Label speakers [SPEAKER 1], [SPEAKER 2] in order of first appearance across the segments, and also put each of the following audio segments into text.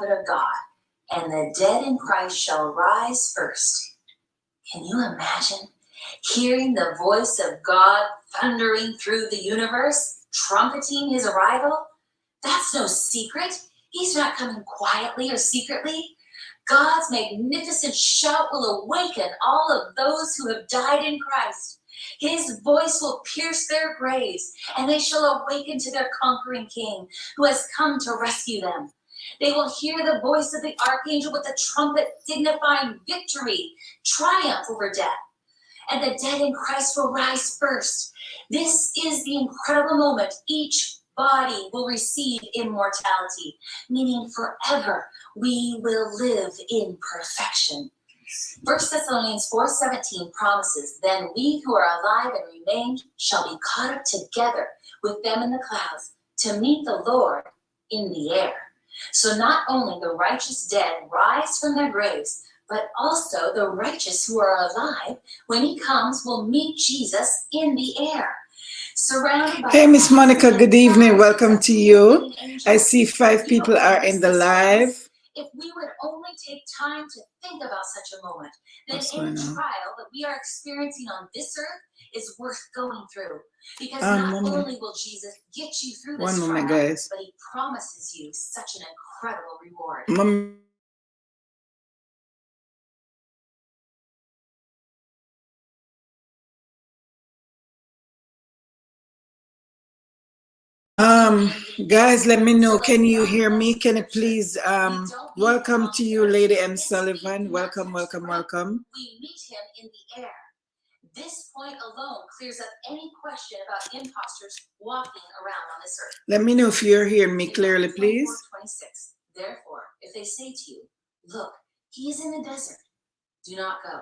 [SPEAKER 1] of God, and the dead in Christ shall rise first. Can you imagine hearing the voice of God thundering through the universe, trumpeting his arrival? That's no secret. He's not coming quietly or secretly. God's magnificent shout will awaken all of those who have died in Christ. His voice will pierce their graves, and they shall awaken to their conquering King, who has come to rescue them. They will hear the voice of the archangel with the trumpet signifying victory, triumph over death. And the dead in Christ will rise first. This is the incredible moment. Each body will receive immortality, meaning forever we will live in perfection. 1 Thessalonians 4:17 promises, then we who are alive and remain shall be caught up together with them in the clouds to meet the Lord in the air. So not only the righteous dead rise from their graves, but also the righteous who are alive, when he comes, will meet Jesus in the air. Hey, Miss Monica, good evening. Welcome to you. I see 5 people are in the live. If we would only take time to think about such a moment, then any trial that we are experiencing on this earth is worth going through. Because not only will Jesus get you through this trial, guys, but he promises you such an incredible reward. Guys, let me know. Can you hear me? Can you please welcome to you, Lady M. Sullivan. Welcome, welcome, welcome. We meet him in the air. This point alone clears up any question about imposters walking around on this earth. Let me know if you're hearing me clearly, please. 26. Therefore, if they say to you, look, he is in the desert, do not go.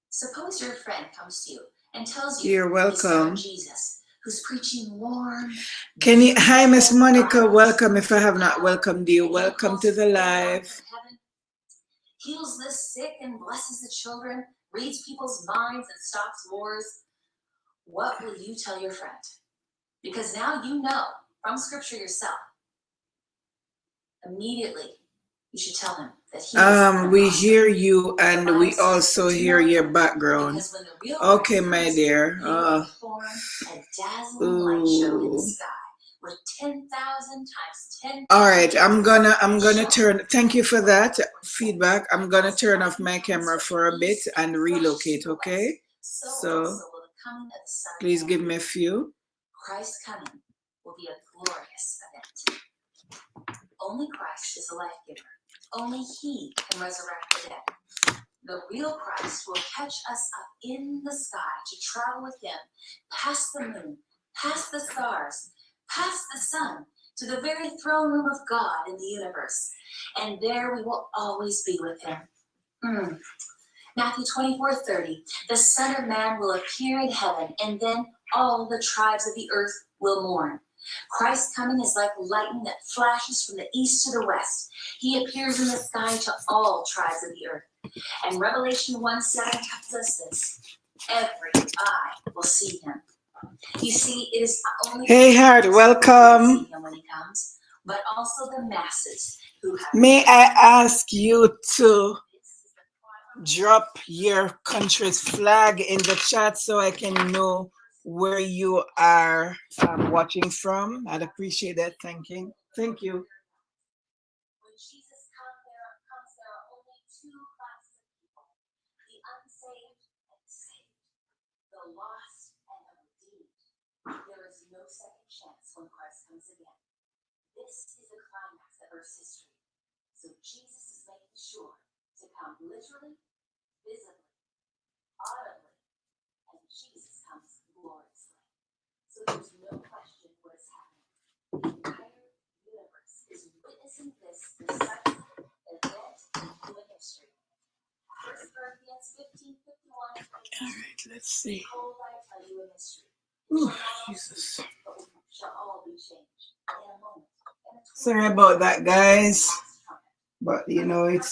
[SPEAKER 1] Suppose your friend comes to you and tells you, you're welcome, Jesus, who's preaching warm. Can you, hi, Miss Monica, welcome. If I have not welcomed you, welcome to the live. Heals the sick and blesses the children, reads people's minds and stops wars. What will you tell your friend? Because now you know from scripture yourself. Immediately, you should tell him that he is we hear you and we also hear your background. Okay, my dear. Ooh. With 10,000 times 10. All right, I'm gonna turn. Thank you for that feedback. I'm gonna turn off my camera for a bit and relocate. Okay, so please give me a few. Christ's coming will be a glorious event. Only Christ is a life giver. Only he can resurrect the dead. The real Christ will catch us up in the sky to travel with him past the moon, past the stars, past the sun, to the very throne room of God in the universe. And there we will always be with him. Matthew 24:30, the Son of Man will appear in heaven, and then all the tribes of the earth will mourn. Christ's coming is like lightning that flashes from the east to the west. He appears in the sky to all tribes of the earth. And Revelation 1:7 tells us this. Every eye will see him. You see, it is not only hey Hart, welcome. See him when he comes, but also the masses who have. May I ask you to drop your country's flag in the chat so I can know where you are watching from? I'd appreciate that. Thank you. Thank you. When Jesus comes, there are only 2 classes of people: the unsaved and the saved, the lost and the redeemed. There is no second chance when Christ comes again. This is the climax of Earth's history. So Jesus is making sure to come literally, visibly, audibly, and Jesus comes gloriously. So there's no question what is happening. The entire universe is witnessing this decisive event in human history. 1 Corinthians 15:51. All right, let's see. Behold, I tell you a mystery. Ooh, Jesus. Shall all be changed in a moment. Sorry about that, guys. But you know, it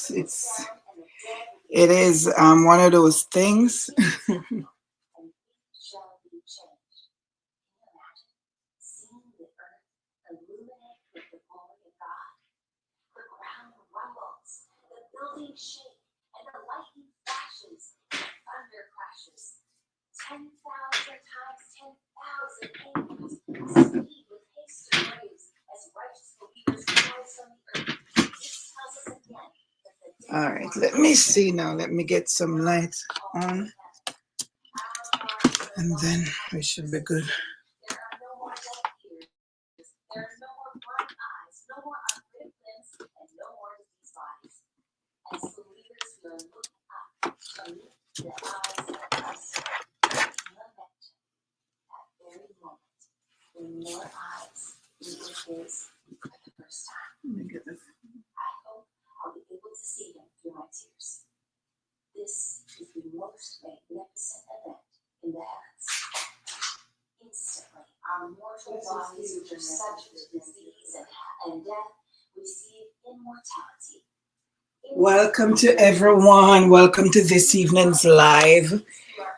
[SPEAKER 1] is one of those things. All right, let me see now. Let me get some light on, and then we should be good. Let me get this. Welcome to everyone. Welcome to this evening's live.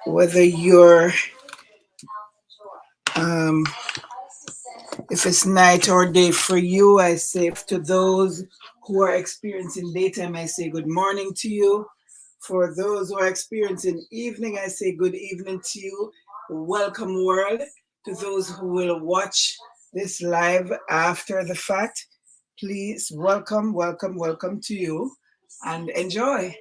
[SPEAKER 1] Whether you're, um, if it's night or day for you, I say to those who are experiencing daytime, I say good morning to you. For those who are experiencing evening, I say good evening to you. Welcome, world. To those who will watch this live after the fact, please welcome, welcome, welcome to you and enjoy.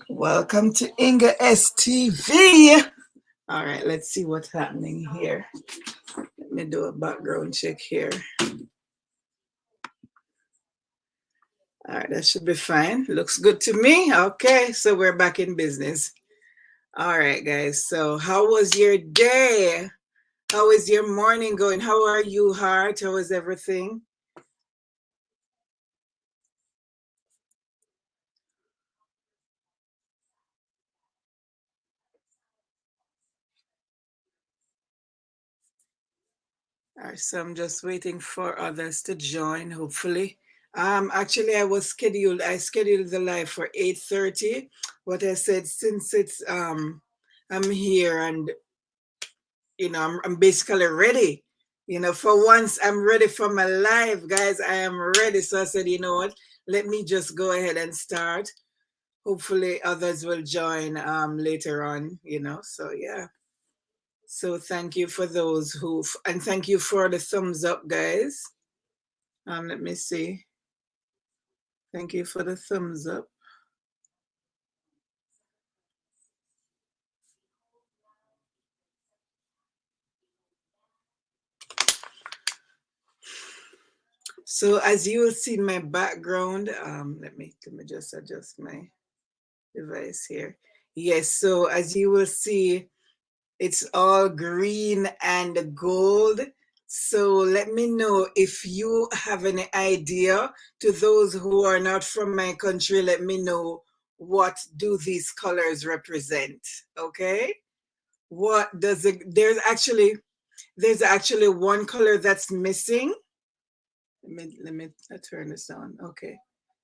[SPEAKER 1] Welcome to Inga STV. All right, let's see what's happening here. Let me do a background check here. All right, that should be fine. Looks good to me. Okay, so we're back in business. All right, guys. So how was your day? How is your morning going? How are you, Heart? How is everything? All right, so I'm just waiting for others to join, hopefully. Actually, I scheduled the live for 8:30. But I said since it's I'm here and I'm basically ready. For once I'm ready for my live, guys. I am ready. So I said, you know what? Let me just go ahead and start. Hopefully others will join later on, So yeah. So thank you for those and thank you for the thumbs up, guys. Let me see. Thank you for the thumbs up. So as you will see in my background, let me just adjust my device here. Yes, so as you will see, it's all green and gold. So let me know if you have any idea. To those who are not from my country, let me know, what do these colors represent? Okay. What does it, there's actually one color that's missing. Let me turn this on. Okay.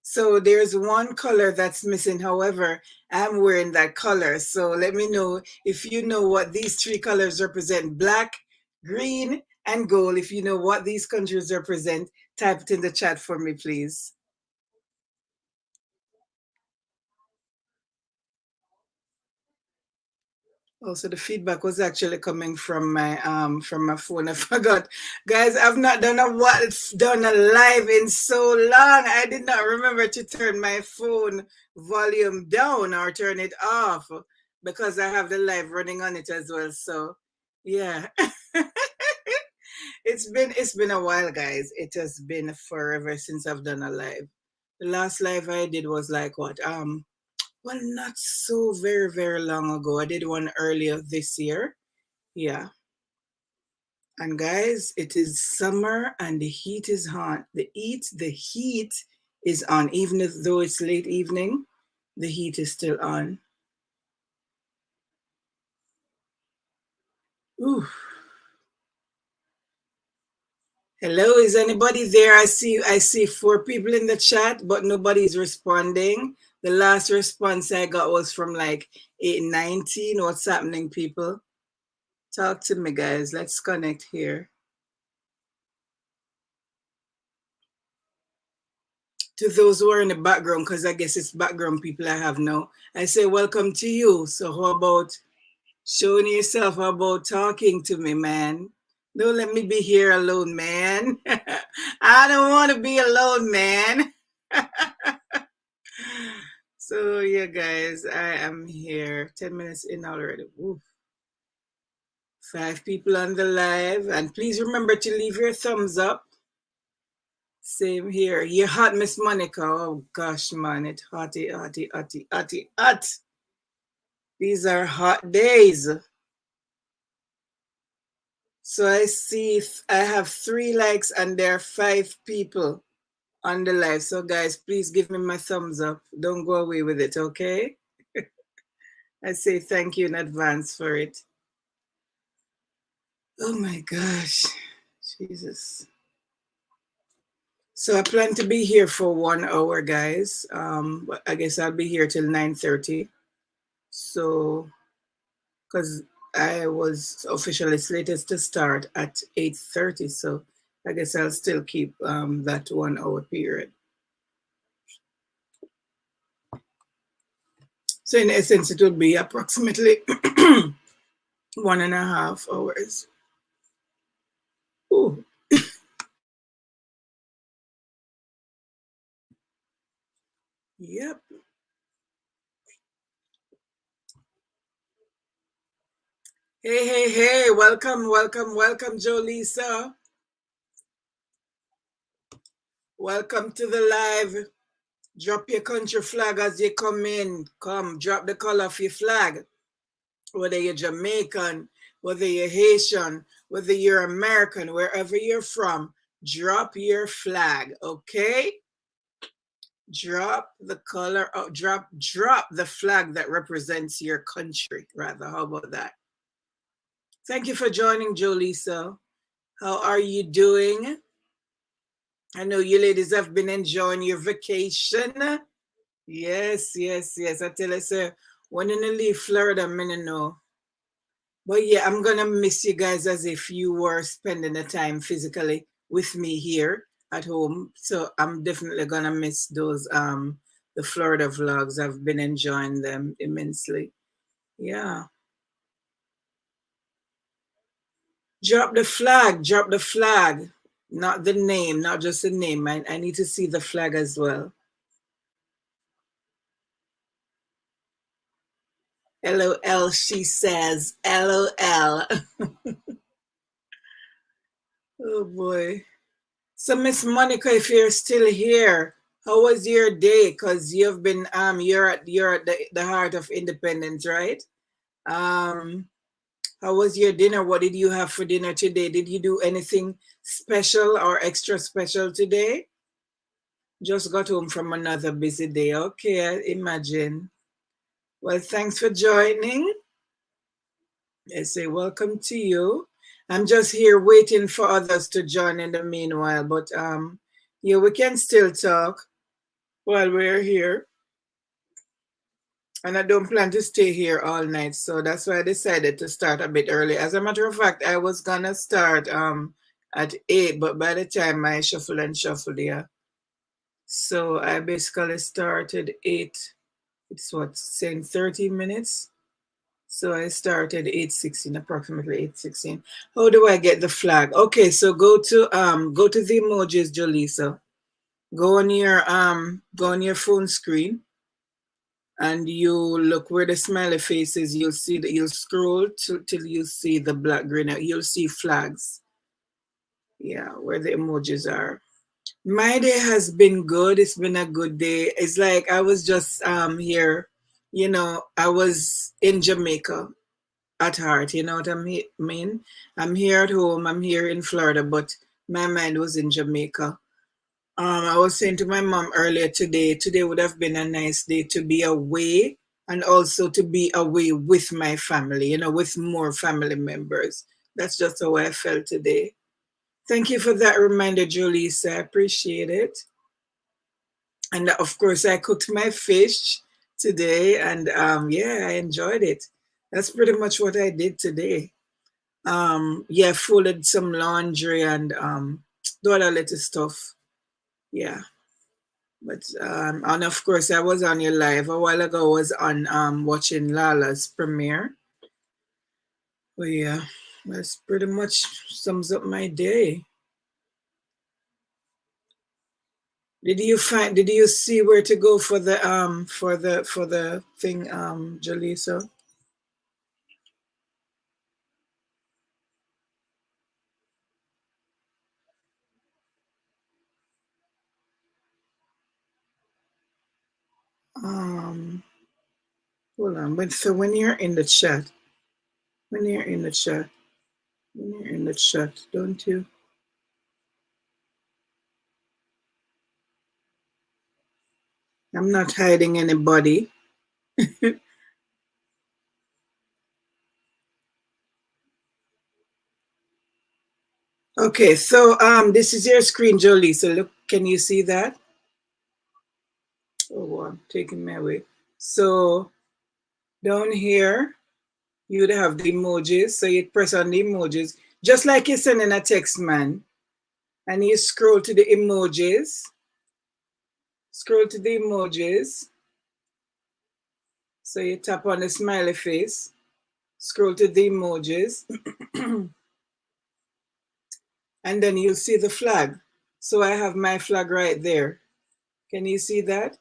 [SPEAKER 1] So there's one color that's missing. However, I'm wearing that color. So let me know if you know what these three colors represent: black, green, and gold. If you know what these countries represent, type it in the chat for me, please. Also, the feedback was actually coming from my phone. I forgot, guys. I've not done a live in so long. I did not remember to turn my phone volume down or turn it off because I have the live running on it as well. So, yeah, it's been a while, guys. It has been forever since I've done a live. The last live I did was like what well, not so very, very long ago. I did one earlier this year. Yeah. And guys, it is summer and the heat is hot. The heat is on. Even though it's late evening, the heat is still on. Ooh. Hello, is anybody there? I see 4 people in the chat, but nobody's responding. The last response I got was from like 819. What's happening, people? Talk to me, guys. Let's connect here. To those who are in the background, because I guess it's background people I have now, I say welcome to you. So how about showing yourself? How about talking to me, man? Don't let me be here alone, man. I don't want to be alone, man. So yeah, guys, I am here. 10 minutes in already. Oof. 5 people on the live. And please remember to leave your thumbs up. Same here. You're hot, Miss Monica. Oh gosh, man, it's hotty, hotty, hotty, hotty, hot. These are hot days. So I see I have 3 likes and there are 5 people on the live. So guys, please give me my thumbs up. Don't go away with it, okay? I say thank you in advance for it. Oh my gosh, Jesus. So I plan to be here for 1 hour, guys. I guess I'll be here till 9:30. So, because I was officially slated to start at 8:30, so I guess I'll still keep that 1 hour period. So in essence, it will be approximately 1.5 hours. Ooh. Yep. Hey, hey, hey, welcome, welcome, welcome, Jolisa. Welcome to the live. Drop your country flag as you come in. Come, drop the color of your flag. Whether you're Jamaican, whether you're Haitian, whether you're American, wherever you're from, drop your flag, okay? Drop the color, drop the flag that represents your country, rather. How about that? Thank you for joining, Jolisa. How are you doing? I know you ladies have been enjoying your vacation. Yes, yes, yes. I tell you, sir, when you leave Florida, I mean, know. But yeah, I'm gonna miss you guys as if you were spending the time physically with me here at home. So I'm definitely gonna miss those the Florida vlogs. I've been enjoying them immensely. Yeah. Drop the flag, drop the flag. Not the name, not just the name. I need to see the flag as well. LOL, she says. LOL. Oh boy. So Miss Monica, if you're still here, how was your day? Because you've been you're at the heart of independence, right? How was your dinner? What did you have for dinner today? Did you do anything special or extra special today? Just got home from another busy day. Okay, I imagine. Well, thanks for joining. I say welcome to you. I'm just here waiting for others to join in the meanwhile, but yeah, we can still talk while we're here. And I don't plan to stay here all night, so that's why I decided to start a bit early. As a matter of fact, I was gonna start at 8, but by the time I shuffle and shuffle, yeah. So I basically started 8. It's what, saying 30 minutes. So I started 8:16, approximately 8:16. How do I get the flag? Okay, so go to the emojis, Jolisa. Go on your phone screen and you look where the smiley face is. You'll see that you'll scroll till you see the black green. You'll see flags. Yeah, where the emojis are. My day has been good. It's been a good day. It's like I was just here, I was in Jamaica at heart, you know what I mean? I'm here at home, I'm here in Florida, but my mind was in Jamaica. I was saying to my mom earlier today would have been a nice day to be away and also to be away with my family, with more family members. That's just how I felt today. Thank you for that reminder, Julissa. I appreciate it. And of course, I cooked my fish today, and yeah, I enjoyed it. That's pretty much what I did today. Yeah, folded some laundry and do other little stuff. Yeah. But and of course I was on your live a while ago. I was on watching Lala's premiere. But yeah, that's pretty much sums up my day. Did you see where to go for the thing, Jaleesa? Um Hold on. But so when you're in the chat, when you're in the chat, when you're in the chat, don't you? I'm not hiding anybody. Okay, so this is your screen, Jolie. So look, can you see that? Oh, wow, taking my way. So down here, you'd have the emojis. So you press on the emojis, just like you're sending a text, man. And you scroll to the emojis. Scroll to the emojis. So you tap on the smiley face. Scroll to the emojis. And then you'll see the flag. So I have my flag right there. Can you see that?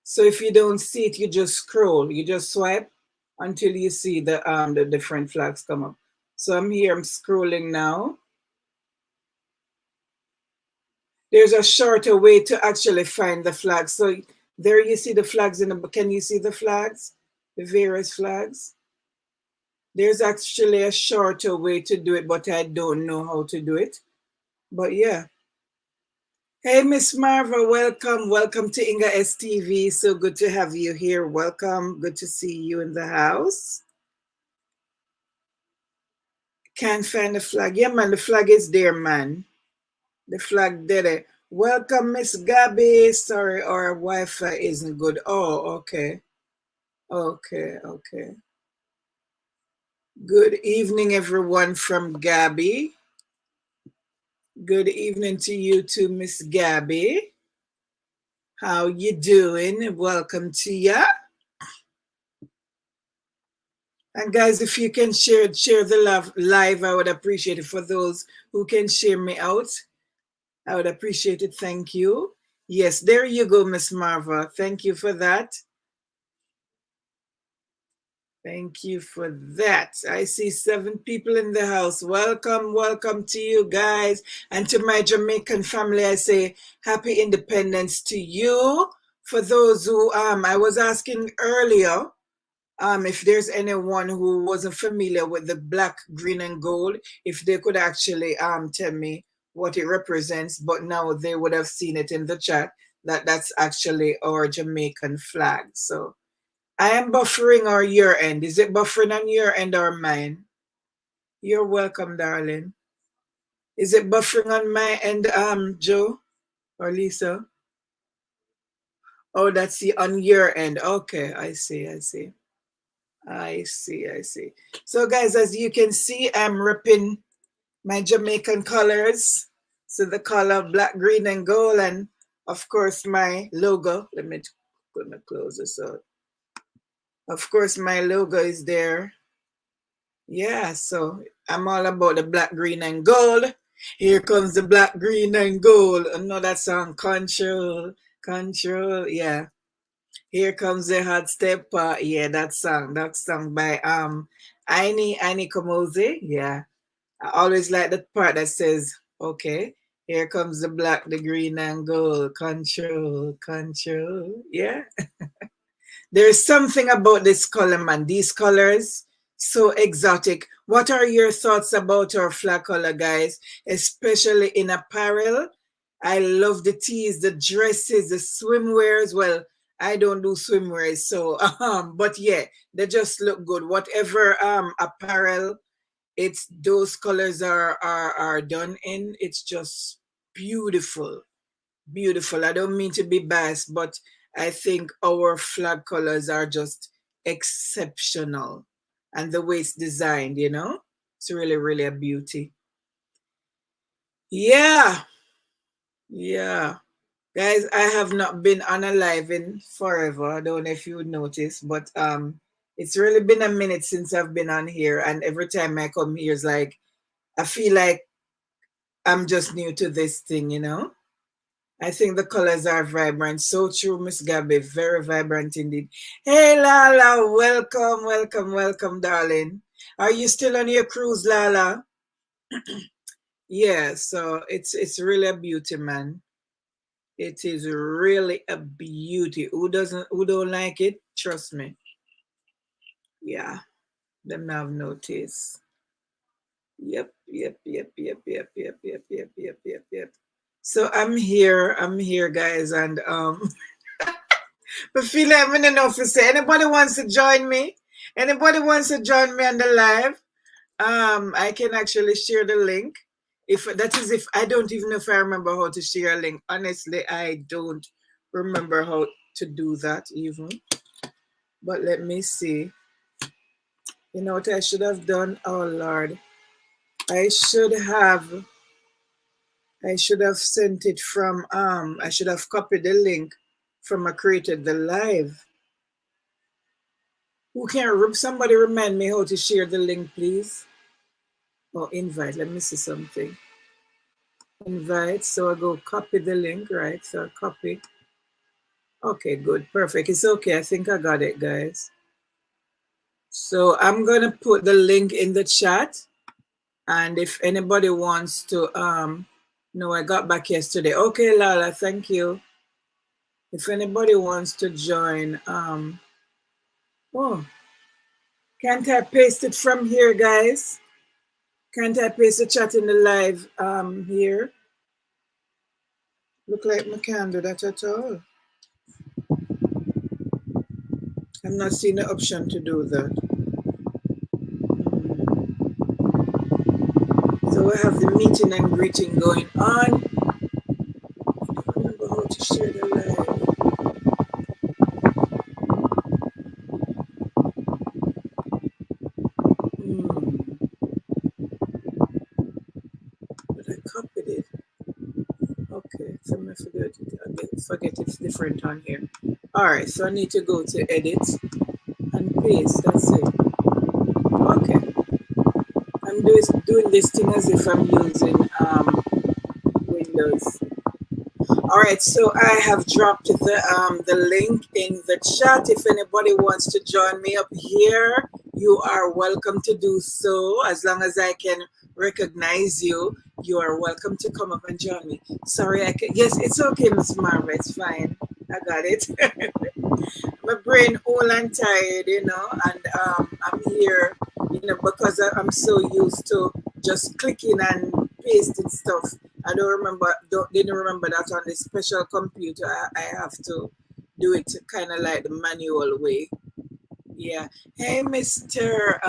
[SPEAKER 1] So if you don't see it, you just scroll. You just swipe until you see the different flags come up. So I'm here, I'm scrolling now. There's a shorter way to actually find the flags. So there you see the flags in the, can you see the flags? The various flags? There's actually a shorter way to do it, but I don't know how to do it. But yeah. Hey, Miss Marva, welcome. Welcome to Inga STV. So good to have you here. Welcome. Good to see you in the house. Can't find the flag. Yeah, man, the flag is there, man. The flag did it. Welcome, Miss Gabby. Sorry, our Wi-Fi isn't good. Oh, okay. Okay, okay. Good evening, everyone from Gabby. Good evening to you too, Miss Gabby. How you doing? Welcome to ya. And guys, if you can share the live, I would appreciate it. For those who can share me out, I would appreciate it. Thank you. Yes, there you go, Miss Marva. Thank you for that. Thank you for that. I see 7 people in the house. Welcome, welcome to you guys. And to my Jamaican family, I say happy independence to you. For those who I was asking earlier, if there's anyone who wasn't familiar with the black, green, and gold, if they could actually tell me what it represents, but now they would have seen it in the chat that that's actually our Jamaican flag. So I am buffering or your end. Is it buffering on your end or mine? You're welcome, darling. Is it buffering on my end, Joe or Lisa? Oh, that's the on your end. Okay, I see, I see. I see, I see. So guys, as you can see, I'm repping my Jamaican colors. So the color black, green, and gold, and of course my logo. Let me close this out. Of course, my logo is there. Yeah, so I'm all about the black, green, and gold. Here comes the black, green, and gold. Another song, Control, Control. Yeah. Here comes the hot step. Yeah, that song by Aini Kamoze. Yeah. I always like the part that says, okay, here comes the black, the green, and gold. Control, control. Yeah. There's something about this color, man. These colors, so exotic. What are your thoughts about our flag color, guys? Especially in apparel. I love the tees, the dresses, the swimwears. Well, I don't do swimwears, so but yeah, they just look good. Whatever apparel it's those colors are done in, it's just beautiful. Beautiful. I don't mean to be biased, but I think our flag colors are just exceptional and the way it's designed, you know? It's really, really a beauty. Yeah. Yeah. Guys, I have not been on a live in forever. I don't know if you would notice, but it's really been a minute since I've been on here, and every time I come here, it's like I feel like I'm just new to this thing, you know? I think the colors are vibrant. So true, Miss Gabby. Very vibrant indeed. Hey, Lala. Welcome, welcome, welcome, darling. Are you still on your cruise, Lala? Yeah, so it's really a beauty, man. It is really a beauty. Who don't like it? Trust me. Yeah, them have no taste. Yep, yep, yep, yep, yep, yep, yep, yep, yep, yep, yep. So I'm here, guys, and but feel like I don't know if to say anybody wants to join me. Anybody wants to join me on the live? I can actually share the link. If that is if I don't even know if I remember how to share a link. Honestly, I don't remember how to do that even. But let me see. You know what I should have done? Oh Lord. I should have sent it from I should have copied the link from I created the live. Who can somebody remind me how to share the link, please? Or invite. Let me see something. Invite. So I go copy the link, right? So I copy. Okay, good. Perfect. It's okay. I think I got it, guys. So I'm gonna put the link in the chat. And if anybody wants to no, I got back yesterday. Okay, Lala, thank you. If anybody wants to join, oh, can't I paste it from here, guys? Can't I paste the chat in the live here? Look like I can't do that at all. I'm not seeing the option to do that. So we have the meeting and greeting going on. I don't remember how to share the live. But I copied it. Okay, so I forget it's different on here. All right, so I need to go to edit and paste. That's it. Okay, I'm doing this thing as if I'm using Windows. All right, so I have dropped the link in the chat. If anybody wants to join me up here, you are welcome to do so. As long as I can recognize you, you are welcome to come up and join me. Sorry, yes, it's okay, Miss Marva, it's fine. I got it. My brain all and tired, you know, and I'm here, you know, because I'm so used to just clicking and pasting stuff. I didn't remember that on the special computer. I have to do it kind of like the manual way. Yeah. Hey, Mr.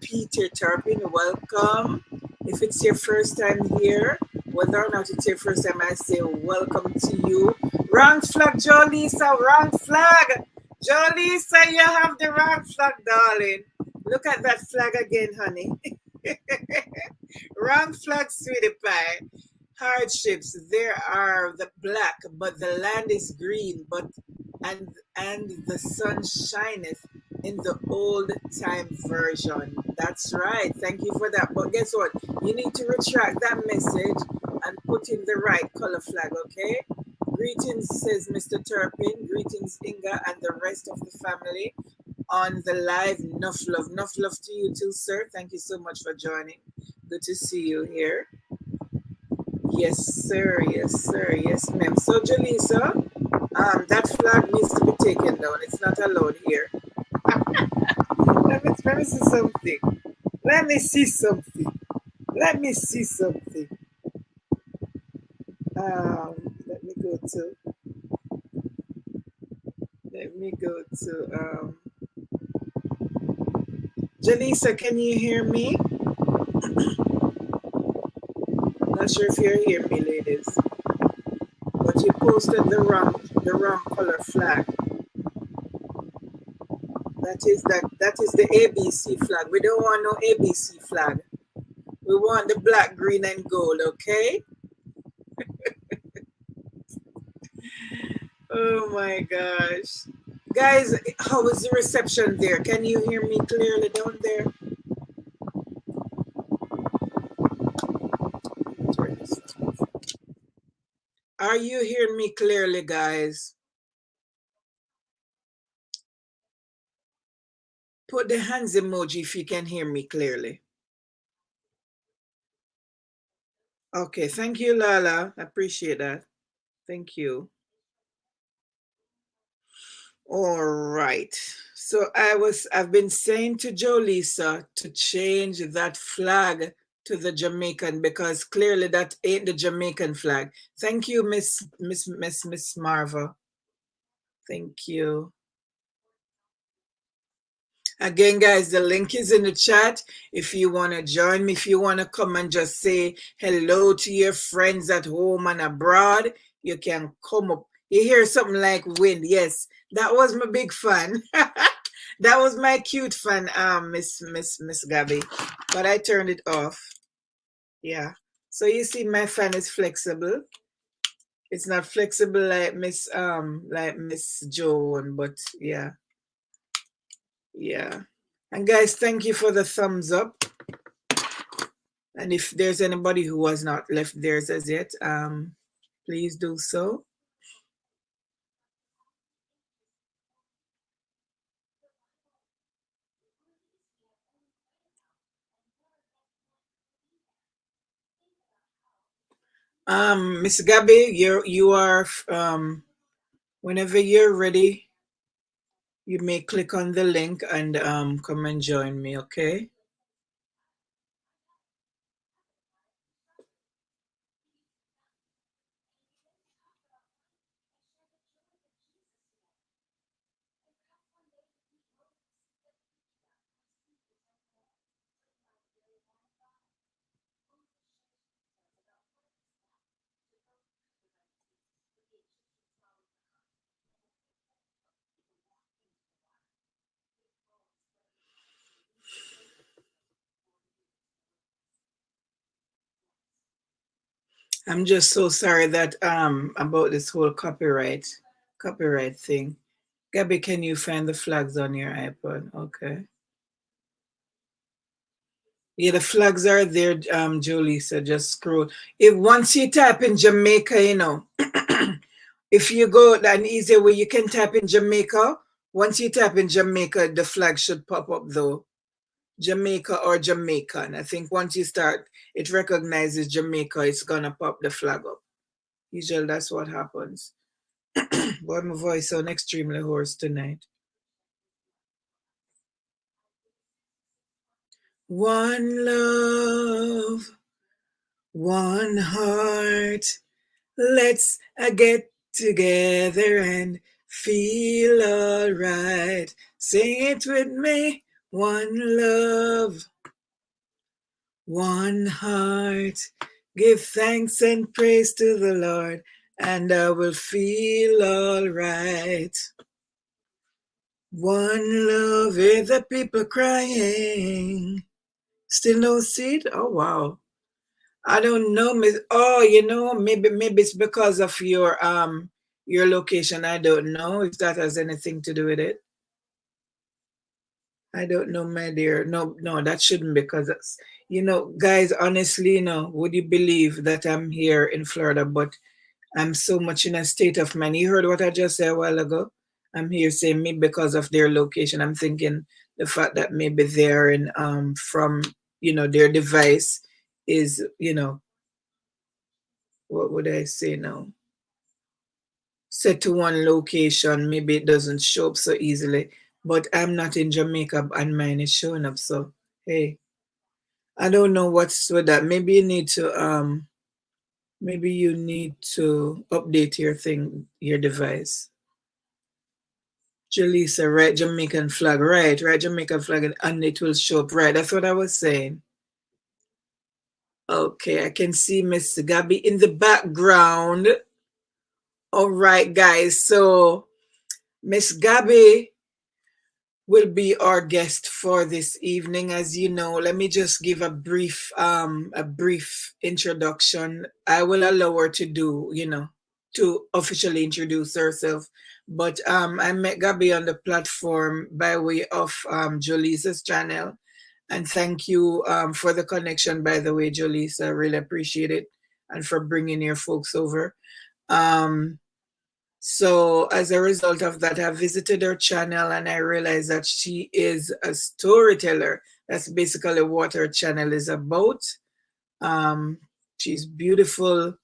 [SPEAKER 1] Peter Turpin, welcome. If it's your first time here, whether or not it's your first time, I say welcome to you. Wrong flag, Jolisa, wrong flag. Jolisa, you have the wrong flag, darling. Look at that flag again, honey. Wrong flag, sweetie pie. Hardships, there are the black, but the land is green, and the sun shineth in the old time version. That's right. Thank you for that. But guess what? You need to retract that message and put in the right color flag, okay? Greetings, says Mr. Turpin. Greetings, Inga, and the rest of the family on the live. Enough love. Enough love to you too, sir. Thank you so much for joining. Good to see you here. Yes, sir. Yes, sir. Yes, ma'am. So, Jaleesa, that flag needs to be taken down. It's not allowed here. Let me see something. Let me see something. Let me see something. Let me go to. Let me go to. Jaleesa, can you hear me? Not sure if you're hearing me, ladies. But you posted the wrong color flag. That is the ABC flag. We don't want no ABC flag. We want the black, green, and gold, okay? Oh my gosh. Guys, how is the reception there? Can you hear me clearly down there? Are you hearing me clearly, guys? Put the hands emoji if you can hear me clearly. Okay, thank you, Lala. I appreciate that. Thank you. All right. So I've been saying to Jolisa to change that flag to the Jamaican because clearly that ain't the Jamaican flag. Thank you, Miss Marva. Thank you. Again, guys, the link is in the chat. If you want to join me, if you want to come and just say hello to your friends at home and abroad, you can come up. You hear something like wind. Yes, that was my big fan. That was my cute fan, Miss Gabby. But I turned it off. Yeah. So you see my fan is flexible. It's not flexible like Miss Joan, but yeah. Yeah. And guys, thank you for the thumbs up. And if there's anybody who has not left theirs as yet, please do so. Miss Gabby, you are whenever you're ready, you may click on the link and come and join me, okay? I'm just so sorry that about this whole copyright thing. Gabby, can you find the flags on your iPod? Okay. Yeah, the flags are there, Jolie. So just scroll. If once you type in Jamaica, you know, if you go an easier way, you can type in Jamaica. Once you type in Jamaica, the flag should pop up though. Jamaica or Jamaican. I think once you start, it recognizes Jamaica, it's gonna pop the flag up. Usually that's what happens. Boy, my voice sounds extremely hoarse tonight. One love, one heart. Let's get together and feel alright. Sing it with me. One love, one heart. Give thanks and praise to the Lord, and I will feel alright. One love, hear the people crying. Still no seed? Oh wow. I don't know, Miss. Oh, you know, maybe it's because of your location. I don't know if that has anything to do with it. I don't know, my dear. No, that shouldn't because you know, guys, honestly, you know, would you believe that I'm here in Florida, but I'm so much in a state of mind. You heard what I just said a while ago? I'm here saying maybe because of their location. I'm thinking the fact that maybe they're in from you know their device is you know what would I say now? Set to one location, maybe it doesn't show up so easily. But I'm not in Jamaica and mine is showing up. So hey, I don't know what's with that. Maybe you need to update your thing, your device. Jaleesa, right? Jamaican flag, right? Right, Jamaican flag, and it will show up, right? That's what I was saying. Okay, I can see Miss Gabby in the background. All right, guys. So Miss Gabby, will be our guest for this evening. As you know, let me just give a brief introduction. I will allow her to do, to officially introduce herself. But I met Gabby on the platform by way of Jolisa's channel. And thank you for the connection, by the way, Jolisa. I really appreciate it. And for bringing your folks over. Um, so as a result of that, I visited her channel and I realized that she is a storyteller. That's basically what her channel is about. Um, she's beautiful,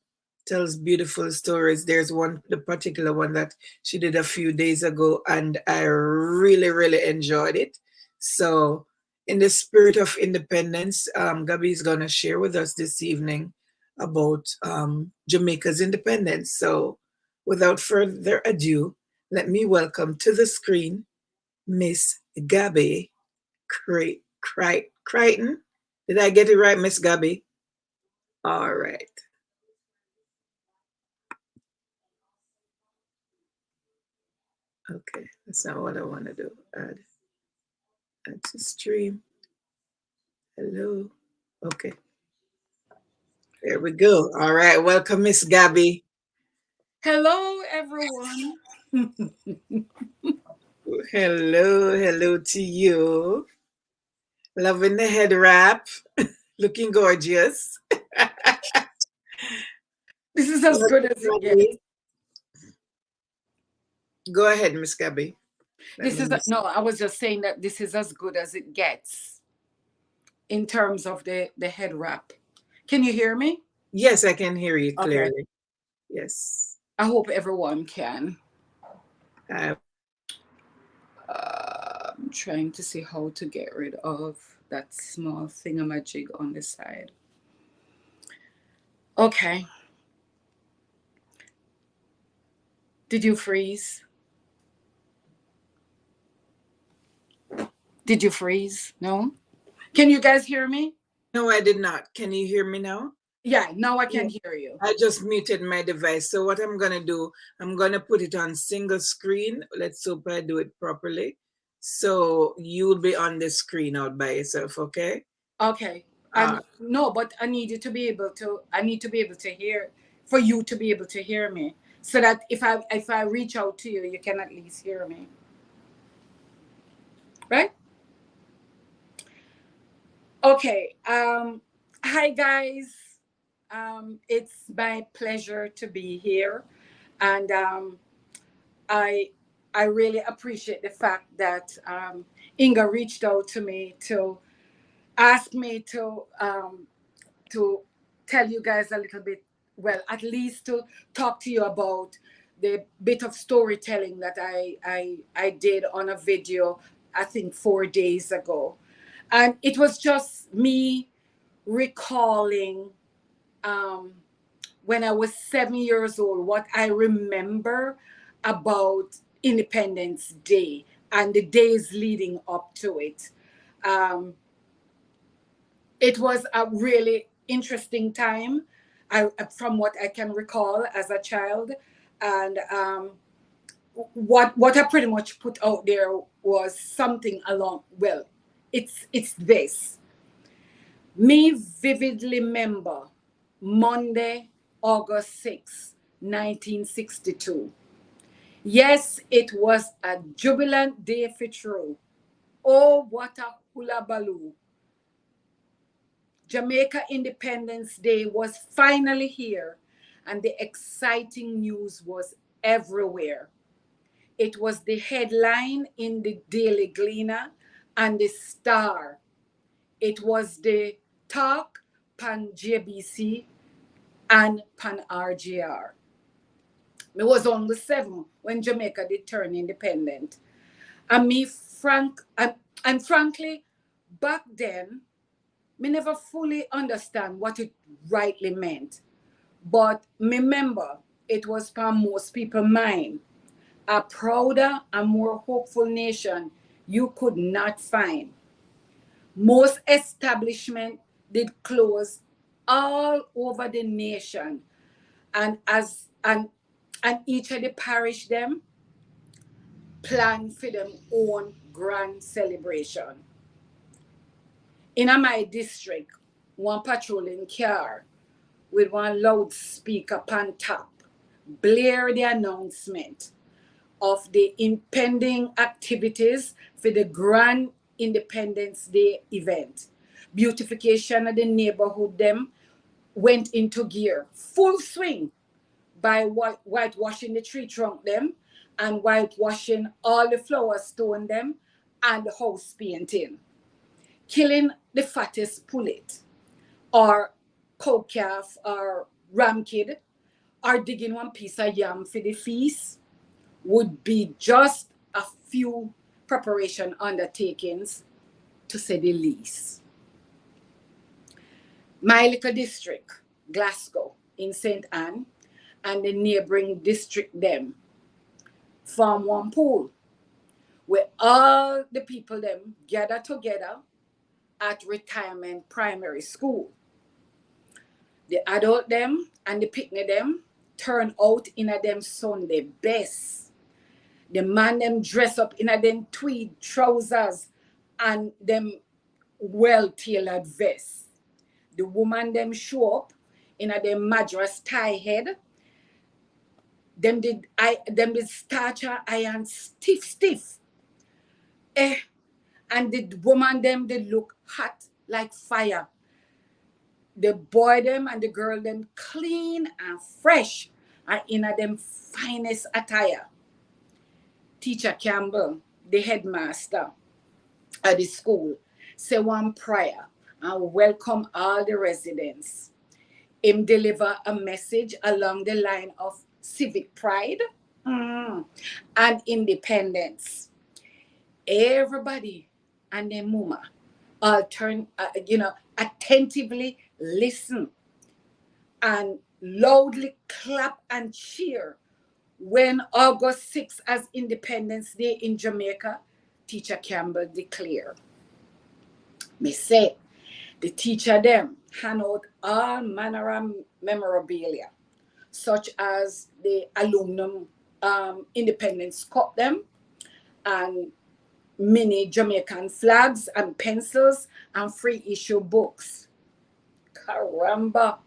[SPEAKER 1] tells beautiful stories. There's the particular one that she did a few days ago, and I really, really enjoyed it. So, in the spirit of independence, Gabby is going to share with us this evening about Jamaica's independence. So, without further ado, let me welcome to the screen Miss Gabby Crichton. Did I get it right, Miss Gabby? All right. Okay, that's not what I want to do. Add to stream. Hello. Okay, there we go. All right, welcome, Miss Gabby.
[SPEAKER 2] Hello, everyone.
[SPEAKER 1] Hello to you. Loving the head wrap. Looking gorgeous.
[SPEAKER 2] This is as good as it gets.
[SPEAKER 1] Go ahead, Miss Gabby.
[SPEAKER 2] No, I was just saying that this is as good as it gets in terms of the head wrap. Can you hear me?
[SPEAKER 1] Yes, I can hear you
[SPEAKER 2] Okay.
[SPEAKER 1] clearly. Yes.
[SPEAKER 2] I hope everyone can.
[SPEAKER 1] Uh,
[SPEAKER 2] I'm trying to see how to get rid of that small thingamajig on the side. Okay. Did you freeze? Did you freeze? No? Can you guys hear me?
[SPEAKER 1] no, I did not. Can you hear me now?
[SPEAKER 2] Yeah, now I
[SPEAKER 1] Yeah.
[SPEAKER 2] can hear you.
[SPEAKER 1] I just muted my device. So what I'm gonna do, I'm gonna put it on single screen. Let's hope I do it properly. So you'll be on the screen out by yourself, okay?
[SPEAKER 2] Okay.
[SPEAKER 1] Uh,
[SPEAKER 2] No, but I need to be able to hear for you to be able to hear me. So that if I reach out to you, you can at least hear me. Right? Okay. Hi guys. It's my pleasure to be here. And I I really appreciate the fact that Inga reached out to me to ask me to tell you guys a little bit, well, at least to talk to you about the bit of storytelling that I did on a video, I think 4 days ago. And it was just me recalling um, when I was 7 years old, what I remember about Independence Day and the days leading up to it. Um, it was a really interesting time, from what I can recall as a child. And what I pretty much put out there was something along, well, it's this. Me vividly remember Monday, August 6th, 1962. Yes, it was a jubilant day for true. Oh, what a hullabaloo. Jamaica Independence Day was finally here, and the exciting news was everywhere. It was the headline in the Daily Gleaner and the Star. It was the talk pan JBC and pan RGR. It was on the 7th when Jamaica did turn independent. And and frankly, back then, me never fully understand what it rightly meant. But remember, it was for most people mind. A prouder and more hopeful nation you could not find. Most establishments did close all over the nation, and each of the parish them plan for them own grand celebration. In my district, one patrolling car with one loudspeaker on top blare the announcement of the impending activities for the Grand Independence Day event. Beautification of the neighborhood them went into gear, full swing, by whitewashing the tree trunk them and whitewashing all the flower stone them and the house painting. Killing the fattest pullet or cow calf or ram kid or digging one piece of yam for the feast would be just a few preparation undertakings, to say the least. My little district, Glasgow, in St. Anne, and the neighboring district them, form one pool where all the people them gather together at retirement primary school. The adult them and the picnic them turn out in a them Sunday best. The man them dress up in a them tweed trousers and them well-tailored vests. The woman them show up in a them madras tie head. Them did starch her iron stiff. And the woman them did look hot like fire. The boy them and the girl them clean and fresh and in a them finest attire. Teacher Campbell, the headmaster at the school, say one prayer and welcome all the residents. Him deliver a message along the line of civic pride and independence. Everybody and their mama attentively listen and loudly clap and cheer when August 6th as Independence Day in Jamaica, Teacher Campbell declared. Me say, the teacher them hand out all manner of memorabilia, such as the aluminum Independence Cup them and mini Jamaican flags and pencils and free issue books. Caramba.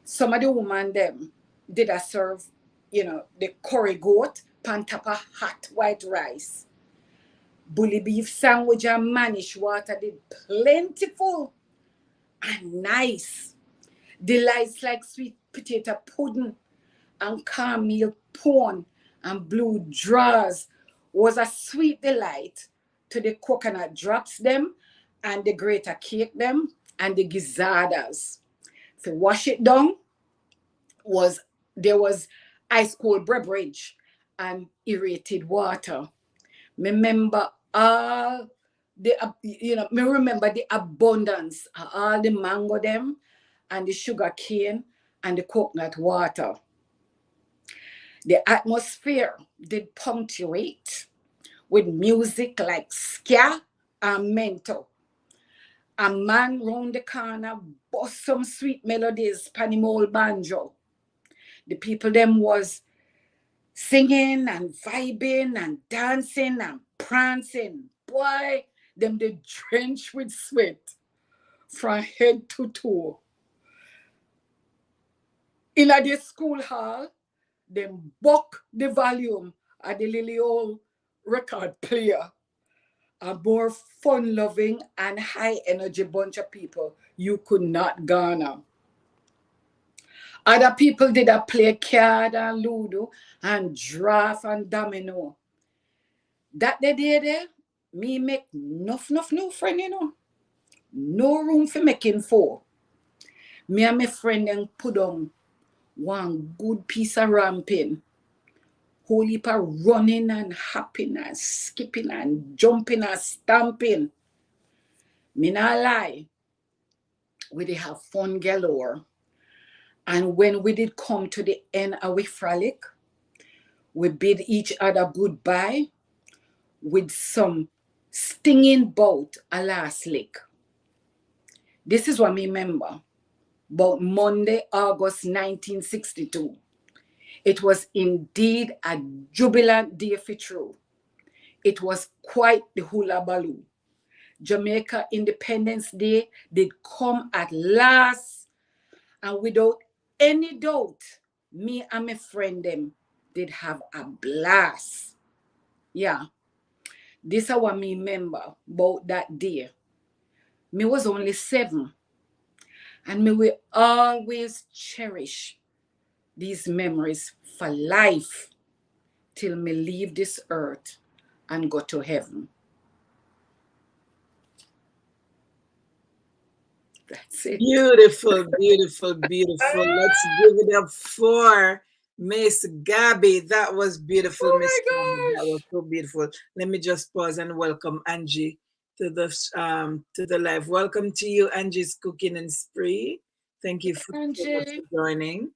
[SPEAKER 2] Some of the women them did a serve, the curry goat, pan top of hot white rice. Bully beef sandwich and manish water did plentiful and nice. Delights like sweet potato pudding and caramel pone and blue draws was a sweet delight to the coconut drops them and the greater cake them and the gizadas. To wash it down, there was ice cold beverage and irritated water. Remember all remember the abundance of all the mango them and the sugar cane and the coconut water. The atmosphere did punctuate with music like ska and mento. A man round the corner bust some sweet melodies pan him old banjo. The people them was singing and vibing and dancing and prancing. Boy, them they drenched with sweat from head to toe. In the school hall, them buck the volume of the little old record player. A more fun-loving and high-energy bunch of people you could not garner. Other people did a play card and ludo and draft and domino. That they did me make enough new friend, No room for making four. Me and my friend then put on one good piece of ramping. Whole heap of running and hopping and skipping and jumping and stamping. Me not lie. We did have fun galore. And when we did come to the end of we frolic, we bid each other goodbye with some stinging bout a last lick. This is what me remember about Monday, August 1962. It was indeed a jubilant day for true. it was quite the hula baloo. Jamaica Independence Day did come at last, and without any doubt, me and my friend them did have a blast. Yeah, this is what me remember about that day. Me was only 7, and me will always cherish these memories for life till me leave this earth and go to heaven. That's it.
[SPEAKER 1] Beautiful, beautiful, beautiful. Let's give it up for Miss Gabby. That was beautiful,
[SPEAKER 2] Oh
[SPEAKER 1] Miss
[SPEAKER 2] my
[SPEAKER 1] Gabby. That was
[SPEAKER 2] gosh.
[SPEAKER 1] so beautiful. Let me just pause and welcome Angie to the live. Welcome to you, Angie's Cooking and Spree. Thank you so much
[SPEAKER 2] Angie.
[SPEAKER 1] for joining.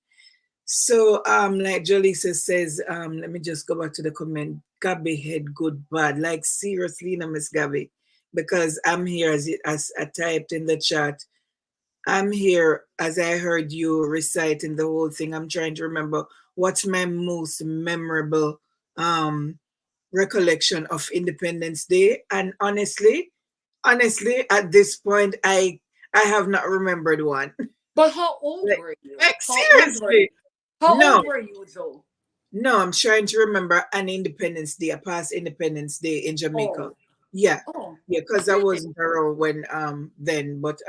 [SPEAKER 1] So, like Jolisa says, let me just go back to the comment. Gabby head good bad. Like seriously, no, Miss Gabby, because I'm here as I typed in the chat. I'm here as I heard you reciting the whole thing. I'm trying to remember what's my most memorable recollection of Independence Day. And honestly, at this point, I have not remembered one.
[SPEAKER 2] But how old
[SPEAKER 1] like,
[SPEAKER 2] were you?
[SPEAKER 1] like
[SPEAKER 2] How old were you?
[SPEAKER 1] seriously,
[SPEAKER 2] How
[SPEAKER 1] no,
[SPEAKER 2] old were you though?
[SPEAKER 1] no. I'm trying to remember an Independence Day, a past Independence Day in Jamaica.
[SPEAKER 2] Oh,
[SPEAKER 1] Yeah,
[SPEAKER 2] oh,
[SPEAKER 1] yeah, because I
[SPEAKER 2] really?
[SPEAKER 1] wasn't around when then, but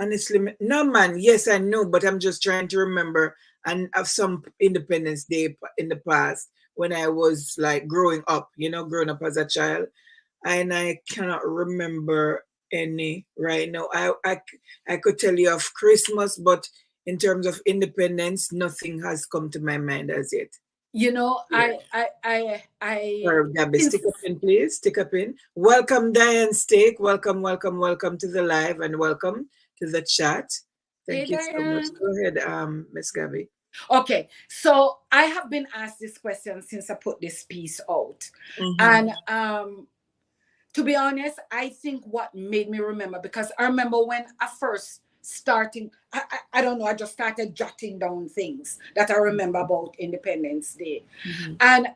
[SPEAKER 1] honestly, no, man. Yes, I know, but I'm just trying to remember and of some Independence Day in the past when I was like growing up, growing up as a child, and I cannot remember any right now. I could tell you of Christmas, but in terms of independence, nothing has come to my mind as yet.
[SPEAKER 2] You know,
[SPEAKER 1] Yeah. Gabby,
[SPEAKER 2] since
[SPEAKER 1] stick up in, please. Stick up in. Welcome, Diane Steak. Welcome, welcome, welcome to the live and welcome to the chat.
[SPEAKER 2] hey
[SPEAKER 1] Thank you so much.
[SPEAKER 2] Diane.
[SPEAKER 1] Go ahead, Miss Gabby.
[SPEAKER 2] Okay, so I have been asked this question since I put this piece out.
[SPEAKER 1] Mm-hmm.
[SPEAKER 2] And to be honest, I think what made me remember, because I remember when I first starting, I don't know, I just started jotting down things that I remember about Independence Day.
[SPEAKER 1] Mm-hmm.
[SPEAKER 2] And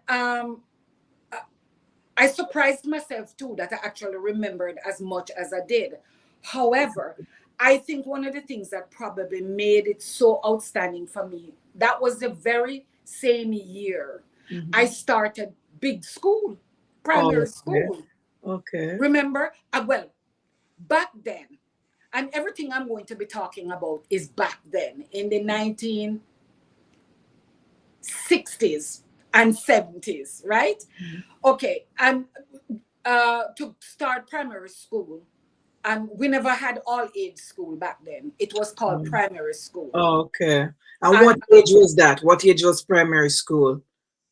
[SPEAKER 2] I surprised myself too that I actually remembered as much as I did. However, I think one of the things that probably made it so outstanding for me, that was the very same year I
[SPEAKER 1] Mm-hmm.
[SPEAKER 2] started big school,
[SPEAKER 1] Oh,
[SPEAKER 2] primary
[SPEAKER 1] okay.
[SPEAKER 2] school.
[SPEAKER 1] Okay.
[SPEAKER 2] Remember? Well, back then, and everything I'm going to be talking about is back then in the 1960s and 70s, right? Okay, and to start primary school, and we never had all age school back then. It was called
[SPEAKER 1] Mm.
[SPEAKER 2] primary school,
[SPEAKER 1] Oh, okay. And
[SPEAKER 2] and
[SPEAKER 1] what age was that? What age was primary school?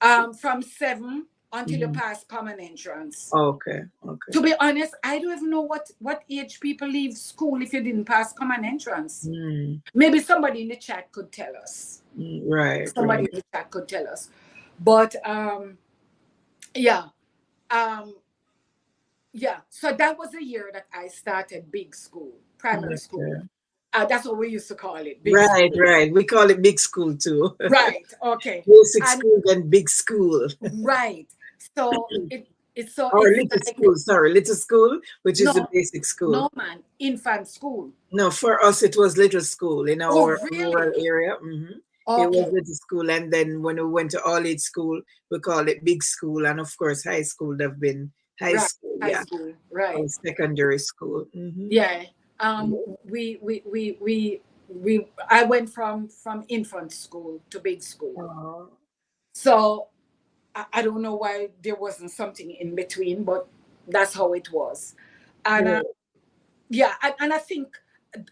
[SPEAKER 2] from 7 until you
[SPEAKER 1] Mm-hmm.
[SPEAKER 2] pass common entrance.
[SPEAKER 1] Okay. Okay.
[SPEAKER 2] To be honest, I don't even know what age people leave school if you didn't pass common entrance.
[SPEAKER 1] Mm.
[SPEAKER 2] Maybe somebody in the chat could tell us.
[SPEAKER 1] Mm. Right.
[SPEAKER 2] Somebody
[SPEAKER 1] Right.
[SPEAKER 2] in the chat could tell us. But yeah, um, yeah. So that was the year that I started big school, primary school.
[SPEAKER 1] Okay.
[SPEAKER 2] That's what we used to call it, big
[SPEAKER 1] Right.
[SPEAKER 2] school.
[SPEAKER 1] Right. We call it big school too.
[SPEAKER 2] Right. Okay.
[SPEAKER 1] Basic
[SPEAKER 2] And
[SPEAKER 1] school then big school.
[SPEAKER 2] right. So
[SPEAKER 1] Or
[SPEAKER 2] it's
[SPEAKER 1] little
[SPEAKER 2] like
[SPEAKER 1] school, sorry, little school, which is the
[SPEAKER 2] no,
[SPEAKER 1] basic school.
[SPEAKER 2] no man, infant school.
[SPEAKER 1] No, for us it was little school in
[SPEAKER 2] Oh,
[SPEAKER 1] our rural
[SPEAKER 2] really?
[SPEAKER 1] area. It was
[SPEAKER 2] Okay.
[SPEAKER 1] little school, and then when we went to all age school, we call it big school, and of course high school would have been high
[SPEAKER 2] Right.
[SPEAKER 1] school,
[SPEAKER 2] High
[SPEAKER 1] yeah,
[SPEAKER 2] school.
[SPEAKER 1] or
[SPEAKER 2] Right.
[SPEAKER 1] secondary school.
[SPEAKER 2] Yeah.
[SPEAKER 1] Yeah.
[SPEAKER 2] I went from infant school to big school.
[SPEAKER 1] Oh,
[SPEAKER 2] So I don't know why there wasn't something in between, but that's how it was. And
[SPEAKER 1] yeah.
[SPEAKER 2] yeah, and I think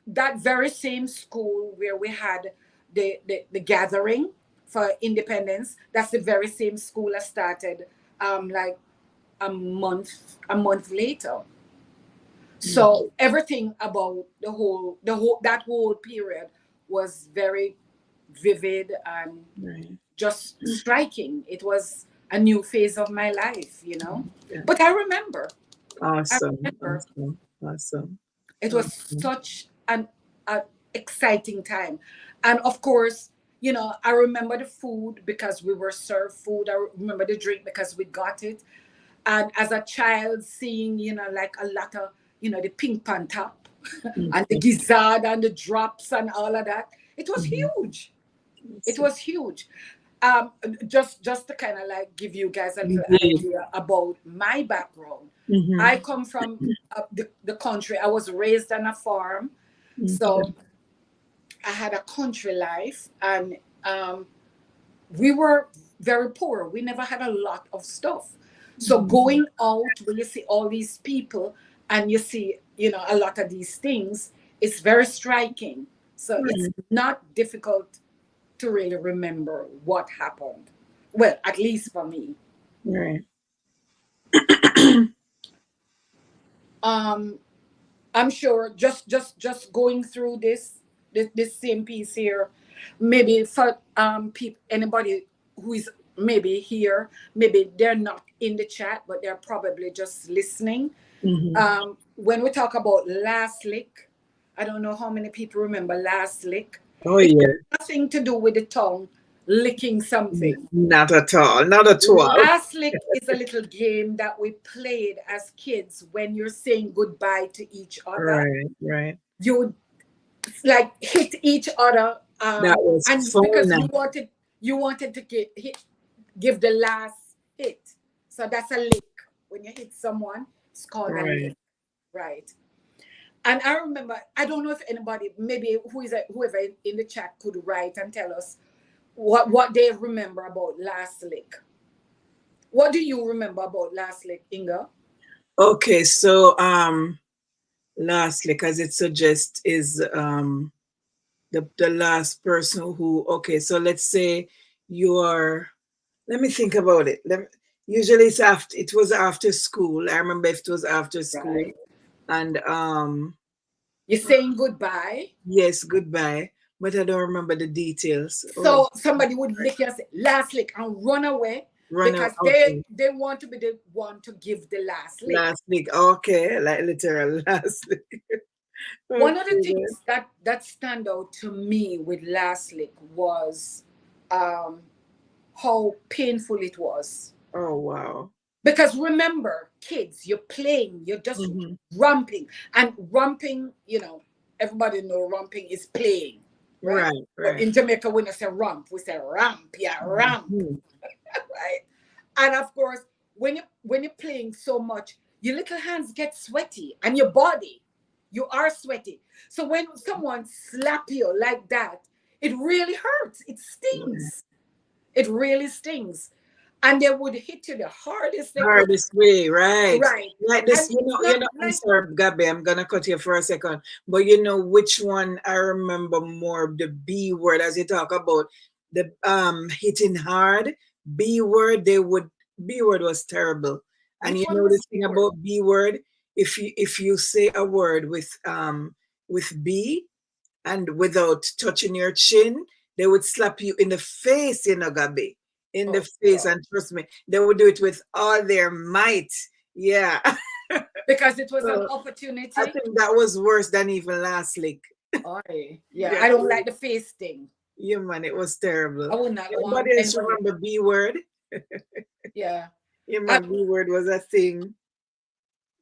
[SPEAKER 2] that very same school where we had the gathering for independence, that's the very same school I started like a month later.
[SPEAKER 1] Mhm.
[SPEAKER 2] So everything about the whole that whole period was very vivid and
[SPEAKER 1] Right.
[SPEAKER 2] just striking. It was a new phase of my life,
[SPEAKER 1] Yeah.
[SPEAKER 2] But I
[SPEAKER 1] Awesome,
[SPEAKER 2] remember
[SPEAKER 1] awesome, awesome,
[SPEAKER 2] it was
[SPEAKER 1] awesome.
[SPEAKER 2] such an exciting time. And of course, I remember the food because we were served food. I remember the drink because we got it. And as a child, seeing, like a lot of, the Pink Panther and the gizzard and the drops and all of that, it was
[SPEAKER 1] Mhm.
[SPEAKER 2] huge. It
[SPEAKER 1] Yes.
[SPEAKER 2] was huge. Um, just to kind of like give you guys a little
[SPEAKER 1] Indeed.
[SPEAKER 2] idea about my background.
[SPEAKER 1] Mhm.
[SPEAKER 2] I come from the country. I was raised on a farm,
[SPEAKER 1] Okay.
[SPEAKER 2] so I had a country life, and um, we were very poor. We never had a lot of stuff. So
[SPEAKER 1] Mhm.
[SPEAKER 2] going out when you see all these people and you see, a lot of these things, it's very striking. So it's
[SPEAKER 1] Right.
[SPEAKER 2] not difficult to really remember what happened. Well, at least for me.
[SPEAKER 1] Right.
[SPEAKER 2] Um, I'm sure just going through this same piece here, maybe for people, anybody who is maybe here, maybe they're not in the chat, but they're probably just listening.
[SPEAKER 1] Mhm.
[SPEAKER 2] When we talk about last lick, I don't know how many people remember last lick.
[SPEAKER 1] Oh
[SPEAKER 2] It has
[SPEAKER 1] yeah.
[SPEAKER 2] nothing to do with the tongue licking something.
[SPEAKER 1] Not at all. Not at all.
[SPEAKER 2] Last lick is a little game that we played as kids when you're saying goodbye to each other.
[SPEAKER 1] Right. Right.
[SPEAKER 2] You would like hit each other,
[SPEAKER 1] That was
[SPEAKER 2] and because you
[SPEAKER 1] fun.
[SPEAKER 2] wanted to give the last hit, so that's a lick. When you hit someone, it's called a
[SPEAKER 1] Right.
[SPEAKER 2] lick, right? And I remember, I don't know if anybody, maybe whoever in the chat could write and tell us what they remember about last lick. What do you remember about last lick, Inga?
[SPEAKER 1] Okay. So lastly, because it suggests is the last person who, okay, so let's say you are, let me think about it. Usually it was after school. I remember if it was after school.
[SPEAKER 2] Right.
[SPEAKER 1] And
[SPEAKER 2] You're saying goodbye.
[SPEAKER 1] yes, goodbye. But I don't remember the details. Oh,
[SPEAKER 2] So somebody would lick you and say, last lick, and run away
[SPEAKER 1] run out.
[SPEAKER 2] because they
[SPEAKER 1] Okay.
[SPEAKER 2] they want to be the one to give the last lick.
[SPEAKER 1] Last week. Okay, like literal last week. Okay.
[SPEAKER 2] One of the
[SPEAKER 1] Then.
[SPEAKER 2] things that stand out to me with last lick was um, how painful it was.
[SPEAKER 1] Oh wow.
[SPEAKER 2] Because remember, kids, you're playing, you're just
[SPEAKER 1] Mm-hmm.
[SPEAKER 2] romping. And romping, everybody know romping is playing, right?
[SPEAKER 1] Right,
[SPEAKER 2] But
[SPEAKER 1] right.
[SPEAKER 2] in Jamaica, we don't say romp, we say ramp, yeah, ramp,
[SPEAKER 1] Mhm.
[SPEAKER 2] right? And of course, when you're playing so much, your little hands get sweaty and your body, you are sweaty. So when someone slap you like that, it really hurts. It
[SPEAKER 1] Right.
[SPEAKER 2] stings. It really stings. And they would hit you the hardest they could.
[SPEAKER 1] Hardest way, right?
[SPEAKER 2] Right.
[SPEAKER 1] Like this,
[SPEAKER 2] And it's
[SPEAKER 1] you
[SPEAKER 2] not
[SPEAKER 1] know. I'm
[SPEAKER 2] like
[SPEAKER 1] sorry, Gabby. I'm gonna cut you for a second, but you know which one I remember more? The B word, as you talk about the hitting hard. B word, B word was terrible, and
[SPEAKER 2] which
[SPEAKER 1] you
[SPEAKER 2] one
[SPEAKER 1] know
[SPEAKER 2] was
[SPEAKER 1] the
[SPEAKER 2] the
[SPEAKER 1] thing
[SPEAKER 2] word?
[SPEAKER 1] about B word, if you say a word with B and without touching your chin, they would slap you in the face, Gabby, in the
[SPEAKER 2] Oh
[SPEAKER 1] face.
[SPEAKER 2] God.
[SPEAKER 1] And trust me, they would do it with all their might. Yeah.
[SPEAKER 2] Because it was an
[SPEAKER 1] So I
[SPEAKER 2] opportunity.
[SPEAKER 1] think that was worse than even last lick.
[SPEAKER 2] Oh, yeah.
[SPEAKER 1] Yeah,
[SPEAKER 2] I don't like the face thing.
[SPEAKER 1] yeah, man, it was terrible.
[SPEAKER 2] I would not want
[SPEAKER 1] Anybody else
[SPEAKER 2] anybody.
[SPEAKER 1] remember B word?
[SPEAKER 2] Yeah.
[SPEAKER 1] Yeah,
[SPEAKER 2] I,
[SPEAKER 1] man, B word was a thing.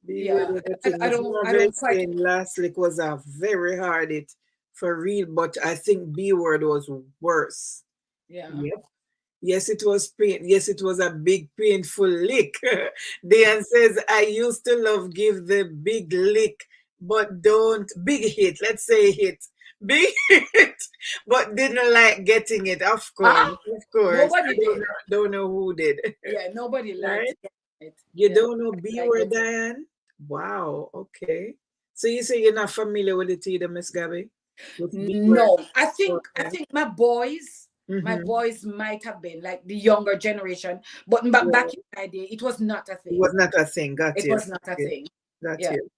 [SPEAKER 1] B word
[SPEAKER 2] yeah.
[SPEAKER 1] was a
[SPEAKER 2] I,
[SPEAKER 1] thing.
[SPEAKER 2] I
[SPEAKER 1] As
[SPEAKER 2] don't I
[SPEAKER 1] Marvel
[SPEAKER 2] don't
[SPEAKER 1] is
[SPEAKER 2] quite.
[SPEAKER 1] saying, last lick was a very hard it for real, but I think B word was worse.
[SPEAKER 2] Yeah.
[SPEAKER 1] Yep. Yes, it was pain. Yes, it was a big painful lick. Dan says, I used to love give the big lick, but don't big hit. Let's say hit. Big hit, but didn't like getting it. Of course.
[SPEAKER 2] Ah,
[SPEAKER 1] Of course. I
[SPEAKER 2] nobody did.
[SPEAKER 1] don't know who did.
[SPEAKER 2] Yeah, nobody liked
[SPEAKER 1] Right?
[SPEAKER 2] it.
[SPEAKER 1] You
[SPEAKER 2] Yeah,
[SPEAKER 1] don't know
[SPEAKER 2] nobody
[SPEAKER 1] B
[SPEAKER 2] liked
[SPEAKER 1] word,
[SPEAKER 2] it.
[SPEAKER 1] Diane? Wow. Okay. So you say you're not familiar with it either, Miss Gabby? With B word?
[SPEAKER 2] No, I
[SPEAKER 1] Okay.
[SPEAKER 2] think my boys might have been like the younger generation, but back
[SPEAKER 1] Yeah.
[SPEAKER 2] in my day, it was not a
[SPEAKER 1] It
[SPEAKER 2] thing.
[SPEAKER 1] was not a thing. Got
[SPEAKER 2] It
[SPEAKER 1] you.
[SPEAKER 2] was not a
[SPEAKER 1] Yeah.
[SPEAKER 2] thing.
[SPEAKER 1] Got
[SPEAKER 2] Yeah,
[SPEAKER 1] you.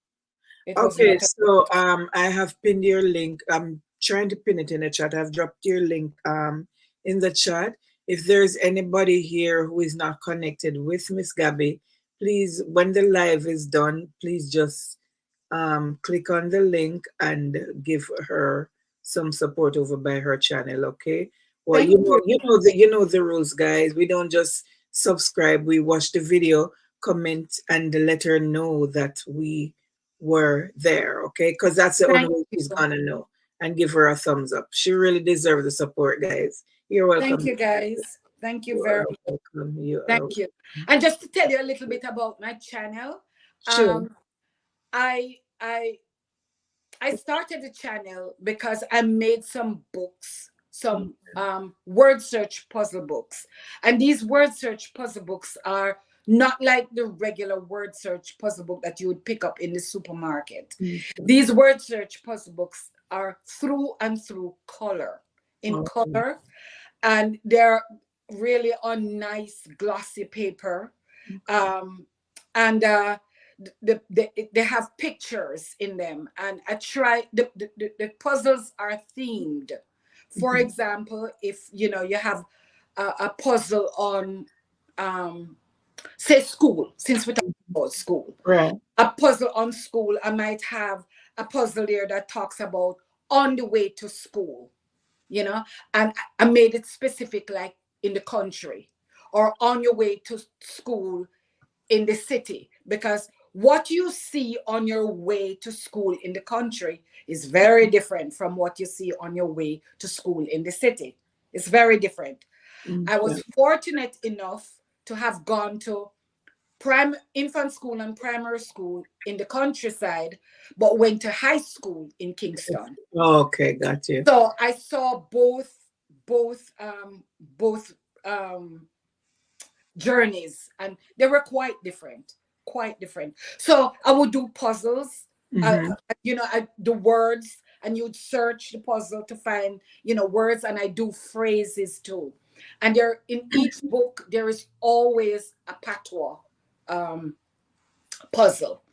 [SPEAKER 2] it was
[SPEAKER 1] Okay,
[SPEAKER 2] not a thing.
[SPEAKER 1] so I have pinned your link. I'm trying to pin it in the chat. I've dropped your link in the chat. If there's anybody here who is not connected with Miss Gabby, please, when the live is done, please just click on the link and give her some support over by her channel. Okay. Well,
[SPEAKER 2] Thank you.
[SPEAKER 1] you know the rules, guys. We don't just subscribe. We watch the video. comment and let her know that we were there, okay? Because that's the only
[SPEAKER 2] Thank
[SPEAKER 1] way she's
[SPEAKER 2] you.
[SPEAKER 1] gonna know. And give her a thumbs up. She really deserves the support, guys. You're
[SPEAKER 2] Thank
[SPEAKER 1] welcome.
[SPEAKER 2] you, guys. Thank you
[SPEAKER 1] You
[SPEAKER 2] very
[SPEAKER 1] are
[SPEAKER 2] much.
[SPEAKER 1] welcome. You are
[SPEAKER 2] Thank you. And just to tell you a little bit about my channel,
[SPEAKER 1] sure.
[SPEAKER 2] I I I started the channel because I made some books, some word search puzzle books. And these word search puzzle books are not like the regular word search puzzle book that you would pick up in the supermarket. These word search puzzle books are through and through color, in
[SPEAKER 1] Awesome.
[SPEAKER 2] color, and they're really on nice glossy paper. Um, and they have pictures in them, and I try the puzzles are themed. For
[SPEAKER 1] Mhm.
[SPEAKER 2] example, if you have a puzzle on say school, since we're talking about school,
[SPEAKER 1] Right.
[SPEAKER 2] a puzzle on school, I might have a puzzle there that talks about on the way to school, and I made it specific, like in the country, or on your way to school in the city, because what you see on your way to school in the country is very different from what you see on your way to school in the city. It's very different. I
[SPEAKER 1] Okay.
[SPEAKER 2] was fortunate enough to have gone to infant school and primary school in the countryside, but went to high school in Kingston.
[SPEAKER 1] Okay, got you.
[SPEAKER 2] So I saw both um, journeys, and they were quite different. So I would do puzzles,
[SPEAKER 1] Mm-hmm.
[SPEAKER 2] the words, and you'd search the puzzle to find words, and I do phrases too. And there, in each book, there is always a patois um, puzzle.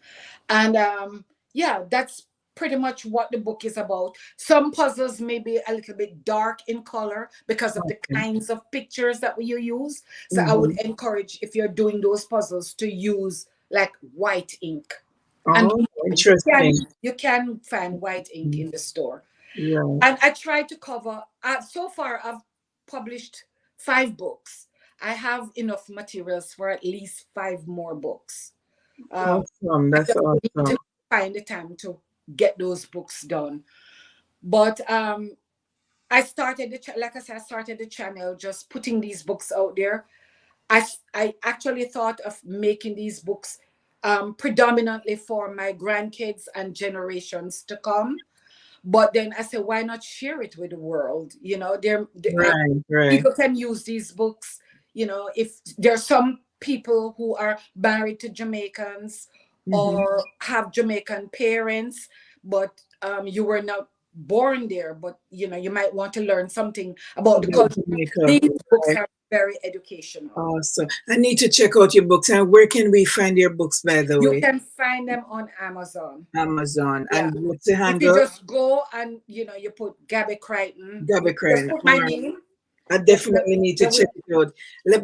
[SPEAKER 2] And yeah, that's pretty much what the book is about. Some puzzles may be a little bit dark in color because of the
[SPEAKER 1] Okay.
[SPEAKER 2] kinds of pictures that you use. So I would
[SPEAKER 1] Mm-hmm.
[SPEAKER 2] encourage, if you're doing those puzzles, to use like white ink. And
[SPEAKER 1] Oh,
[SPEAKER 2] you can
[SPEAKER 1] interesting.
[SPEAKER 2] you can find white ink in the store.
[SPEAKER 1] Yeah.
[SPEAKER 2] And I try to cover. So far, I've published 5 books. I have enough materials for at least 5 more books. Um,
[SPEAKER 1] Awesome.
[SPEAKER 2] I
[SPEAKER 1] That's
[SPEAKER 2] just need
[SPEAKER 1] awesome.
[SPEAKER 2] to find the time to get those books done. But I started like I said, I started the channel just putting these books out there. I actually thought of making these books predominantly for my grandkids and generations to come. But then I said, why not share it with the world?
[SPEAKER 1] Right, right.
[SPEAKER 2] People can use these books. If there's some people who are married to Jamaicans
[SPEAKER 1] Mm-hmm.
[SPEAKER 2] or have Jamaican parents, but you were not born there, but you might want to learn something about the
[SPEAKER 1] About
[SPEAKER 2] culture.
[SPEAKER 1] Jamaica.
[SPEAKER 2] These books
[SPEAKER 1] Right.
[SPEAKER 2] are very educational.
[SPEAKER 1] Awesome. I need to check out your books. And where can we find your books, by the
[SPEAKER 2] You
[SPEAKER 1] way?
[SPEAKER 2] can find them on Amazon.
[SPEAKER 1] Amazon.
[SPEAKER 2] Yeah.
[SPEAKER 1] And what's the
[SPEAKER 2] If you
[SPEAKER 1] handle?
[SPEAKER 2] just go and you put Gabby Crichton,
[SPEAKER 1] Gabby
[SPEAKER 2] just
[SPEAKER 1] Crane.
[SPEAKER 2] put
[SPEAKER 1] All
[SPEAKER 2] my
[SPEAKER 1] right.
[SPEAKER 2] name.
[SPEAKER 1] I
[SPEAKER 2] They,
[SPEAKER 1] definitely need to
[SPEAKER 2] they will.
[SPEAKER 1] check it out.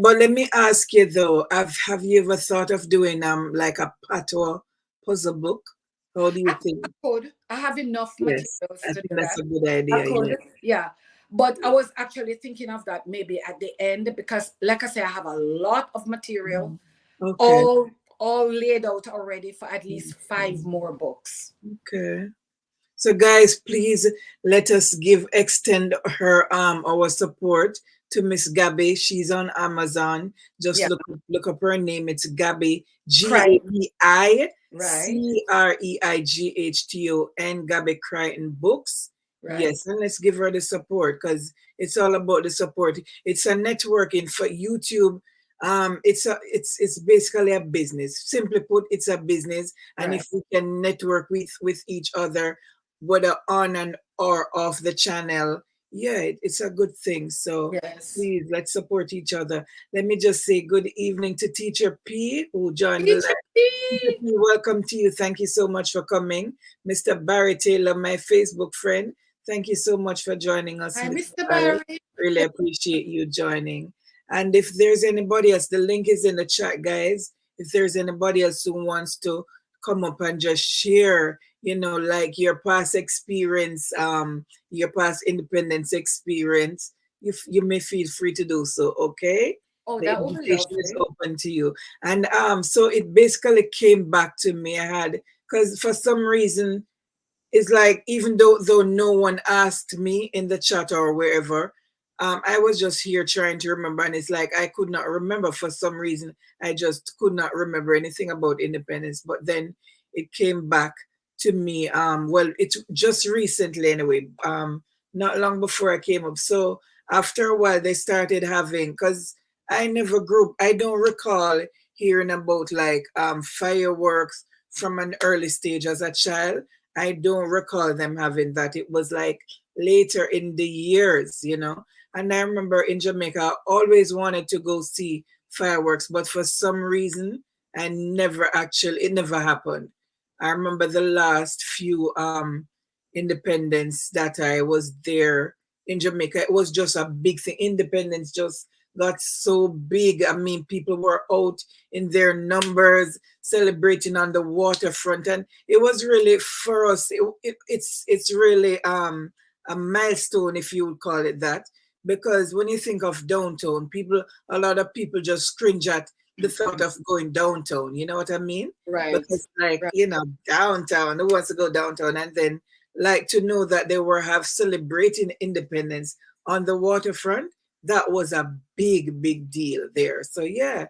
[SPEAKER 1] But let me ask you though, have you ever thought of doing like a patois puzzle book? How do you
[SPEAKER 2] I
[SPEAKER 1] think?
[SPEAKER 2] could. I have enough
[SPEAKER 1] Yes,
[SPEAKER 2] materials
[SPEAKER 1] I
[SPEAKER 2] to
[SPEAKER 1] think
[SPEAKER 2] do
[SPEAKER 1] that's
[SPEAKER 2] that.
[SPEAKER 1] a good
[SPEAKER 2] I
[SPEAKER 1] idea. Yeah.
[SPEAKER 2] could, yeah. But I was actually thinking of that maybe at the end, because, like I say, I have a lot of material
[SPEAKER 1] Mhm. Okay.
[SPEAKER 2] all all laid out already for at least 5 more books.
[SPEAKER 1] Okay. So guys, please let us extend her our support to Miss Gabby. She's on Amazon. Just
[SPEAKER 2] Yeah,
[SPEAKER 1] look up her name. It's Gabby,
[SPEAKER 2] Crichton, right,
[SPEAKER 1] GABEICREIGHTON, Gabby Crichton Books.
[SPEAKER 2] right,
[SPEAKER 1] Yes, and let's give her the support because it's all about the support. It's a networking for YouTube. It's basically a business. Simply put, it's a business. And
[SPEAKER 2] right.
[SPEAKER 1] if we can network with each other, whether on and or off the channel, yeah, it's a good thing. So
[SPEAKER 2] Yes.
[SPEAKER 1] please let's support each other. Let me just say good evening to Teacher P, who joined the
[SPEAKER 2] Teacher
[SPEAKER 1] live. Teacher
[SPEAKER 2] P.
[SPEAKER 1] P, welcome to you. Thank you so much for coming. Mr. Barry Taylor, my Facebook friend, thank you so much for joining us,
[SPEAKER 2] Hi,
[SPEAKER 1] Mr.
[SPEAKER 2] Mr.
[SPEAKER 1] Barry.
[SPEAKER 2] Barry.
[SPEAKER 1] Really appreciate you joining. And if there's anybody else, the link is in the chat, guys. If there's anybody else who wants to come up and just share, like your past experience, your past independence experience, you may feel free to do so, okay?
[SPEAKER 2] Oh,
[SPEAKER 1] The
[SPEAKER 2] that would be
[SPEAKER 1] invitation is
[SPEAKER 2] lovely.
[SPEAKER 1] open to you. And so it basically came back to me. I had, because for some reason, it's like even though no one asked me in the chat or wherever, I was just here trying to remember, and it's like I could not remember for some reason. I just could not remember anything about independence. But then it came back to me. Well, it's just recently anyway. Not long before I came up. So after a while, they started having, because I never grew. I don't recall hearing about like fireworks from an early stage as a child. I don't recall them having that. It was like later in the years, you know. And I remember in Jamaica, I always wanted to go see fireworks, but for some reason, it never happened. I remember the last few independence that I was there in Jamaica. It was just a big thing. Independence just got so big. I mean, people were out in their numbers celebrating on the waterfront, and it was really for us. It's really a milestone, if you would call it that, because when you think of downtown, a lot of people just cringe at the thought of going downtown. You know what I mean?
[SPEAKER 2] Right.
[SPEAKER 1] Because like
[SPEAKER 2] Right.
[SPEAKER 1] downtown, who wants to go downtown? And then like to know that they were have celebrating independence on the waterfront, that was a big deal there. So yeah,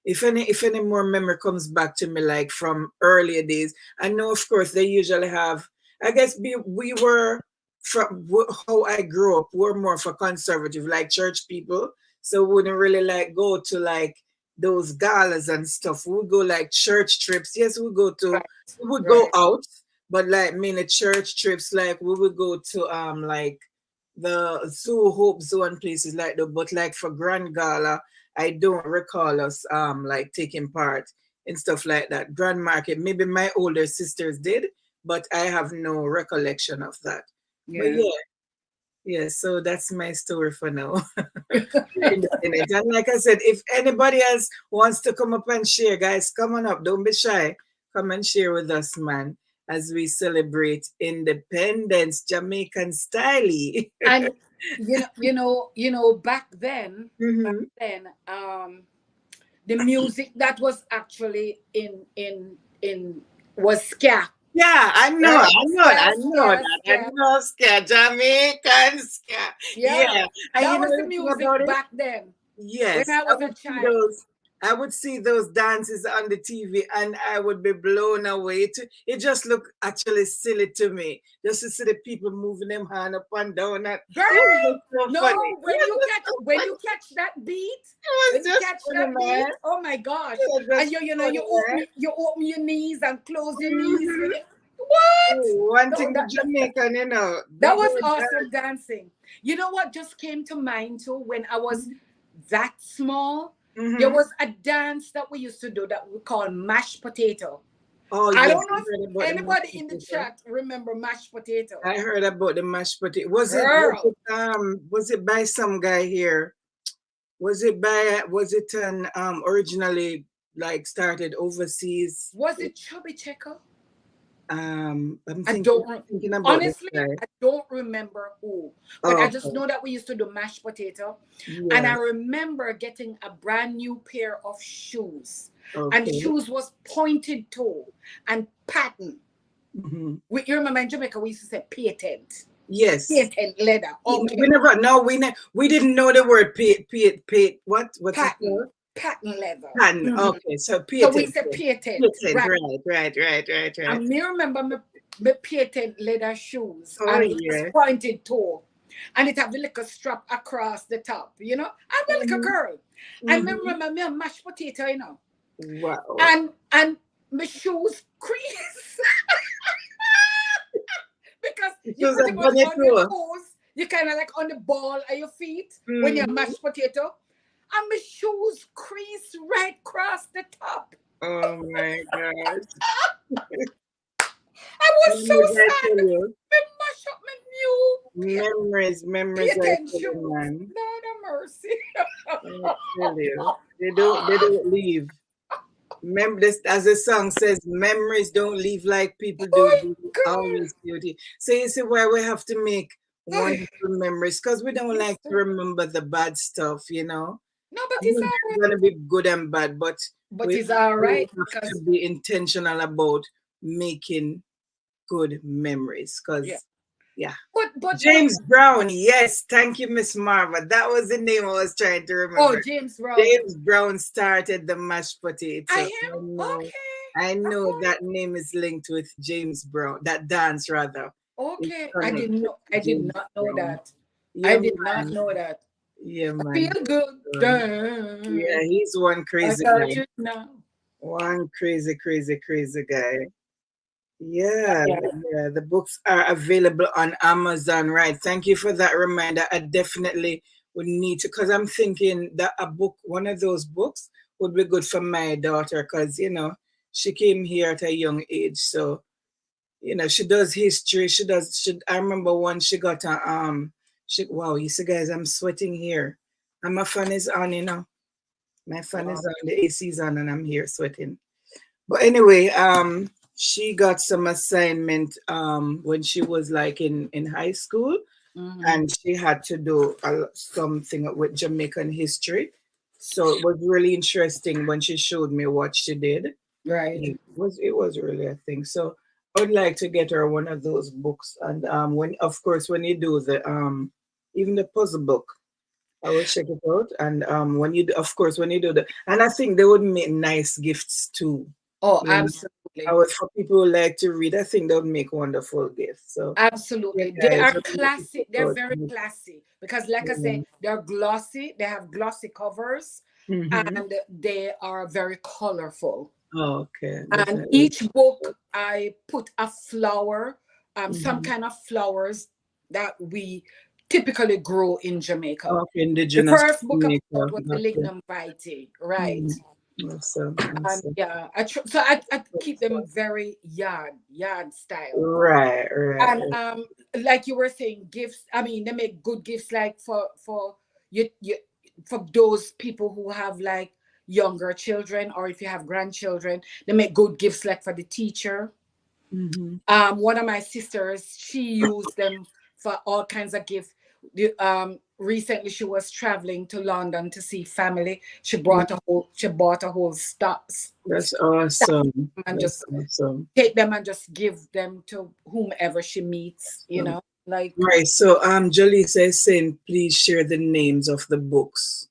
[SPEAKER 1] if any more memory comes back to me like from earlier days, I know of course they usually have, I guess we were, from how I grew up, we're more for conservative, like church people, so we wouldn't really like go to like those galas and stuff. We would go like church trips. Yes,
[SPEAKER 2] Right.
[SPEAKER 1] we would go
[SPEAKER 2] Right.
[SPEAKER 1] out, but like mainly church trips. Like we would go to like the Zoo, Hope Zoo, and places like that. But like for Grand Gala, I don't recall us like taking part in stuff like that. Grand Market, maybe my older sisters did, but I have no recollection of that. But
[SPEAKER 2] Yeah.
[SPEAKER 1] yeah, yeah. So that's my story for now. Independent. And like I said, if anybody else wants to come up and share, guys, come on up. Don't be shy. Come and share with us, man, as we celebrate independence, Jamaican style.
[SPEAKER 2] And back
[SPEAKER 1] Hmm.
[SPEAKER 2] then, the music that was actually in was ska,
[SPEAKER 1] Yeah,
[SPEAKER 2] right?
[SPEAKER 1] I
[SPEAKER 2] Ska,
[SPEAKER 1] know
[SPEAKER 2] ska,
[SPEAKER 1] that. I
[SPEAKER 2] ska.
[SPEAKER 1] know ska, Jamaican ska.
[SPEAKER 2] Yeah,
[SPEAKER 1] Yeah. And
[SPEAKER 2] that
[SPEAKER 1] you know
[SPEAKER 2] was the
[SPEAKER 1] the thing
[SPEAKER 2] music
[SPEAKER 1] about it?
[SPEAKER 2] back then when
[SPEAKER 1] Yes,
[SPEAKER 2] I was a child.
[SPEAKER 1] I would see those dances on the TV and I would be blown away. It just looked actually silly to me. Just to see the people moving them hand up and down. And it
[SPEAKER 2] Girl,
[SPEAKER 1] was just so funny.
[SPEAKER 2] no,
[SPEAKER 1] It was just so
[SPEAKER 2] when
[SPEAKER 1] funny.
[SPEAKER 2] you catch that beat,
[SPEAKER 1] It
[SPEAKER 2] when
[SPEAKER 1] was
[SPEAKER 2] you
[SPEAKER 1] just
[SPEAKER 2] catch
[SPEAKER 1] funny,
[SPEAKER 2] that
[SPEAKER 1] man.
[SPEAKER 2] beat, oh my gosh.
[SPEAKER 1] It was
[SPEAKER 2] And
[SPEAKER 1] just funny, man.
[SPEAKER 2] you open your knees and close your knees.
[SPEAKER 1] Mhm.
[SPEAKER 2] What?
[SPEAKER 1] One
[SPEAKER 2] No,
[SPEAKER 1] thing with Jamaican,
[SPEAKER 2] that
[SPEAKER 1] we
[SPEAKER 2] was
[SPEAKER 1] don't
[SPEAKER 2] awesome dancing. You know what just came to mind too when I was
[SPEAKER 1] dance.
[SPEAKER 2] that small? There
[SPEAKER 1] Hmm.
[SPEAKER 2] was a dance that we used to do that we call mashed potato.
[SPEAKER 1] Oh,
[SPEAKER 2] I
[SPEAKER 1] yes,
[SPEAKER 2] don't know
[SPEAKER 1] I
[SPEAKER 2] if
[SPEAKER 1] heard about the mashed
[SPEAKER 2] anybody in the
[SPEAKER 1] potato.
[SPEAKER 2] chat remember mashed potato.
[SPEAKER 1] I heard about the mashed potato.
[SPEAKER 2] Girl,
[SPEAKER 1] Was it by some guy here? Was it an originally like started overseas?
[SPEAKER 2] was it Chubby Checker?
[SPEAKER 1] I'm
[SPEAKER 2] I
[SPEAKER 1] thinking
[SPEAKER 2] don't re-
[SPEAKER 1] thinking about this
[SPEAKER 2] Honestly,
[SPEAKER 1] guy.
[SPEAKER 2] I don't remember who, but I
[SPEAKER 1] Oh,
[SPEAKER 2] just
[SPEAKER 1] okay.
[SPEAKER 2] know that we used to do mashed potato, and
[SPEAKER 1] Yeah.
[SPEAKER 2] I remember getting a brand new pair of shoes, and the
[SPEAKER 1] Okay.
[SPEAKER 2] shoes was pointed toe and pattern.
[SPEAKER 1] Hmm.
[SPEAKER 2] You remember in Jamaica we used to say patent,
[SPEAKER 1] Yes.
[SPEAKER 2] patent leather.
[SPEAKER 1] We
[SPEAKER 2] Okay,
[SPEAKER 1] never no we didn't know the word what's it
[SPEAKER 2] patent,
[SPEAKER 1] called?
[SPEAKER 2] patent leather.
[SPEAKER 1] Patent.
[SPEAKER 2] Mhm.
[SPEAKER 1] Okay, so
[SPEAKER 2] So we
[SPEAKER 1] patent.
[SPEAKER 2] say patent,
[SPEAKER 1] Patent,
[SPEAKER 2] right?
[SPEAKER 1] right.
[SPEAKER 2] And me remember me patent leather shoes,
[SPEAKER 1] Oh
[SPEAKER 2] and it was
[SPEAKER 1] yeah.
[SPEAKER 2] pointed toe, and it have the little strap across the top. I'm a little
[SPEAKER 1] Hmm.
[SPEAKER 2] girl, and me
[SPEAKER 1] Hmm.
[SPEAKER 2] remember me a mashed potato,
[SPEAKER 1] Wow.
[SPEAKER 2] and my shoes crease because
[SPEAKER 1] It
[SPEAKER 2] you
[SPEAKER 1] was
[SPEAKER 2] pretty
[SPEAKER 1] a
[SPEAKER 2] much
[SPEAKER 1] bunny
[SPEAKER 2] on your
[SPEAKER 1] too.
[SPEAKER 2] toes, you kind of like on the ball of your feet when you're
[SPEAKER 1] Hmm.
[SPEAKER 2] mashed potato, and my shoes crease right across the top.
[SPEAKER 1] Oh my gosh.
[SPEAKER 2] I was so
[SPEAKER 1] Memories, I tell
[SPEAKER 2] sad.
[SPEAKER 1] you.
[SPEAKER 2] Me mash up my new
[SPEAKER 1] Memories, I
[SPEAKER 2] patent
[SPEAKER 1] tell you,
[SPEAKER 2] shoes.
[SPEAKER 1] man.
[SPEAKER 2] Lord have mercy.
[SPEAKER 1] I tell you. They don't leave. This, as the song says, memories don't leave like people do.
[SPEAKER 2] Oh
[SPEAKER 1] They
[SPEAKER 2] God.
[SPEAKER 1] always beauty. So you see why we have to make wonderful memories because we don't
[SPEAKER 2] Yes,
[SPEAKER 1] like to
[SPEAKER 2] sir.
[SPEAKER 1] remember the bad stuff, you know.
[SPEAKER 2] No, but
[SPEAKER 1] I
[SPEAKER 2] it's
[SPEAKER 1] mean,
[SPEAKER 2] all
[SPEAKER 1] there's
[SPEAKER 2] right.
[SPEAKER 1] gonna be good and bad, but
[SPEAKER 2] But
[SPEAKER 1] we
[SPEAKER 2] it's all
[SPEAKER 1] we
[SPEAKER 2] right
[SPEAKER 1] have to
[SPEAKER 2] because
[SPEAKER 1] be intentional about making good memories.
[SPEAKER 2] yeah.
[SPEAKER 1] Because yeah,
[SPEAKER 2] But
[SPEAKER 1] James Brown, yes, thank you, Miss Marva. That was the name I was trying to
[SPEAKER 2] oh,
[SPEAKER 1] remember.
[SPEAKER 2] James Brown.
[SPEAKER 1] James Brown started the mashed
[SPEAKER 2] I
[SPEAKER 1] potato.
[SPEAKER 2] am
[SPEAKER 1] I
[SPEAKER 2] okay. Of
[SPEAKER 1] know
[SPEAKER 2] course.
[SPEAKER 1] that name is linked with James Brown. That dance rather is
[SPEAKER 2] Okay. I didn't
[SPEAKER 1] connected
[SPEAKER 2] know.
[SPEAKER 1] to
[SPEAKER 2] I did
[SPEAKER 1] James
[SPEAKER 2] not know
[SPEAKER 1] Brown.
[SPEAKER 2] that. I
[SPEAKER 1] Yeah,
[SPEAKER 2] did not
[SPEAKER 1] man.
[SPEAKER 2] know that.
[SPEAKER 1] Yeah,
[SPEAKER 2] I feel
[SPEAKER 1] man.
[SPEAKER 2] good.
[SPEAKER 1] Yeah,
[SPEAKER 2] Dun.
[SPEAKER 1] he's one
[SPEAKER 2] I
[SPEAKER 1] crazy
[SPEAKER 2] got
[SPEAKER 1] guy.
[SPEAKER 2] you now.
[SPEAKER 1] One crazy, crazy, crazy guy. Yeah,
[SPEAKER 2] Yeah.
[SPEAKER 1] yeah. The books are available on Amazon, right? Thank you for that reminder. I definitely would need to, because I'm thinking that a book, one of those books, would be good for my daughter, because she came here at a young age, so she does history. She does. I remember when she got a Wow, you see, guys, I'm sweating here, and my fan is on. My fan is
[SPEAKER 2] Wow.
[SPEAKER 1] on. The AC is on, and I'm here sweating. But anyway, she got some assignment when she was like in high school,
[SPEAKER 2] Hmm.
[SPEAKER 1] and she had to do something with Jamaican history. So it was really interesting when she showed me what she did.
[SPEAKER 2] Right.
[SPEAKER 1] It was really a thing. So I would like to get her one of those books, and when of course when you do the even the puzzle book, I will check it out. And of course, when you do the, and I think they would make nice gifts too.
[SPEAKER 2] Oh,
[SPEAKER 1] You know,
[SPEAKER 2] absolutely.
[SPEAKER 1] for people who like to read, I think they would make wonderful gifts. So, yeah,
[SPEAKER 2] Absolutely. They
[SPEAKER 1] guys,
[SPEAKER 2] are
[SPEAKER 1] I'm looking
[SPEAKER 2] classy. They're
[SPEAKER 1] forward
[SPEAKER 2] very
[SPEAKER 1] to it.
[SPEAKER 2] classy because, like I say, they're glossy. They have glossy covers
[SPEAKER 1] Mm-hmm.
[SPEAKER 2] and they are very colorful.
[SPEAKER 1] Oh, okay,
[SPEAKER 2] And
[SPEAKER 1] definitely.
[SPEAKER 2] each book, I put a flower, some
[SPEAKER 1] Mm-hmm.
[SPEAKER 2] kind of flowers that we typically grow in Jamaica.
[SPEAKER 1] Okay,
[SPEAKER 2] The
[SPEAKER 1] indigenous
[SPEAKER 2] first book I put out
[SPEAKER 1] Jamaica.
[SPEAKER 2] was the
[SPEAKER 1] Okay.
[SPEAKER 2] lignum vitae, right?
[SPEAKER 1] Mm. Awesome,
[SPEAKER 2] And
[SPEAKER 1] awesome.
[SPEAKER 2] yeah, I keep them very yard style.
[SPEAKER 1] Right, right,
[SPEAKER 2] And like you were saying, gifts, I mean, they make good gifts like for you for those people who have like younger children, or if you have grandchildren, they make good gifts like for the teacher.
[SPEAKER 1] Mm-hmm.
[SPEAKER 2] One of my sisters, she used them for all kinds of gifts. Recently she was traveling to London to see family. She bought a whole
[SPEAKER 1] That's
[SPEAKER 2] stack
[SPEAKER 1] awesome.
[SPEAKER 2] and
[SPEAKER 1] That's
[SPEAKER 2] just
[SPEAKER 1] awesome.
[SPEAKER 2] take them and just give them to whomever she meets, like.
[SPEAKER 1] Right. So Jolisa is saying please share the names of the books.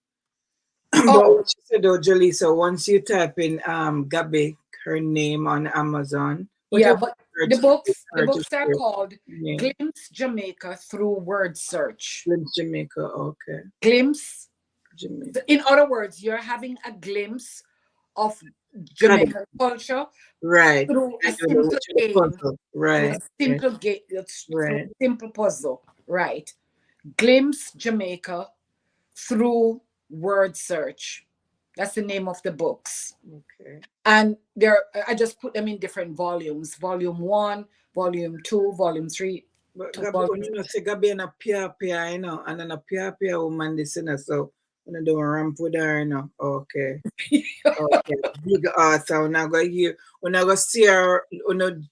[SPEAKER 1] But
[SPEAKER 2] Oh,
[SPEAKER 1] what she said though, Jolisa, once you type in Gabi, her name on Amazon, what
[SPEAKER 2] yeah,
[SPEAKER 1] you
[SPEAKER 2] but
[SPEAKER 1] her
[SPEAKER 2] the
[SPEAKER 1] to
[SPEAKER 2] books the
[SPEAKER 1] her to
[SPEAKER 2] books are
[SPEAKER 1] share
[SPEAKER 2] called
[SPEAKER 1] name?
[SPEAKER 2] Glimpse Jamaica through word search.
[SPEAKER 1] Live Jamaica, okay.
[SPEAKER 2] Glimpse.
[SPEAKER 1] Jamaica.
[SPEAKER 2] In other words, you're having a glimpse of
[SPEAKER 1] Got it.
[SPEAKER 2] Jamaican culture
[SPEAKER 1] Right.
[SPEAKER 2] through a
[SPEAKER 1] I do the
[SPEAKER 2] simple
[SPEAKER 1] to the
[SPEAKER 2] game,
[SPEAKER 1] puzzle.
[SPEAKER 2] through a
[SPEAKER 1] Right. Right.
[SPEAKER 2] simple game, through
[SPEAKER 1] Right.
[SPEAKER 2] a simple puzzle, right? Glimpse Jamaica through word search. That's the name of the books.
[SPEAKER 1] Okay.
[SPEAKER 2] And I just put them in different volumes: volume 1, volume 2, volume 3
[SPEAKER 1] But
[SPEAKER 2] to
[SPEAKER 1] Gabi, when
[SPEAKER 2] volume.
[SPEAKER 1] you know, say Gabi and a pia, and then a pia woman this, so when you do a ramp with her, okay. Okay, big author. We're not gonna see her,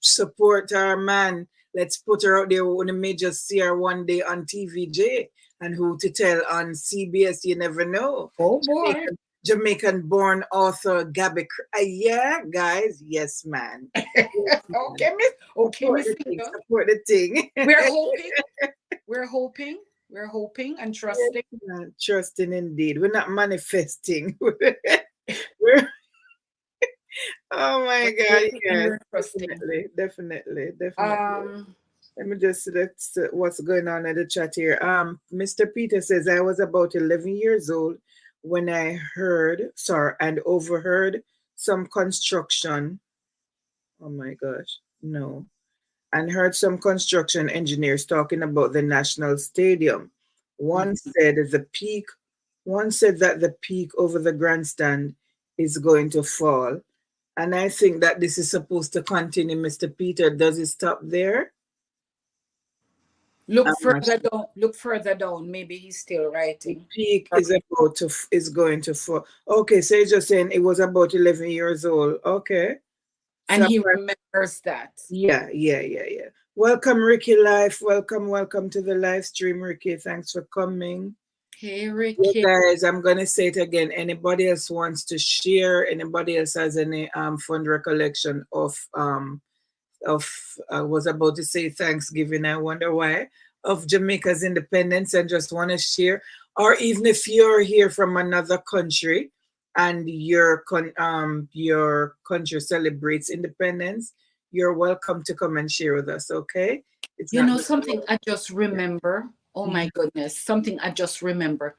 [SPEAKER 1] support her man. Let's put her out there. We may just see her one day on TVJ, and who to tell on CBS. You never know.
[SPEAKER 2] Oh boy.
[SPEAKER 1] Jamaican born author Gabby. Yeah, guys. Yes, man. Yes, man.
[SPEAKER 2] Okay, miss. Okay,
[SPEAKER 1] Support
[SPEAKER 2] Miss
[SPEAKER 1] the thing.
[SPEAKER 2] Linda.
[SPEAKER 1] Support the thing.
[SPEAKER 2] We're hoping. We're hoping. We're hoping and
[SPEAKER 1] Yes,
[SPEAKER 2] trusting.
[SPEAKER 1] man. Trusting indeed. We're not manifesting. We're Oh
[SPEAKER 2] We're
[SPEAKER 1] my God,
[SPEAKER 2] hoping and
[SPEAKER 1] yes,
[SPEAKER 2] we're trusting.
[SPEAKER 1] definitely, definitely, definitely.
[SPEAKER 2] Um.
[SPEAKER 1] Let me just let's what's going on in the chat here. Mr. Peter says I was about 11 years old when I and overheard some construction. Oh my gosh, no, and heard some construction engineers talking about the national stadium. One said the peak. One said that the peak over the grandstand is going to fall. And I think that this is supposed to continue, Mr. Peter. Does it stop there? I'm
[SPEAKER 2] Look
[SPEAKER 1] not
[SPEAKER 2] further
[SPEAKER 1] sure.
[SPEAKER 2] down. Look further down. Maybe he's still
[SPEAKER 1] The
[SPEAKER 2] writing.
[SPEAKER 1] peak is going to fall. Okay, so you're just saying it was about 11 years old. Okay.
[SPEAKER 2] And
[SPEAKER 1] So
[SPEAKER 2] he remembers that.
[SPEAKER 1] yeah, yeah, yeah, yeah. Welcome, Ricky Life. Welcome to the live stream, Ricky. Thanks for coming.
[SPEAKER 2] Hey,
[SPEAKER 1] Yeah,
[SPEAKER 2] Ricky.
[SPEAKER 1] guys, I'm gonna say it again. Anybody else wants to share? Anybody else has any fond recollection of I was about to say Thanksgiving. I wonder why of Jamaica's independence and just want to share, or even if you're here from another country and your country celebrates independence, you're welcome to come and share with us. Okay, it's
[SPEAKER 2] You
[SPEAKER 1] not
[SPEAKER 2] know
[SPEAKER 1] just
[SPEAKER 2] something I just remember? Oh my
[SPEAKER 1] Mhm.
[SPEAKER 2] goodness, something I just remember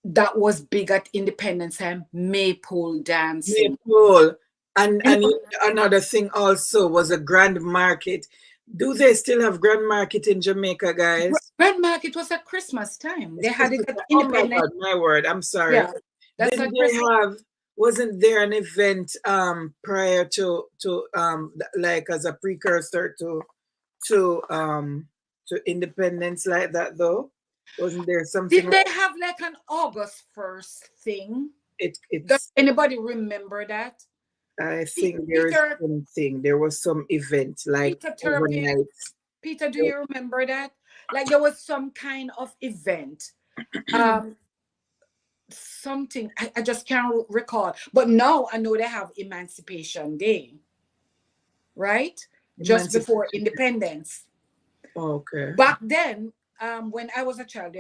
[SPEAKER 2] that was big at Independence Time, maypole dancing.
[SPEAKER 1] Maple.
[SPEAKER 2] You
[SPEAKER 1] And
[SPEAKER 2] know,
[SPEAKER 1] another thing also was a grand market. Do they still have grand market in Jamaica, guys?
[SPEAKER 2] Grand Market was at Christmas time.
[SPEAKER 1] It's
[SPEAKER 2] They had it
[SPEAKER 1] Christmas
[SPEAKER 2] at
[SPEAKER 1] time. Oh my
[SPEAKER 2] Independence.
[SPEAKER 1] God, my word. I'm sorry.
[SPEAKER 2] Yeah, that's
[SPEAKER 1] Didn't
[SPEAKER 2] at
[SPEAKER 1] they
[SPEAKER 2] Christmas.
[SPEAKER 1] have, wasn't there an event prior like as a precursor to independence like that though? Wasn't there something
[SPEAKER 2] Did
[SPEAKER 1] like
[SPEAKER 2] they have like an August 1st thing? Does
[SPEAKER 1] it's
[SPEAKER 2] anybody remember that?
[SPEAKER 1] I think there is
[SPEAKER 2] Peter,
[SPEAKER 1] something. There was some event like
[SPEAKER 2] Peter Turpin,
[SPEAKER 1] overnight.
[SPEAKER 2] Peter, do you remember that? Like there was some kind of event. Um, something I just can't recall. But now I know they have Emancipation Day, right? Just before
[SPEAKER 1] Emancipation.
[SPEAKER 2] independence.
[SPEAKER 1] Okay.
[SPEAKER 2] Back then, when I was a child,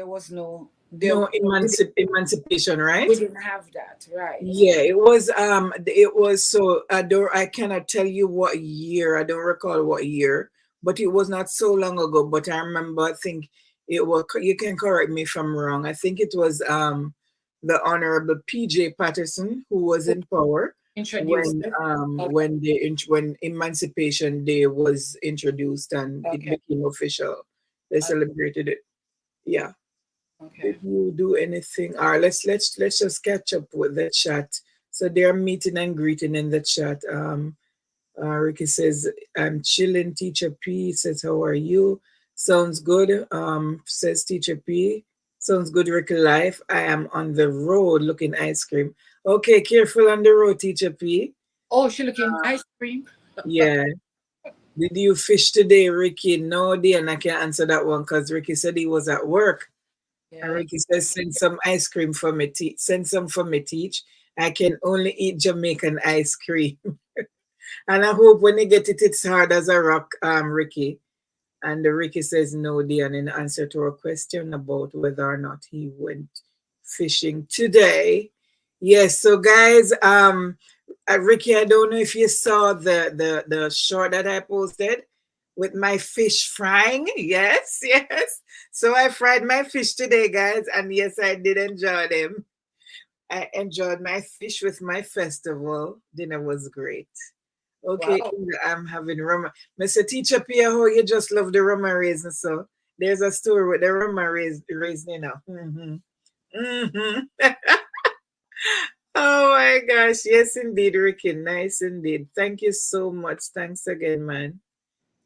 [SPEAKER 1] No emancipation,
[SPEAKER 2] we
[SPEAKER 1] right?
[SPEAKER 2] didn't have that, right?
[SPEAKER 1] Yeah, it was so I cannot tell you what year. I don't recall what year, but it was not so long ago. But I remember I think it was you can correct me if I'm wrong. I think it was the Honorable PJ Patterson who was in power
[SPEAKER 2] Introduced it. Okay,
[SPEAKER 1] when Emancipation Day was introduced and it
[SPEAKER 2] okay,
[SPEAKER 1] became official. They celebrated it. Yeah.
[SPEAKER 2] okay.
[SPEAKER 1] Did you do anything? All right, let's just catch up with the chat. So they're meeting and greeting in the chat. Ricky says, "I'm chilling." Teacher P says, "How are you?" Sounds good. Says Teacher P. Sounds good, Ricky Life. I am on the road looking ice cream. Okay, careful on the road, Teacher P.
[SPEAKER 2] Oh, she looking ice cream.
[SPEAKER 1] Yeah. Did you fish today, Ricky? No, dear, and I can't answer that one because Ricky said he was at work. And
[SPEAKER 2] Yes.
[SPEAKER 1] Ricky says, send some ice cream for me, teach. Send some for me, teach. I can only eat Jamaican ice cream. And I hope when you get it, it's hard as a rock, Ricky. And Ricky says no, dear, in answer to a question about whether or not he went fishing today. Yes, so guys, Ricky, I don't know if you saw the short that I posted with my fish frying. Yes, yes. So I fried my fish today, guys, and yes, I did enjoy them. I enjoyed my fish with my festival. Dinner was great. Okay,
[SPEAKER 2] Wow.
[SPEAKER 1] I'm having rum. Mr. Teacher Pierre, how you just love the rum raisin. So there's a story with the rum raisin, you know. Oh my gosh. Yes, indeed, Ricky. Nice indeed. Thank you so much. Thanks again, man.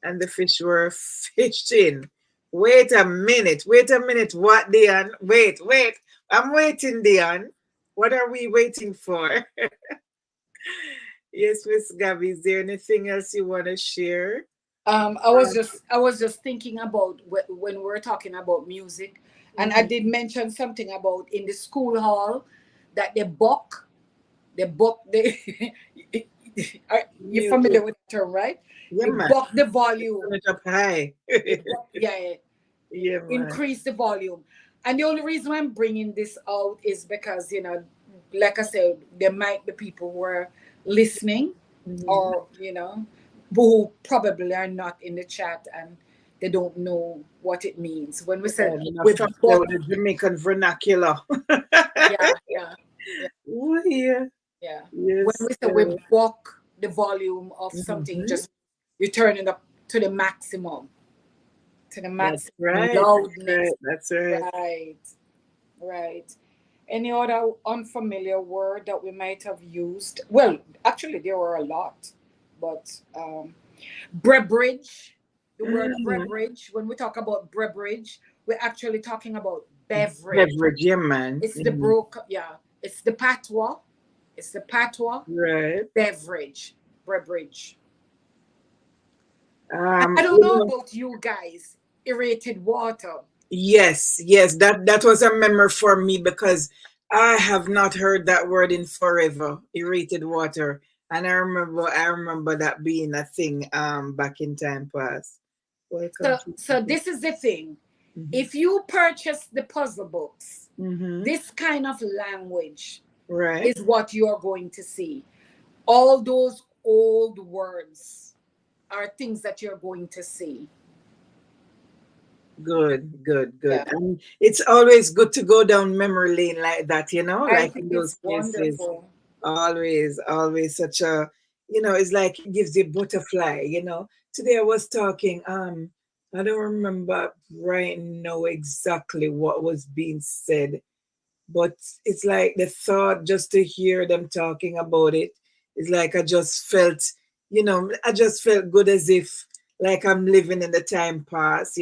[SPEAKER 1] And the fish were fishing. Wait a minute. Wait a minute. What, Dion? Wait. I'm waiting, Dion. What are we waiting for? Yes, Miss Gabby. Is there anything else you want to share?
[SPEAKER 2] I was just thinking about when we were talking about music, and I
[SPEAKER 1] Mhm.
[SPEAKER 2] did mention something about in the school hall that they are you
[SPEAKER 1] Music.
[SPEAKER 2] familiar with the term, right?
[SPEAKER 1] Yeah,
[SPEAKER 2] You
[SPEAKER 1] man.
[SPEAKER 2] buck the
[SPEAKER 1] Turn
[SPEAKER 2] volume.
[SPEAKER 1] it up high.
[SPEAKER 2] Yeah,
[SPEAKER 1] Yeah, man.
[SPEAKER 2] increase the volume. And the only reason why I'm bringing this out is because like I said, there might be people who are listening,
[SPEAKER 1] Mhm.
[SPEAKER 2] or who probably are not in the chat, and they don't know what it means when we
[SPEAKER 1] Yeah,
[SPEAKER 2] say
[SPEAKER 1] I'm not
[SPEAKER 2] we
[SPEAKER 1] familiar
[SPEAKER 2] buck.
[SPEAKER 1] with the Jamaican vernacular.
[SPEAKER 2] Yeah, yeah, yeah,
[SPEAKER 1] Oh, yeah.
[SPEAKER 2] yeah. When
[SPEAKER 1] Yes.
[SPEAKER 2] we say we buck the volume of something,
[SPEAKER 1] Mhm.
[SPEAKER 2] just you turn it up to the maximum,
[SPEAKER 1] That's right. That's
[SPEAKER 2] loudness.
[SPEAKER 1] right. That's right.
[SPEAKER 2] Right, right. Any other unfamiliar word that we might have used? Well, actually, there were a lot, but beverage. The word
[SPEAKER 1] Mhm.
[SPEAKER 2] beverage. When we talk about beverage, we're actually talking about beverage.
[SPEAKER 1] Beverage, yeah, man.
[SPEAKER 2] It's the
[SPEAKER 1] Mhm.
[SPEAKER 2] broke. Yeah, it's the patois. It's the patois
[SPEAKER 1] Right.
[SPEAKER 2] beverage. Beverage. I don't
[SPEAKER 1] You
[SPEAKER 2] know
[SPEAKER 1] know,
[SPEAKER 2] about you guys, irritated water.
[SPEAKER 1] yes, yes, that was a memory for me because I have not heard that word in forever, irritated water. And I remember that being a thing back in time past. Welcome to
[SPEAKER 2] So this is the thing.
[SPEAKER 1] hmm
[SPEAKER 2] If you purchase the puzzle books,
[SPEAKER 1] hmm
[SPEAKER 2] this kind of language
[SPEAKER 1] right.
[SPEAKER 2] is what you are going to see. All those old words are things that you're going to see.
[SPEAKER 1] Good, good,
[SPEAKER 2] Yeah.
[SPEAKER 1] good. And it's always good to go down memory lane like that,
[SPEAKER 2] I
[SPEAKER 1] like
[SPEAKER 2] think
[SPEAKER 1] in
[SPEAKER 2] it's
[SPEAKER 1] those cases.
[SPEAKER 2] wonderful.
[SPEAKER 1] Always, always such a, it's like it gives you butterfly. Today I was talking, I don't remember right now exactly what was being said, but it's like the thought just to hear them talking about it is like I just felt good as if like I'm living in the time past,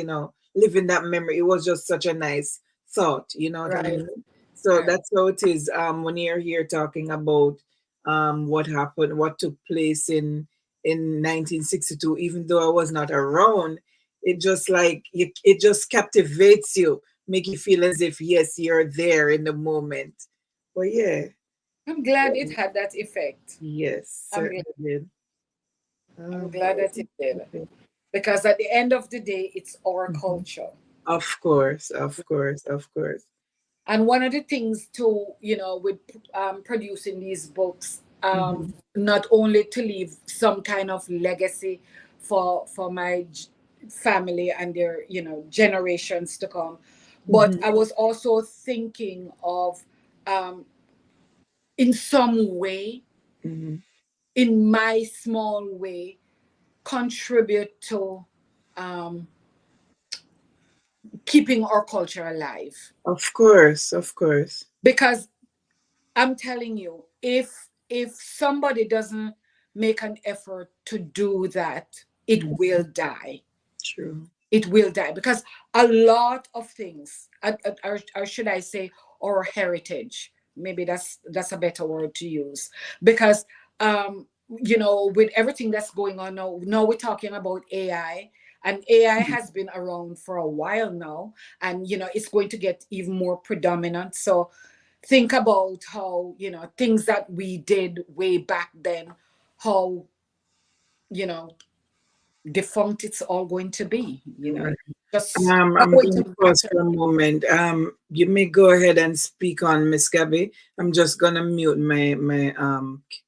[SPEAKER 1] living that memory. It was just such a nice thought, you know what I
[SPEAKER 2] Right.
[SPEAKER 1] mean? So
[SPEAKER 2] Right.
[SPEAKER 1] that's how it is when you're here talking about what happened, what took place in 1962, even though I was not around. It just it just captivates you, make you feel as if yes, you're there in the moment. But yeah,
[SPEAKER 2] I'm glad it had that effect.
[SPEAKER 1] yes,
[SPEAKER 2] I'm glad.
[SPEAKER 1] certainly did.
[SPEAKER 2] I'm glad that it did.
[SPEAKER 1] Okay.
[SPEAKER 2] Because at the end of the day, it's our
[SPEAKER 1] Mhm.
[SPEAKER 2] culture.
[SPEAKER 1] Of course, of course, of course.
[SPEAKER 2] And one of the things to, with producing these books,
[SPEAKER 1] Hmm
[SPEAKER 2] not only to leave some kind of legacy for my family and their, generations to come, but
[SPEAKER 1] hmm
[SPEAKER 2] I was also thinking of, um, in some way,
[SPEAKER 1] hmm
[SPEAKER 2] in my small way, contribute to, um, keeping our culture alive.
[SPEAKER 1] Of course, of course.
[SPEAKER 2] Because I'm telling you, if somebody doesn't make an effort to do that, it
[SPEAKER 1] Mhm.
[SPEAKER 2] will die.
[SPEAKER 1] True.
[SPEAKER 2] It will die because a lot of things, or should I say, our heritage. Maybe that's a better word to use, because with everything that's going on now, we're talking about AI, and AI
[SPEAKER 1] Mhm.
[SPEAKER 2] has been around for a while now, and it's going to get even more predominant. So think about how things that we did way back then, how you know defunct it's all going to be.
[SPEAKER 1] Right.
[SPEAKER 2] Just not
[SPEAKER 1] I'm
[SPEAKER 2] going
[SPEAKER 1] going
[SPEAKER 2] to
[SPEAKER 1] to pause
[SPEAKER 2] matter.
[SPEAKER 1] for a moment. You may go ahead and speak on Miss Gabby. I'm just gonna mute my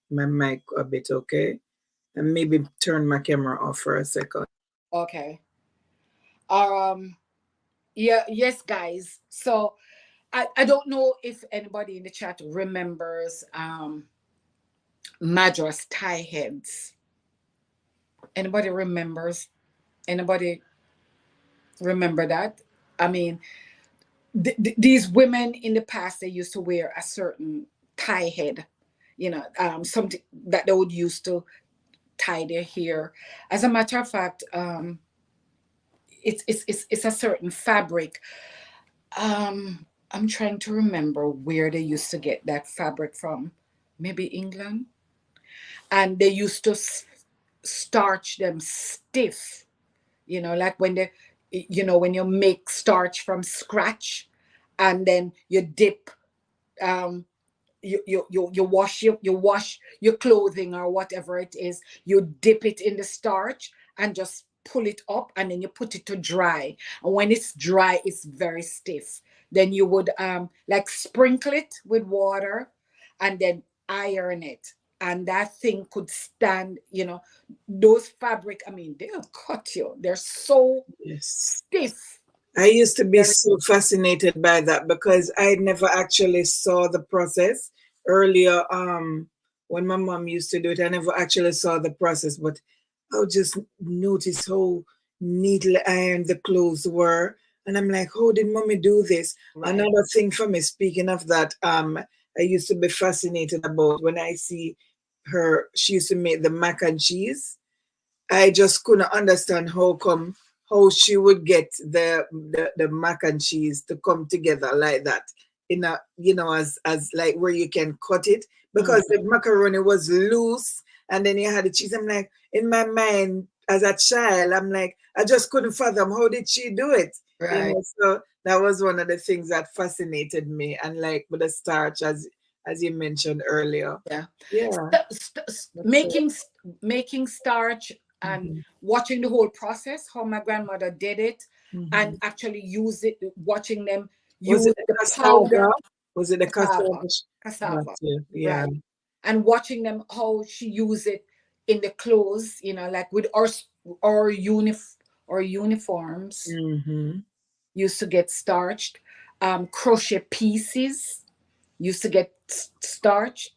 [SPEAKER 1] mic a bit, okay? And maybe turn my camera off for a second.
[SPEAKER 2] Okay. um yeah, yes, guys. So I don't know if anybody in the chat remembers Madras tie heads. Anybody remembers? Anybody remember that? I mean, these women in the past, they used to wear a certain tie head, something that they would use to tie their hair. As a matter of fact, it's a certain fabric. I'm trying to remember where they used to get that fabric from. Maybe England, and they used to starch them stiff. Like when when you make starch from scratch, and then you dip, um you wash your clothing or whatever it is, you dip it in the starch and just pull it up, and then you put it to dry, and when it's dry it's very stiff. Then you would like sprinkle it with water and then iron it, and that thing could stand, those fabric, I mean, they'll cut you, they're so
[SPEAKER 1] Yes.
[SPEAKER 2] stiff.
[SPEAKER 1] I used to be
[SPEAKER 2] Very.
[SPEAKER 1] so fascinated by that because I never actually saw the process earlier. When my mom used to do it, I never actually saw the process, but I would just notice how neatly ironed the clothes were. And I'm like, how did mommy do this?
[SPEAKER 2] Right.
[SPEAKER 1] Another thing for me, speaking of that, I used to be fascinated about when I see her, she used to make the mac and cheese. I just couldn't understand how she would get the mac and cheese to come together like that in a as like where you can cut it because
[SPEAKER 2] Mhm.
[SPEAKER 1] the macaroni was loose and then you had the cheese. I'm like, in my mind as a child, I'm like, I just couldn't fathom how did she do it, you
[SPEAKER 2] Right.
[SPEAKER 1] know. So that was one of the things that fascinated me, and like with the starch, as you mentioned earlier.
[SPEAKER 2] Yeah.
[SPEAKER 1] Yeah, that's so.
[SPEAKER 2] Making starch and
[SPEAKER 1] Mhm.
[SPEAKER 2] watching the whole process, how my grandmother did it, and
[SPEAKER 1] Mhm.
[SPEAKER 2] actually use it, watching them
[SPEAKER 1] Was it
[SPEAKER 2] use
[SPEAKER 1] the
[SPEAKER 2] the
[SPEAKER 1] cassava?
[SPEAKER 2] powder,
[SPEAKER 1] Was it the
[SPEAKER 2] cassava,
[SPEAKER 1] cassava? Got
[SPEAKER 2] cassava,
[SPEAKER 1] you. Yeah.
[SPEAKER 2] right? And watching them how she use it in the clothes, like with our our uniforms
[SPEAKER 1] Mm-hmm.
[SPEAKER 2] used to get starched. Crochet pieces used to get starched.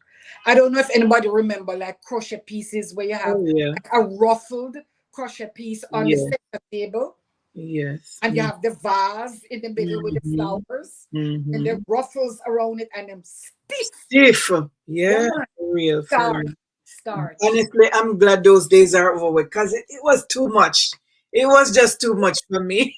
[SPEAKER 2] I don't know if anybody remember like crochet pieces where you have
[SPEAKER 1] Oh yeah.
[SPEAKER 2] like a ruffled crochet piece on the
[SPEAKER 1] Yeah.
[SPEAKER 2] center table,
[SPEAKER 1] Yes.
[SPEAKER 2] and you have the vase in the middle with the
[SPEAKER 1] Mm-hmm.
[SPEAKER 2] flowers and the
[SPEAKER 1] Mm-hmm.
[SPEAKER 2] ruffles around it and them stiff.
[SPEAKER 1] Stiff.
[SPEAKER 2] Yeah,
[SPEAKER 1] Yeah.
[SPEAKER 2] man.
[SPEAKER 1] For real. For
[SPEAKER 2] Starch,
[SPEAKER 1] real.
[SPEAKER 2] starch.
[SPEAKER 1] Honestly, I'm glad those days are over because it was too much. It was just too much for me.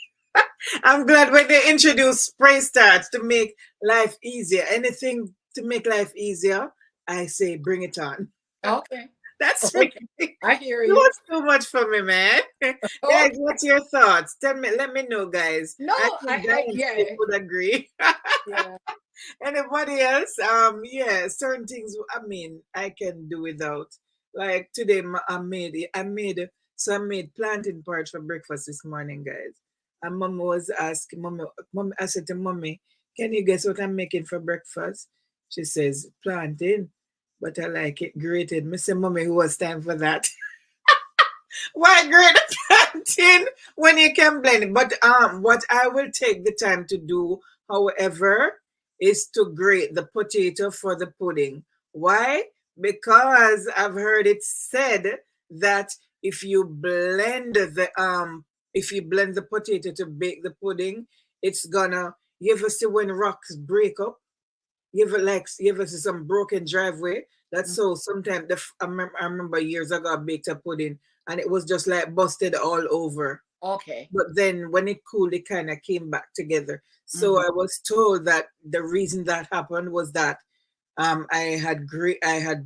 [SPEAKER 1] I'm glad when they introduced spray starts to make life easier. Anything to make life easier, I say bring it on.
[SPEAKER 2] Okay,
[SPEAKER 1] That's me.
[SPEAKER 2] okay.
[SPEAKER 1] It
[SPEAKER 2] I hear you.
[SPEAKER 1] was too much for me, man. Guys,
[SPEAKER 2] Okay.
[SPEAKER 1] what's your thoughts? Tell me, let me know, guys.
[SPEAKER 2] No,
[SPEAKER 1] I think Diane Smith
[SPEAKER 2] yeah,
[SPEAKER 1] would agree.
[SPEAKER 2] yeah.
[SPEAKER 1] Anybody else? Yeah, certain things. I mean, I can do without. Like today, I made plantain porridge for breakfast this morning, guys. And Mom was asking, Mommy, I said to Mommy, can you guess what I'm making for breakfast? She says plantain, but I like it grated. Me say, Mommy, who was time for that? Why grate the plantain when you can blend it? But what I will take the time to do, however, is to grate the potato for the pudding. Why? Because I've heard it said that if you blend the potato to bake the pudding, it's gonna, you ever see when rocks break up? You ever see some broken driveway? That's
[SPEAKER 2] Mm.
[SPEAKER 1] so sometimes I remember years ago I baked a pudding and it was just like busted all over.
[SPEAKER 2] Okay.
[SPEAKER 1] But then when it cooled, it kind of came back together. So
[SPEAKER 2] Hmm.
[SPEAKER 1] I was told that the reason that happened was that I had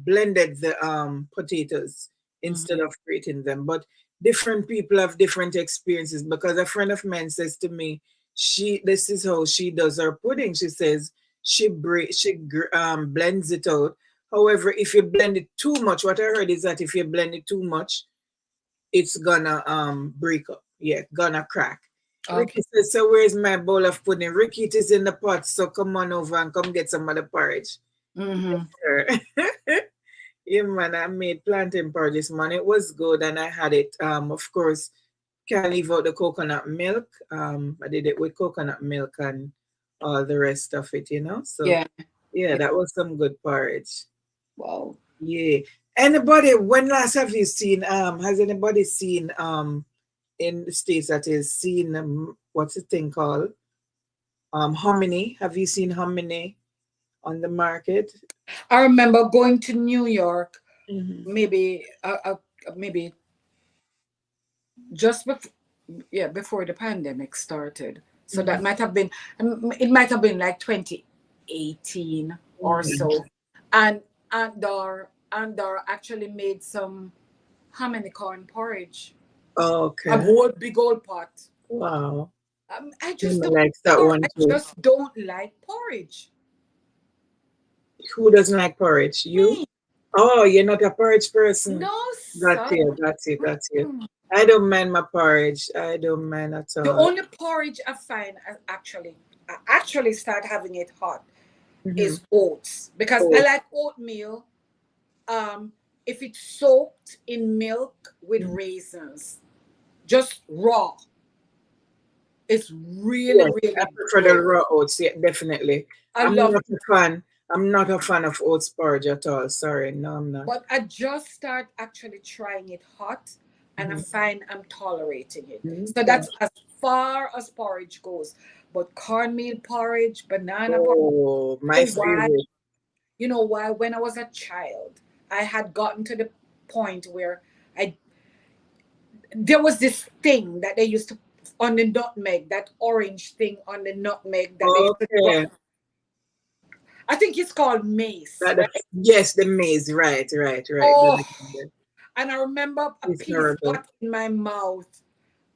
[SPEAKER 1] blended the potatoes instead
[SPEAKER 2] Hmm.
[SPEAKER 1] of grating them. But different people have different experiences because a friend of mine says to me, this is how she does her pudding. She says she blends it out. However, if you blend it too much, what I heard is that if you blend it too much, it's gonna break up. Yeah, gonna crack. Ricky
[SPEAKER 2] Okay.
[SPEAKER 1] says, so where's my bowl of pudding? Ricky, it is in the pot, so come on over and come get some of the porridge.
[SPEAKER 2] Hmm.
[SPEAKER 1] Sure. Yeah, man, I made plantain porridge this morning. It was good, and I had it. Of course, can't leave out the coconut milk. I did it with coconut milk and all the rest of it, you know. So
[SPEAKER 2] Yeah.
[SPEAKER 1] yeah,
[SPEAKER 2] Yeah.
[SPEAKER 1] that was some good porridge.
[SPEAKER 2] Wow.
[SPEAKER 1] Yeah. Anybody? When last have you seen? Has anybody seen? In the states that is seen. What's the thing called? Hominy. Have you seen hominy on the market?
[SPEAKER 2] I remember going to New York,
[SPEAKER 1] Hmm.
[SPEAKER 2] maybe just before, yeah, before the pandemic started. So
[SPEAKER 1] Hmm.
[SPEAKER 2] that might have been, it might have been like 2018 or
[SPEAKER 1] Hmm.
[SPEAKER 2] so, and Andor actually made some hominy corn porridge, a
[SPEAKER 1] Okay.
[SPEAKER 2] whole big old pot.
[SPEAKER 1] Wow.
[SPEAKER 2] I just
[SPEAKER 1] Mama
[SPEAKER 2] don't.
[SPEAKER 1] likes that one
[SPEAKER 2] I
[SPEAKER 1] too.
[SPEAKER 2] just don't like porridge.
[SPEAKER 1] Who doesn't like porridge? You?
[SPEAKER 2] Me,
[SPEAKER 1] Oh, you're not a porridge person.
[SPEAKER 2] no,
[SPEAKER 1] Got
[SPEAKER 2] sir.
[SPEAKER 1] you, got you, got you.
[SPEAKER 2] Mm.
[SPEAKER 1] I don't mind my porridge. I don't mind at
[SPEAKER 2] The
[SPEAKER 1] all.
[SPEAKER 2] only porridge I find I actually start having it hot
[SPEAKER 1] Hmm.
[SPEAKER 2] is oats, because I
[SPEAKER 1] Oh.
[SPEAKER 2] like oatmeal. If it's soaked in milk with
[SPEAKER 1] Mhm.
[SPEAKER 2] raisins, just raw, it's really
[SPEAKER 1] Yes, I
[SPEAKER 2] really
[SPEAKER 1] prefer the
[SPEAKER 2] good.
[SPEAKER 1] raw oats. Yeah, definitely.
[SPEAKER 2] I
[SPEAKER 1] I'm
[SPEAKER 2] love
[SPEAKER 1] not
[SPEAKER 2] it.
[SPEAKER 1] a fan. I'm not a fan of oats porridge at all. Sorry, no, I'm not.
[SPEAKER 2] But I just start actually trying it hot, and I
[SPEAKER 1] Mhm.
[SPEAKER 2] find I'm tolerating it. So
[SPEAKER 1] Okay.
[SPEAKER 2] that's as far as porridge goes. But cornmeal porridge, banana porridge,
[SPEAKER 1] Oh, my
[SPEAKER 2] you know why?
[SPEAKER 1] favorite.
[SPEAKER 2] You know why? When I was a child, I had gotten to the point where I there was this thing that they used to on the nutmeg, that orange thing on the nutmeg that they used to drop.
[SPEAKER 1] Okay.
[SPEAKER 2] I think it's called mace,
[SPEAKER 1] That
[SPEAKER 2] right?
[SPEAKER 1] yes, the maize. Right, right, right.
[SPEAKER 2] Oh,
[SPEAKER 1] Good idea.
[SPEAKER 2] And I remember a
[SPEAKER 1] It's
[SPEAKER 2] piece
[SPEAKER 1] horrible.
[SPEAKER 2] got in my mouth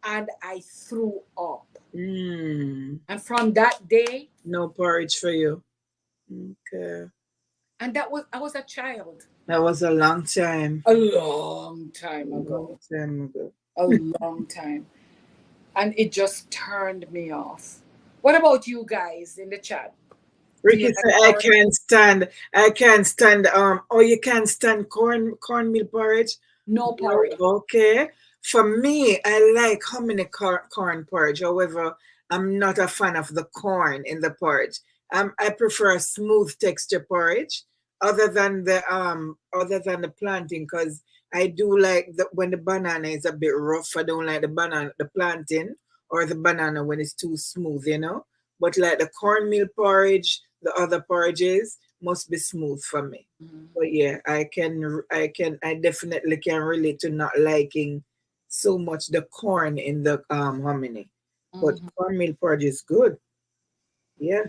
[SPEAKER 2] and I threw up.
[SPEAKER 1] Mm.
[SPEAKER 2] And from that day,
[SPEAKER 1] No porridge for you. Okay.
[SPEAKER 2] and that was I was a child.
[SPEAKER 1] That was a long time.
[SPEAKER 2] A long time
[SPEAKER 1] Long
[SPEAKER 2] ago.
[SPEAKER 1] time ago.
[SPEAKER 2] A long time. And it just turned me off. What about you guys in the chat? Do you
[SPEAKER 1] Ricky
[SPEAKER 2] like
[SPEAKER 1] said,
[SPEAKER 2] porridge?
[SPEAKER 1] I can't stand, oh, you can't stand cornmeal porridge?
[SPEAKER 2] No
[SPEAKER 1] No,
[SPEAKER 2] porridge.
[SPEAKER 1] okay. For me, I like hominy corn porridge. However, I'm not a fan of the corn in the porridge. I prefer a smooth texture porridge other than the plantain, because I do like when the banana is a bit rough. I don't like the plantain or the banana when it's too smooth, you know. But like the cornmeal porridge, the other porridges must be smooth for me.
[SPEAKER 2] Mhm.
[SPEAKER 1] But yeah, I definitely can relate to not liking so much the corn in the hominy. But
[SPEAKER 2] Mhm.
[SPEAKER 1] cornmeal porridge is good. Yeah,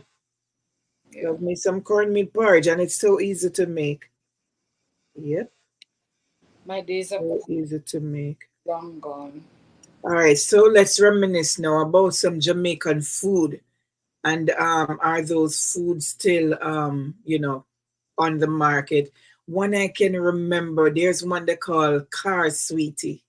[SPEAKER 2] Yeah.
[SPEAKER 1] love me some cornmeal porridge, and it's so easy to make. Yep,
[SPEAKER 2] My days of
[SPEAKER 1] so
[SPEAKER 2] corn
[SPEAKER 1] easy to make.
[SPEAKER 2] long gone.
[SPEAKER 1] All right, so let's reminisce now about some Jamaican food. And are those foods still, on the market? One I can remember, there's one they call car sweetie.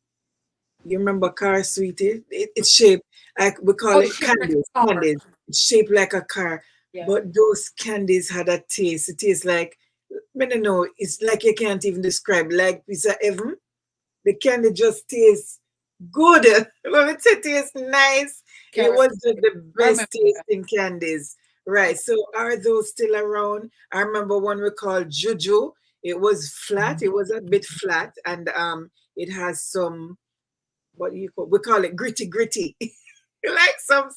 [SPEAKER 1] You remember car sweetie? It's shaped like we call
[SPEAKER 2] Oh,
[SPEAKER 1] it
[SPEAKER 2] shaped like
[SPEAKER 1] candies.
[SPEAKER 2] a car.
[SPEAKER 1] Candies. It's shaped like a car,
[SPEAKER 2] Yeah.
[SPEAKER 1] but those candies had a taste. It tastes like, I don't know. It's like you can't even describe. Like pizza heaven. The candy just tastes good. When it tastes nice, it
[SPEAKER 2] Carrot.
[SPEAKER 1] was the
[SPEAKER 2] I remember
[SPEAKER 1] best
[SPEAKER 2] that.
[SPEAKER 1] tasting candies. Right. So are those still around? I remember one we called Juju. It was flat. It was a bit flat, and it has some, what do you call, we call it gritty gritty. Like some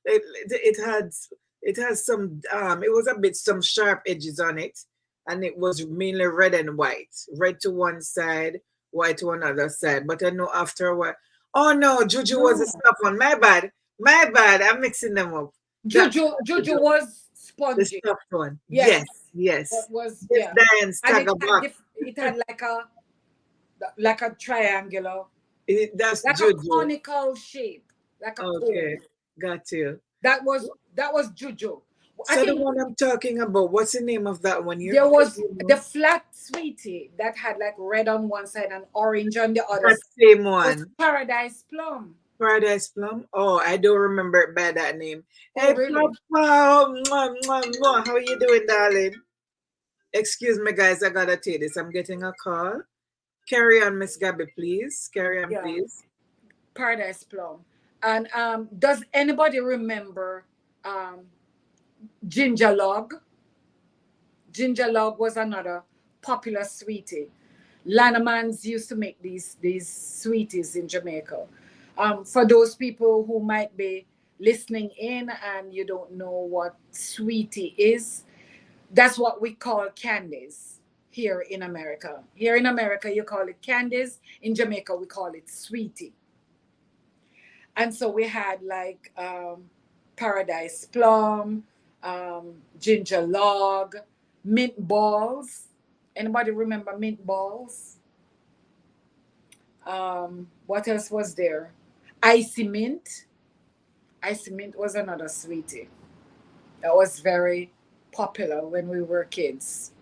[SPEAKER 1] it has some it was a bit some sharp edges on it, and it was mainly red and white, red to one side, white to another side. But I know after a while, oh no, Juju was a
[SPEAKER 2] No.
[SPEAKER 1] stuff one. My bad, I'm mixing them up. That's
[SPEAKER 2] Juju
[SPEAKER 1] Juju,
[SPEAKER 2] was
[SPEAKER 1] the
[SPEAKER 2] spongy.
[SPEAKER 1] stuffed one.
[SPEAKER 2] Yes.
[SPEAKER 1] Yes, yes.
[SPEAKER 2] What was
[SPEAKER 1] Yes,
[SPEAKER 2] yeah.
[SPEAKER 1] Diane
[SPEAKER 2] And it had
[SPEAKER 1] Staggerback.
[SPEAKER 2] it had like a triangular,
[SPEAKER 1] That's
[SPEAKER 2] like a
[SPEAKER 1] Juju.
[SPEAKER 2] conical shape, like a
[SPEAKER 1] Okay,
[SPEAKER 2] cone.
[SPEAKER 1] got you.
[SPEAKER 2] That was Juju. I
[SPEAKER 1] So the
[SPEAKER 2] think
[SPEAKER 1] one I'm talking about, what's the name of that one?
[SPEAKER 2] there
[SPEAKER 1] If
[SPEAKER 2] was
[SPEAKER 1] you
[SPEAKER 2] the
[SPEAKER 1] know,
[SPEAKER 2] flat sweetie that had like red on one side and orange on the other
[SPEAKER 1] that
[SPEAKER 2] side.
[SPEAKER 1] same
[SPEAKER 2] Was
[SPEAKER 1] one,
[SPEAKER 2] Paradise Plum.
[SPEAKER 1] Paradise Plum. Oh, I don't remember it by that name.
[SPEAKER 2] Oh
[SPEAKER 1] Hey,
[SPEAKER 2] really?
[SPEAKER 1] Papa, oh, mwah, mwah, mwah. How you doing, darling? Excuse me, guys, I gotta take this. I'm getting a call. Carry on, Miss Gabby, please. Carry on,
[SPEAKER 2] Yeah.
[SPEAKER 1] please.
[SPEAKER 2] Paradise Plum. And does anybody remember um Ginger Log? Ginger Log was another popular sweetie. Lannemans used to make these sweeties in Jamaica. For those people who might be listening in and you don't know what sweetie is, that's what we call candies here in America. Here in America, you call it candies. In Jamaica, we call it sweetie. And so we had like Paradise Plum, Ginger Log, mint balls. Anybody remember mint balls? What else was there? Icy mint. Icy mint was another sweetie that was very popular when we were kids.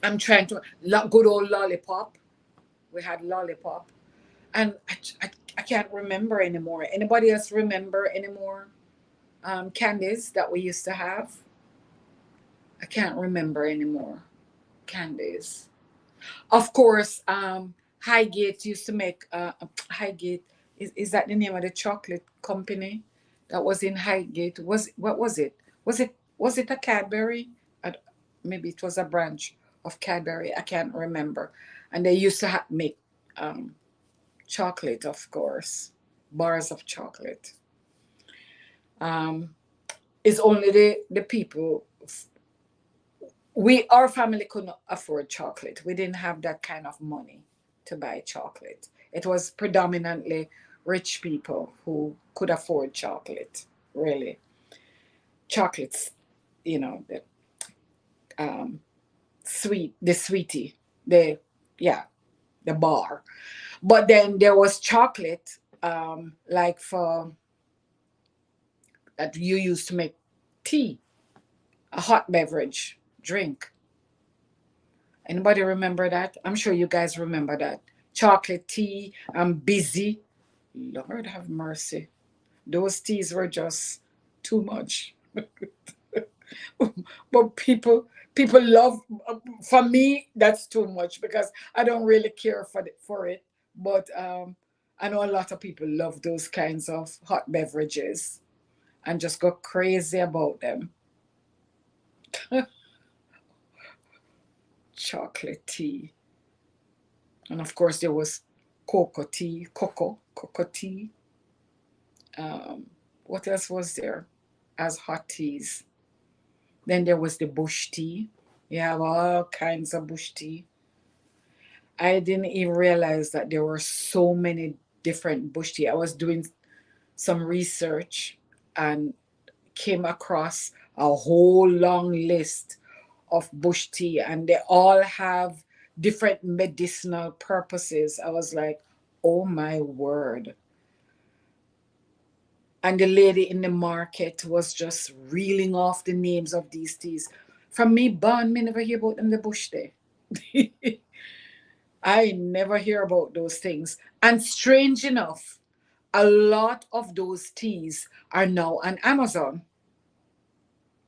[SPEAKER 2] I'm trying to good old lollipop. We had lollipop, and I can't remember anymore. Anybody else remember any more candies that we used to have? I can't remember anymore candies. Of course, Highgate used to make Highgate. Is that the name of the chocolate company that was in Highgate? What was it? Was it a Cadbury? Uh, Maybe it was a branch of Cadbury. I can't remember. And they used to make um, chocolate, of course, bars of chocolate. Um, it's only the people our family couldn't afford chocolate. We didn't have that kind of money to buy chocolate. It was predominantly rich people who could afford chocolate. Really, chocolates, the um, the sweetie, the Yeah, the bar. But then there was chocolate, like for that you used to make tea, a hot beverage drink. Anybody remember that? I'm sure you guys remember that. Chocolate tea. I'm busy. Lord have mercy. Those teas were just too much. But people love, for me that's too much because I don't really care for it. But I know a lot of people love those kinds of hot beverages and just go crazy about them. Chocolate tea. And of course there was cocoa tea. um, what else was there as hot teas? Then there was the bush tea. You have all kinds of bush tea. I didn't even realize that there were so many different bush tea. I was doing some research and came across a whole long list of bush tea, and they all have different medicinal purposes. I was like, oh my word. And the lady in the market was just reeling off the names of these teas. From me, born, me never hear about them the bush there. I never hear about those things. And strange enough, a lot of those teas are now on Amazon.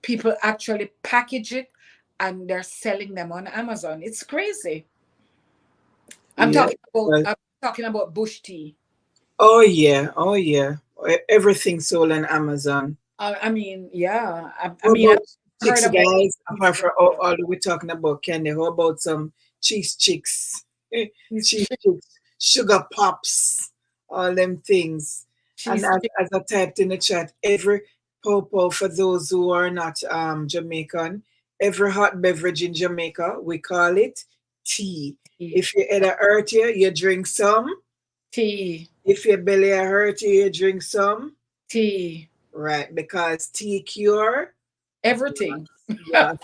[SPEAKER 2] People actually package it and they're selling them on Amazon. It's crazy. I'm
[SPEAKER 1] Yeah.
[SPEAKER 2] talking about
[SPEAKER 1] Well,
[SPEAKER 2] I'm talking about bush tea.
[SPEAKER 1] oh yeah. Oh yeah. Everything sold on Amazon.
[SPEAKER 2] I mean, yeah. I
[SPEAKER 1] How
[SPEAKER 2] mean, I've
[SPEAKER 1] about
[SPEAKER 2] heard
[SPEAKER 1] chicks,
[SPEAKER 2] about
[SPEAKER 1] guys?
[SPEAKER 2] teas
[SPEAKER 1] Apart from all that we're talking about candy, how about some cheese chicks, cheese
[SPEAKER 2] cheese,
[SPEAKER 1] chicks, sugar pops, all them things. And
[SPEAKER 2] cheese,
[SPEAKER 1] as I typed in the chat, every popo for those who are not Jamaican, every hot beverage in Jamaica, we call it tea.
[SPEAKER 2] tea,
[SPEAKER 1] If you head hurt you, you drink some.
[SPEAKER 2] tea,
[SPEAKER 1] If your belly hurt you, you drink some.
[SPEAKER 2] tea,
[SPEAKER 1] Right, because tea cure.
[SPEAKER 2] everything.
[SPEAKER 1] Yeah,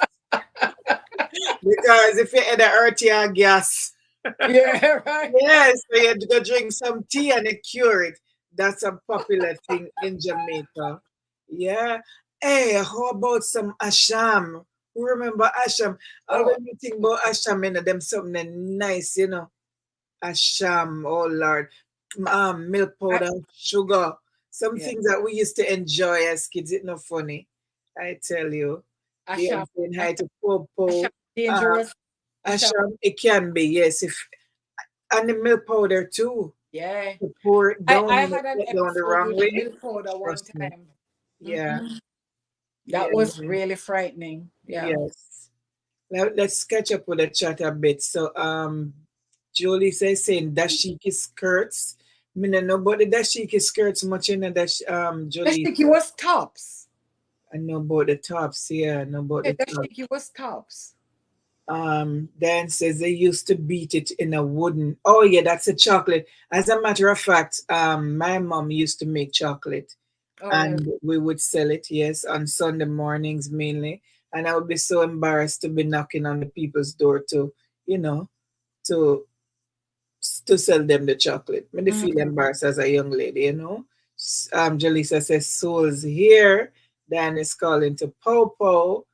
[SPEAKER 1] because if you had a earthy or gas,
[SPEAKER 2] Yeah, right.
[SPEAKER 1] yes, so you had to go drink some tea and it cure it. That's a popular thing in Jamaica. Yeah. Hey, how about some asham? Who remember asham?
[SPEAKER 2] Oh,
[SPEAKER 1] When you think about asham, them something nice, Asham, oh Lord. Milk
[SPEAKER 2] I,
[SPEAKER 1] powder, sugar. Some
[SPEAKER 2] yeah.
[SPEAKER 1] things that we used to enjoy as kids. It's not funny. I tell you. Yeah,
[SPEAKER 2] Asham,
[SPEAKER 1] saying hi
[SPEAKER 2] Asham,
[SPEAKER 1] to
[SPEAKER 2] Asham,
[SPEAKER 1] Popo.
[SPEAKER 2] dangerous. Asham,
[SPEAKER 1] Asham, it can be, yes. If and the milk powder too.
[SPEAKER 2] yeah.
[SPEAKER 1] To pour it
[SPEAKER 2] I
[SPEAKER 1] down,
[SPEAKER 2] had an
[SPEAKER 1] get down the
[SPEAKER 2] episode
[SPEAKER 1] wrong
[SPEAKER 2] with
[SPEAKER 1] way.
[SPEAKER 2] milk powder one
[SPEAKER 1] Trust me.
[SPEAKER 2] time.
[SPEAKER 1] Yeah,
[SPEAKER 2] That
[SPEAKER 1] yeah,
[SPEAKER 2] was really frightening. Yeah.
[SPEAKER 1] yes. Now let's catch up with the chat a bit. So Jolie says saying dashiki skirts. Me no know about the dashiki skirts much in the dash
[SPEAKER 2] The
[SPEAKER 1] Jolie.
[SPEAKER 2] shaky was tops.
[SPEAKER 1] I know about the tops, yeah, I know about
[SPEAKER 2] Yeah,
[SPEAKER 1] the
[SPEAKER 2] the
[SPEAKER 1] tops.
[SPEAKER 2] shaky was tops.
[SPEAKER 1] Dan says they used to beat it in a wooden. Oh yeah, that's a chocolate. As a matter of fact, my mom used to make chocolate,
[SPEAKER 2] Oh,
[SPEAKER 1] and we would sell it. Yes, on Sunday mornings mainly. And I would be so embarrassed to be knocking on the people's door to, you know, to sell them the chocolate. Me feel
[SPEAKER 2] mm.
[SPEAKER 1] embarrassed as a young lady. Jaleesa says souls here. Dan is calling to Popo,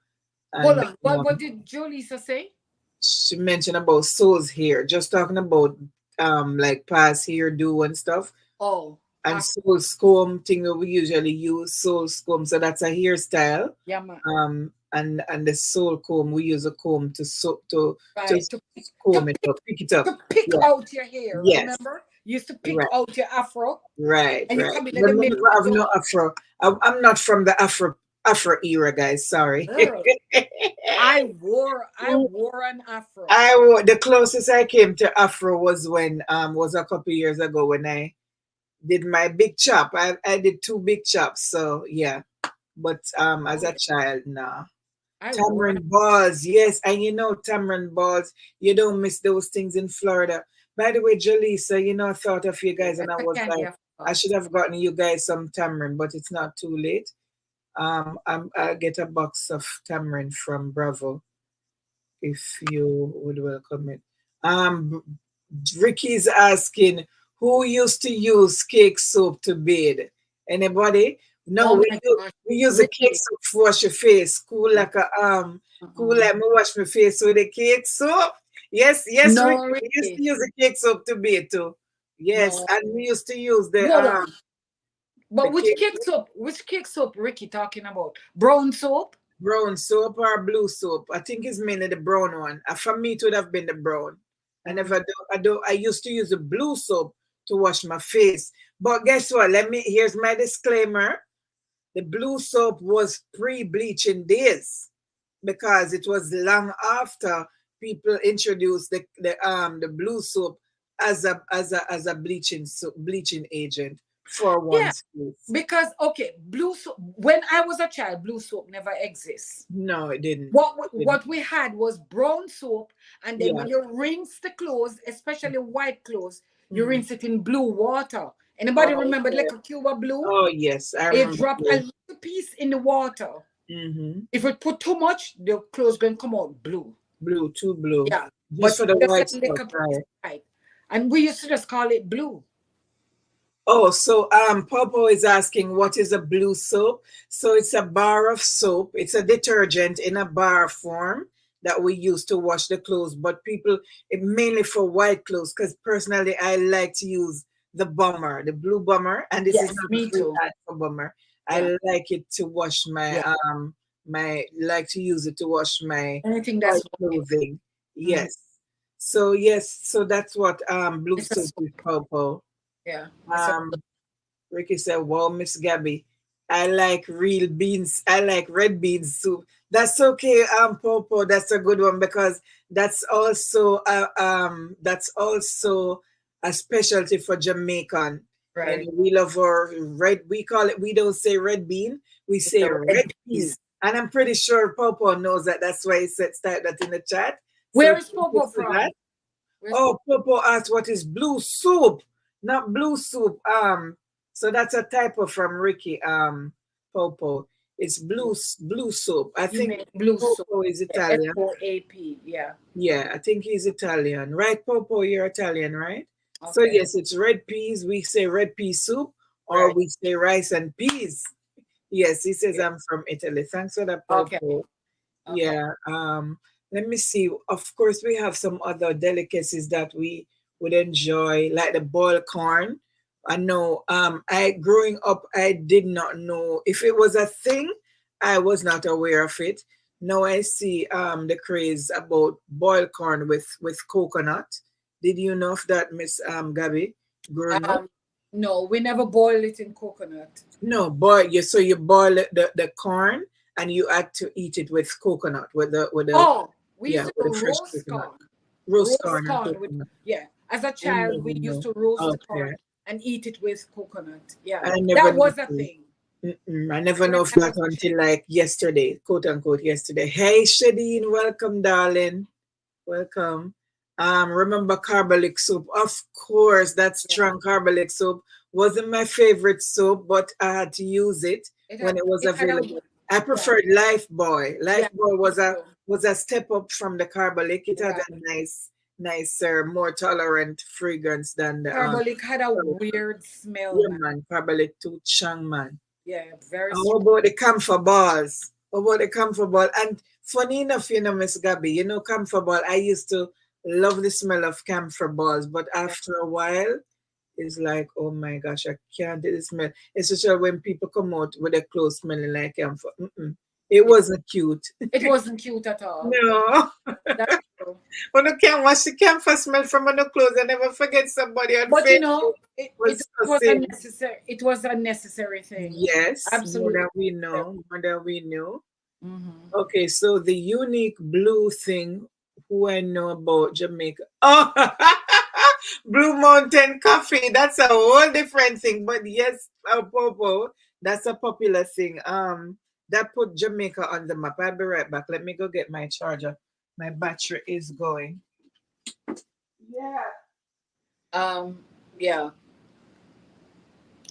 [SPEAKER 2] Hold
[SPEAKER 1] and
[SPEAKER 2] on. What did Jolisa say?
[SPEAKER 1] she mentioned about souls here, just talking about like pass here, do and stuff.
[SPEAKER 2] Oh,
[SPEAKER 1] And soul comb thing that we usually use, soul comb. So that's a hairstyle.
[SPEAKER 2] yeah, man.
[SPEAKER 1] And the soul comb, we use a comb to
[SPEAKER 2] Right. To
[SPEAKER 1] comb it up, pick it up.
[SPEAKER 2] to pick
[SPEAKER 1] Yeah.
[SPEAKER 2] out your hair.
[SPEAKER 1] Yes.
[SPEAKER 2] Remember, you used to pick
[SPEAKER 1] Right.
[SPEAKER 2] out your afro,
[SPEAKER 1] Right.
[SPEAKER 2] and you
[SPEAKER 1] Right.
[SPEAKER 2] come in
[SPEAKER 1] But
[SPEAKER 2] the
[SPEAKER 1] me
[SPEAKER 2] middle
[SPEAKER 1] never
[SPEAKER 2] and
[SPEAKER 1] have
[SPEAKER 2] go,
[SPEAKER 1] no afro. I'm not from the afro era, guys. Sorry.
[SPEAKER 2] girl. I wore an afro.
[SPEAKER 1] The closest I came to afro was when was a couple years ago when I did my big chop. I did two big chops, so yeah. But as
[SPEAKER 2] Oh,
[SPEAKER 1] a child, nah.
[SPEAKER 2] I wore an
[SPEAKER 1] Tamarind balls, yes, and tamarind balls. You don't miss those things in Florida. By the way, Jaleesa, I thought of you guys, and
[SPEAKER 2] that's
[SPEAKER 1] I
[SPEAKER 2] a
[SPEAKER 1] was
[SPEAKER 2] candy
[SPEAKER 1] like,
[SPEAKER 2] of
[SPEAKER 1] I should
[SPEAKER 2] course.
[SPEAKER 1] have gotten you guys some tamarind, but it's not too late. I'll get a box of tamarind from Bravo if you would welcome it. Um, Ricky's asking who used to use cake soap to bathe. Anybody? No,
[SPEAKER 2] Oh
[SPEAKER 1] we
[SPEAKER 2] my
[SPEAKER 1] use,
[SPEAKER 2] gosh,
[SPEAKER 1] we use a cake
[SPEAKER 2] Ricky.
[SPEAKER 1] soap to wash your face. Cool
[SPEAKER 2] Uh-uh.
[SPEAKER 1] like me wash my face with a cake soap. Yes, yes, Ricky.
[SPEAKER 2] No,
[SPEAKER 1] We used to
[SPEAKER 2] Ricky.
[SPEAKER 1] use a cake soap to bathe too. Yes,
[SPEAKER 2] No.
[SPEAKER 1] and we used to use
[SPEAKER 2] Hold on.
[SPEAKER 1] the
[SPEAKER 2] But which
[SPEAKER 1] cake
[SPEAKER 2] cake soap? Which cake soap Ricky talking about? Brown soap?
[SPEAKER 1] brown soap or blue soap. I think it's mainly the brown one. For me, it would have been the brown. I
[SPEAKER 2] Uh-huh.
[SPEAKER 1] never do. I used to use the blue soap to wash my face. But guess what? Here's my disclaimer. The blue soap was pre-bleaching days because it was long after people introduced the blue soap as a bleaching agent for
[SPEAKER 2] Yeah.
[SPEAKER 1] one's face.
[SPEAKER 2] Because okay, blue soap. When I was a child, blue soap never exists.
[SPEAKER 1] No, it didn't.
[SPEAKER 2] What we had was brown soap, and then
[SPEAKER 1] Yeah.
[SPEAKER 2] when you rinse the clothes, especially white clothes, you
[SPEAKER 1] Mhm.
[SPEAKER 2] rinse it in blue water. Anybody
[SPEAKER 1] Oh,
[SPEAKER 2] remember the
[SPEAKER 1] okay.
[SPEAKER 2] little cube of blue?
[SPEAKER 1] Oh, yes, I
[SPEAKER 2] You
[SPEAKER 1] remember
[SPEAKER 2] drop a
[SPEAKER 1] blue.
[SPEAKER 2] little piece in the water.
[SPEAKER 1] Mm-hmm.
[SPEAKER 2] If you put too much, the clothes gonna come out blue.
[SPEAKER 1] Blue, too blue.
[SPEAKER 2] Yeah,
[SPEAKER 1] Just
[SPEAKER 2] but
[SPEAKER 1] for the
[SPEAKER 2] just a
[SPEAKER 1] white stuff,
[SPEAKER 2] little piece,
[SPEAKER 1] right?
[SPEAKER 2] right? And we used to just call it blue.
[SPEAKER 1] Oh, so Popo is asking what is a blue soap? So it's a bar of soap. It's a detergent in a bar form that we use to wash the clothes, but mainly for white clothes, because personally I like to use the blue bomber, and this is
[SPEAKER 2] Yes,
[SPEAKER 1] not a
[SPEAKER 2] me
[SPEAKER 1] free
[SPEAKER 2] too.
[SPEAKER 1] ad for bomber. I
[SPEAKER 2] Yeah,
[SPEAKER 1] like it to wash
[SPEAKER 2] yeah.
[SPEAKER 1] like to use it to wash my
[SPEAKER 2] Anything
[SPEAKER 1] white
[SPEAKER 2] that's white.
[SPEAKER 1] clothing.
[SPEAKER 2] Mhm.
[SPEAKER 1] Yes. So that's what blue
[SPEAKER 2] It's a
[SPEAKER 1] soap
[SPEAKER 2] soap.
[SPEAKER 1] is, Popo.
[SPEAKER 2] Yeah, it's a
[SPEAKER 1] Um Ricky said, "Wow, Miss Gabby, I like real beans. I like red beans soup. That's okay, Popo. That's a good one because that's also a specialty for Jamaican. And
[SPEAKER 2] right.
[SPEAKER 1] we love our red. We call it. We don't say red bean. We
[SPEAKER 2] It's
[SPEAKER 1] say
[SPEAKER 2] a red
[SPEAKER 1] red
[SPEAKER 2] peas.
[SPEAKER 1] peas. And I'm pretty sure Popo knows that. That's why he said type that in the chat. So
[SPEAKER 2] Where is
[SPEAKER 1] thank you
[SPEAKER 2] Popo
[SPEAKER 1] for that.
[SPEAKER 2] from? Where's
[SPEAKER 1] Oh,
[SPEAKER 2] Popo?
[SPEAKER 1] Popo asked what is blue soup, not blue soup. So that's a typo from Ricky. Popo, it's blue soup. I
[SPEAKER 2] You
[SPEAKER 1] think
[SPEAKER 2] make blue soap.
[SPEAKER 1] Popo is
[SPEAKER 2] Yeah,
[SPEAKER 1] Italian.
[SPEAKER 2] SOAP. Yeah.
[SPEAKER 1] Yeah, I think he's Italian, right? Popo, you're Italian, right? So
[SPEAKER 2] Okay.
[SPEAKER 1] yes, it's red peas. We say red pea soup, or
[SPEAKER 2] Right.
[SPEAKER 1] we say rice and peas. Yes, he says
[SPEAKER 2] Yeah.
[SPEAKER 1] I'm from Italy. Thanks for that,
[SPEAKER 2] Okay.
[SPEAKER 1] Popo.
[SPEAKER 2] Okay.
[SPEAKER 1] Yeah. Let me see. Of course, we have some other delicacies that we would enjoy, like the boiled corn. I know. I growing up, I did not know if it was a thing. I was not aware of it. Now I see the craze about boiled corn with coconut. Did you know of that, Miss Gabby? Growing up?
[SPEAKER 2] Um, no, we never boil it in coconut.
[SPEAKER 1] No, so you boil the corn and you add to eat it with coconut with the
[SPEAKER 2] Oh, we used
[SPEAKER 1] yeah
[SPEAKER 2] to
[SPEAKER 1] with
[SPEAKER 2] do
[SPEAKER 1] the fresh
[SPEAKER 2] roast
[SPEAKER 1] coconut,
[SPEAKER 2] corn.
[SPEAKER 1] roast
[SPEAKER 2] Roast
[SPEAKER 1] corn and
[SPEAKER 2] corn with,
[SPEAKER 1] coconut.
[SPEAKER 2] yeah. As a
[SPEAKER 1] I
[SPEAKER 2] child,
[SPEAKER 1] never
[SPEAKER 2] we used
[SPEAKER 1] know.
[SPEAKER 2] to roast the
[SPEAKER 1] Okay,
[SPEAKER 2] corn and eat it with coconut. Yeah.
[SPEAKER 1] I never
[SPEAKER 2] That
[SPEAKER 1] know.
[SPEAKER 2] was a thing
[SPEAKER 1] I never know
[SPEAKER 2] when
[SPEAKER 1] of
[SPEAKER 2] I
[SPEAKER 1] that
[SPEAKER 2] was a child.
[SPEAKER 1] until like yesterday, quote unquote yesterday. Hey Shadeen, welcome, darling. Welcome. Remember carbolic soup? Of course, that
[SPEAKER 2] Yeah.
[SPEAKER 1] strong carbolic soup wasn't my favorite soup, but I had to use it when it was
[SPEAKER 2] It had a,
[SPEAKER 1] available. I
[SPEAKER 2] yeah,
[SPEAKER 1] preferred Life Boy.
[SPEAKER 2] yeah,
[SPEAKER 1] Life Boy
[SPEAKER 2] me
[SPEAKER 1] was a
[SPEAKER 2] too.
[SPEAKER 1] was a step up from the carbolic. It had a
[SPEAKER 2] Right.
[SPEAKER 1] nicer, more tolerant fragrance than the
[SPEAKER 2] Carbolic had a
[SPEAKER 1] carbolic.
[SPEAKER 2] weird smell,
[SPEAKER 1] Yeah,
[SPEAKER 2] man.
[SPEAKER 1] man, carbolic too chang man.
[SPEAKER 2] Yeah, very
[SPEAKER 1] And what
[SPEAKER 2] strong.
[SPEAKER 1] about the camphor balls? What about the camphor ball? And funny enough, Miss Gabby, camphor ball. I used to love the smell of camphor balls, but
[SPEAKER 2] Yeah.
[SPEAKER 1] after a while, it's like, oh my gosh, I can't do the smell. Especially when people come out with their clothes smelling like camphor. Mm-mm. It
[SPEAKER 2] Yeah.
[SPEAKER 1] wasn't cute.
[SPEAKER 2] It wasn't cute at all.
[SPEAKER 1] No.
[SPEAKER 2] That's true.
[SPEAKER 1] When you can't wash the camphor smell from on the clothes, I never forget somebody on
[SPEAKER 2] But you
[SPEAKER 1] Facebook
[SPEAKER 2] know, it
[SPEAKER 1] was
[SPEAKER 2] was a
[SPEAKER 1] saying,
[SPEAKER 2] necessary. It was a necessary thing.
[SPEAKER 1] yes, more
[SPEAKER 2] Absolutely
[SPEAKER 1] than we
[SPEAKER 2] necessary.
[SPEAKER 1] know, more than we know.
[SPEAKER 2] Hmm.
[SPEAKER 1] Okay, so the unique blue thing who I know about Jamaica. Oh, Blue Mountain Coffee. That's a whole different thing. But yes, Popo, that's a popular thing. That put Jamaica on the map. I'll be right back. Let me go get my charger. My battery is going. Yeah.
[SPEAKER 2] Um, yeah,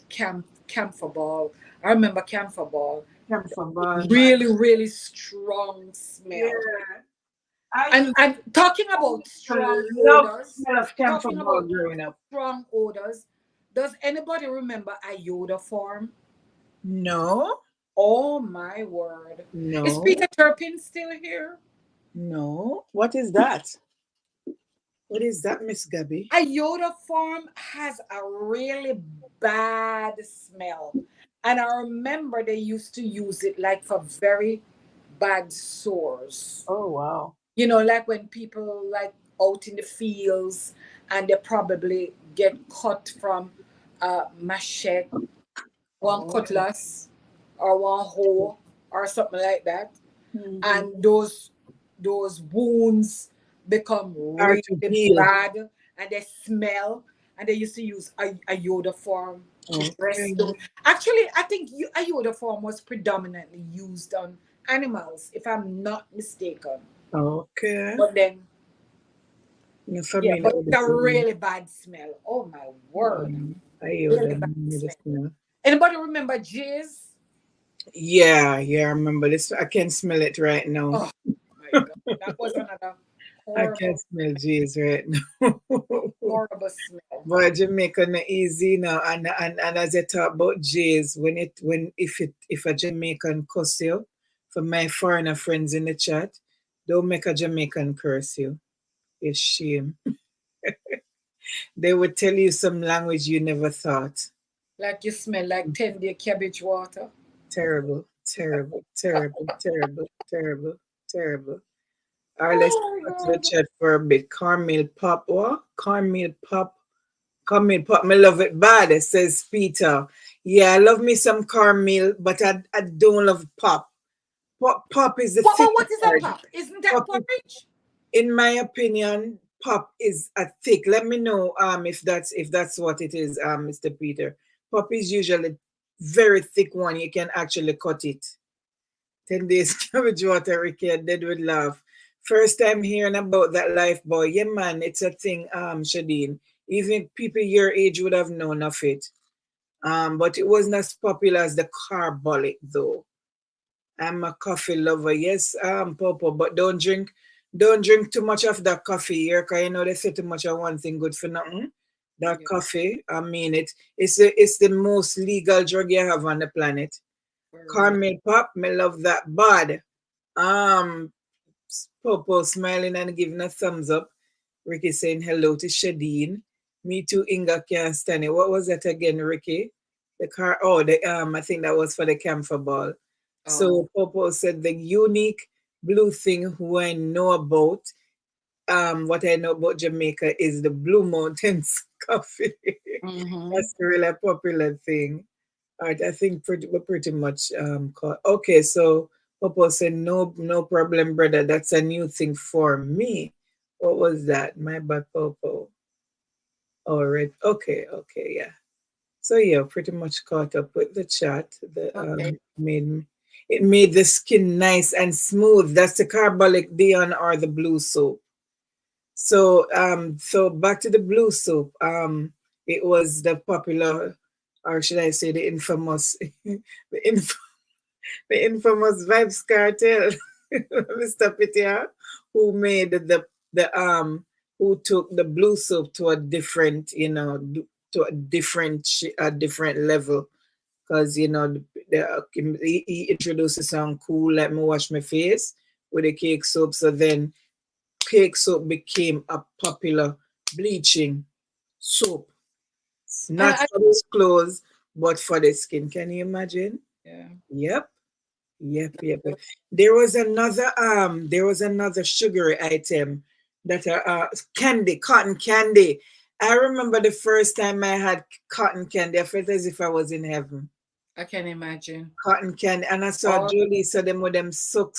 [SPEAKER 2] camphor ball. I remember camphor ball.
[SPEAKER 1] Come from ball, man.
[SPEAKER 2] Really, really strong smell.
[SPEAKER 1] Yeah.
[SPEAKER 2] And talking about
[SPEAKER 1] I
[SPEAKER 2] strong
[SPEAKER 1] love
[SPEAKER 2] odors,
[SPEAKER 1] smell of camphor
[SPEAKER 2] talking
[SPEAKER 1] ball
[SPEAKER 2] about
[SPEAKER 1] growing up.
[SPEAKER 2] strong odors, does anybody remember iodoform?
[SPEAKER 1] No,
[SPEAKER 2] Oh my word. Is
[SPEAKER 1] no,
[SPEAKER 2] Peter Turpin still here?
[SPEAKER 1] no. What is that? What is that, Miss Gabby?
[SPEAKER 2] Iodoform has a really bad smell. And I remember they used to use it like for very bad sores.
[SPEAKER 1] Oh wow.
[SPEAKER 2] Like when people like out in the fields and they probably get cut from machete, one
[SPEAKER 1] Oh.
[SPEAKER 2] cutlass, or one hoe, or something like that,
[SPEAKER 1] Mhm.
[SPEAKER 2] and those wounds become
[SPEAKER 1] Hard
[SPEAKER 2] really
[SPEAKER 1] to heal.
[SPEAKER 2] bad and they smell. And they used to use a iodoform to dress
[SPEAKER 1] Okay.
[SPEAKER 2] those. Actually, I think iodoform was predominantly used on animals, if I'm not mistaken.
[SPEAKER 1] Okay.
[SPEAKER 2] But then,
[SPEAKER 1] You're
[SPEAKER 2] yeah,
[SPEAKER 1] familiar
[SPEAKER 2] but
[SPEAKER 1] with
[SPEAKER 2] it's
[SPEAKER 1] this
[SPEAKER 2] a
[SPEAKER 1] one.
[SPEAKER 2] really bad smell. Oh my word.
[SPEAKER 1] I hear
[SPEAKER 2] Really
[SPEAKER 1] them.
[SPEAKER 2] bad
[SPEAKER 1] I
[SPEAKER 2] smell.
[SPEAKER 1] just know.
[SPEAKER 2] Anybody remember jizz?
[SPEAKER 1] Yeah, yeah, I remember this. I can smell it right now.
[SPEAKER 2] Oh my God. That was another
[SPEAKER 1] I can
[SPEAKER 2] horrible,
[SPEAKER 1] smell G's right now.
[SPEAKER 2] horrible smell.
[SPEAKER 1] But Jamaica not easy now, and as I talk about J's, if a Jamaican cuss you, for my foreigner friends in the chat, don't make a Jamaican curse you. It's shame. They would tell you some language you never thought.
[SPEAKER 2] Like you smell like 10-day cabbage water.
[SPEAKER 1] Terrible, terrible, terrible, terrible, terrible, terrible. All right, let's
[SPEAKER 2] Oh
[SPEAKER 1] go to the
[SPEAKER 2] my God.
[SPEAKER 1] chat for a bit. Carmel Pop, what? Carmel Pop. Carmel Pop, me love it bad, says Peter. Yeah, I love me some caramel, but I don't love pop. Pop is the thick
[SPEAKER 2] What is a
[SPEAKER 1] part.
[SPEAKER 2] pop? Isn't that
[SPEAKER 1] Pop is,
[SPEAKER 2] porridge?
[SPEAKER 1] in my opinion, pop is a thick. Let me know if that's what it is, Mr. Peter. Pop is usually very thick one. You can actually cut it. 10 days cabbage water, Ricky, I dead with laugh. First time hearing about that life boy. Yeah, man, it's a thing, Shadeen. Even people your age would have known of it. But it wasn't as popular as the carbolic though. I'm a coffee lover, yes, Popo, but don't drink too much of that coffee here, cause you know they say too much of one thing good for nothing. That
[SPEAKER 2] Yeah,
[SPEAKER 1] coffee, I mean it's the most legal drug you have on the planet.
[SPEAKER 2] for real.
[SPEAKER 1] Caramel pop, me love that bad. Um, Popo smiling and giving a thumbs up. Ricky saying hello to Shadeen. Me too, Inga can't stand it. What was that again, Ricky? The car, oh, I think that was for the camphor ball.
[SPEAKER 2] Oh,
[SPEAKER 1] So Popo said the unique blue thing who I know about, what I know about Jamaica is the Blue Mountains coffee.
[SPEAKER 2] mm-hmm.
[SPEAKER 1] That's really a popular thing. All right, I think we're pretty much caught. Okay, so Popo said no problem, brother. That's a new thing for me. What was that? My bad, Popo. All right. Okay, yeah. So yeah, pretty much caught up with the chat. The
[SPEAKER 2] Okay.
[SPEAKER 1] it made the skin nice and smooth. That's the carbolic Dion or the blue soap. So back to the blue soap. It was the popular, or should I say the infamous, the the infamous Vibes Cartel, Mr. Pitya, who made who took the blue soap to a different, a different level. Because he introduces some cool, let me wash my face with the cake soap. So then cake soap became a popular bleaching soap. It's
[SPEAKER 2] And
[SPEAKER 1] not for those clothes, but for the skin. Can you imagine?
[SPEAKER 2] yeah.
[SPEAKER 1] Yep. Yep. There was another sugary item that candy, cotton candy. I remember the first time I had cotton candy. I felt as if I was in heaven.
[SPEAKER 2] I can imagine.
[SPEAKER 1] Cotton candy, and I saw
[SPEAKER 2] Oh,
[SPEAKER 1] Julie saw them with them soak.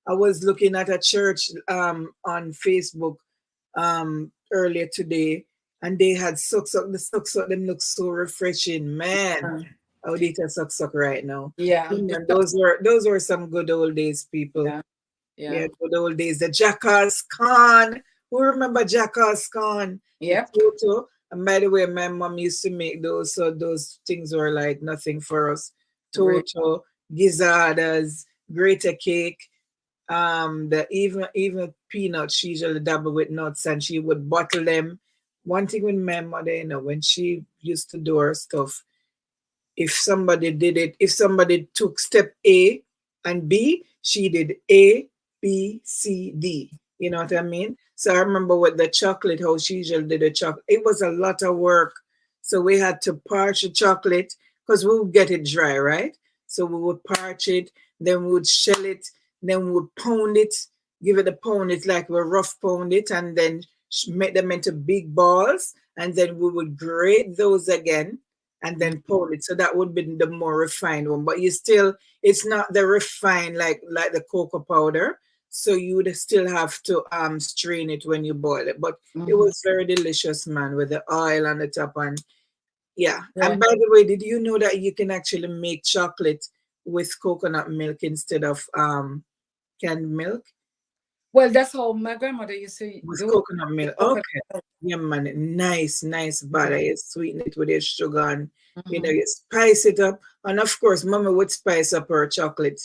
[SPEAKER 1] I was looking at a church on Facebook earlier today, and they had soak. The soak them look so refreshing, man. I would eat a suck right now.
[SPEAKER 2] yeah.
[SPEAKER 1] Yeah, those were some good old days, people.
[SPEAKER 2] Yeah. Yeah.
[SPEAKER 1] Yeah, good old days. The Jackass Khan. Who remember Jackass Khan? The
[SPEAKER 2] Yep.
[SPEAKER 1] Toto. And by the way, my mom used to make those, so those things were like nothing for us.
[SPEAKER 2] Really.
[SPEAKER 1] Toto, Gizzards, Greater Cake. The even peanuts she usually double with nuts, and she would bottle them. One thing with my mother, when she used to do her stuff, if somebody took step A and B, she did A, B, C, D. You know what I mean? So I remember with the chocolate, how she usually did the chocolate. It was a lot of work. So we had to parch the chocolate because we would get it dry, right? So we would parch it, then we would shell it, then we would pound it, give it a pound. It's like we rough pound it, and then make them into big balls, and then we would grate those again and
[SPEAKER 2] Mhm.
[SPEAKER 1] then pour it. So that would be the more refined one. But you still, it's not the refined like the cocoa powder. So you would still have to strain it when you boil it. But it
[SPEAKER 2] Mhm.
[SPEAKER 1] was very delicious, man, with the oil on the top. And yeah.
[SPEAKER 2] Yeah.
[SPEAKER 1] And by the way, did you know that you can actually make chocolate with coconut milk instead of canned milk?
[SPEAKER 2] Well, that's how my grandmother used to
[SPEAKER 1] With
[SPEAKER 2] do it.
[SPEAKER 1] coconut
[SPEAKER 2] The
[SPEAKER 1] milk.
[SPEAKER 2] coconut
[SPEAKER 1] Okay.
[SPEAKER 2] milk.
[SPEAKER 1] Yeah, man. Nice, nice
[SPEAKER 2] Mhm.
[SPEAKER 1] butter. You sweeten it with your sugar and
[SPEAKER 2] Mhm.
[SPEAKER 1] you spice it up. And of course, Mama would spice up her chocolate.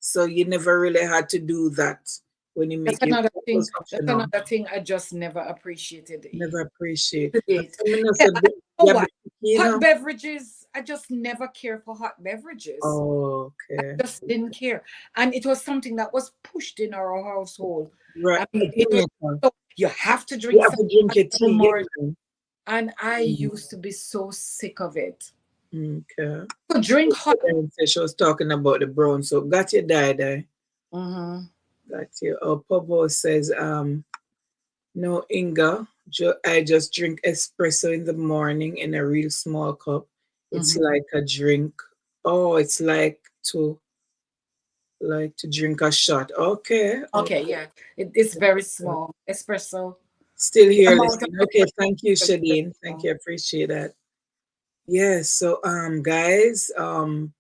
[SPEAKER 1] So you never really had to do that when you
[SPEAKER 2] That's
[SPEAKER 1] make it.
[SPEAKER 2] another
[SPEAKER 1] That
[SPEAKER 2] thing.
[SPEAKER 1] was
[SPEAKER 2] That's
[SPEAKER 1] optional.
[SPEAKER 2] another thing I just never appreciated
[SPEAKER 1] Never appreciate.
[SPEAKER 2] to
[SPEAKER 1] And
[SPEAKER 2] date.
[SPEAKER 1] some
[SPEAKER 2] Yeah,
[SPEAKER 1] said,
[SPEAKER 2] I don't know
[SPEAKER 1] yeah,
[SPEAKER 2] why.
[SPEAKER 1] but you
[SPEAKER 2] Hot
[SPEAKER 1] know.
[SPEAKER 2] beverages, I just never care for hot beverages.
[SPEAKER 1] Oh, okay.
[SPEAKER 2] Just didn't care. And it was something that was pushed in our household.
[SPEAKER 1] Right.
[SPEAKER 2] I mean, it was
[SPEAKER 1] Jamaica.
[SPEAKER 2] so you have to
[SPEAKER 1] You
[SPEAKER 2] drink
[SPEAKER 1] have
[SPEAKER 2] some
[SPEAKER 1] to drink your
[SPEAKER 2] every
[SPEAKER 1] tea.
[SPEAKER 2] morning.
[SPEAKER 1] Yeah,
[SPEAKER 2] And I
[SPEAKER 1] man.
[SPEAKER 2] used to be so sick of it.
[SPEAKER 1] Okay.
[SPEAKER 2] To drink hot.
[SPEAKER 1] She was talking about the brown soap. Got your dye.
[SPEAKER 2] Mm-hmm.
[SPEAKER 1] Got you. Oh, Popo says, no, Inga. I just drink espresso in the morning in a real small cup. It's
[SPEAKER 2] Mm-hmm.
[SPEAKER 1] like a drink. Oh, it's like to drink a shot. Okay. Oh,
[SPEAKER 2] Okay, yeah. It's very small. Espresso.
[SPEAKER 1] still
[SPEAKER 2] The
[SPEAKER 1] here
[SPEAKER 2] amount of
[SPEAKER 1] listening. Okay,
[SPEAKER 2] espresso
[SPEAKER 1] thank you,
[SPEAKER 2] is very
[SPEAKER 1] Shadeen. Thank
[SPEAKER 2] small.
[SPEAKER 1] you. I appreciate that. Yes, so guys, I'm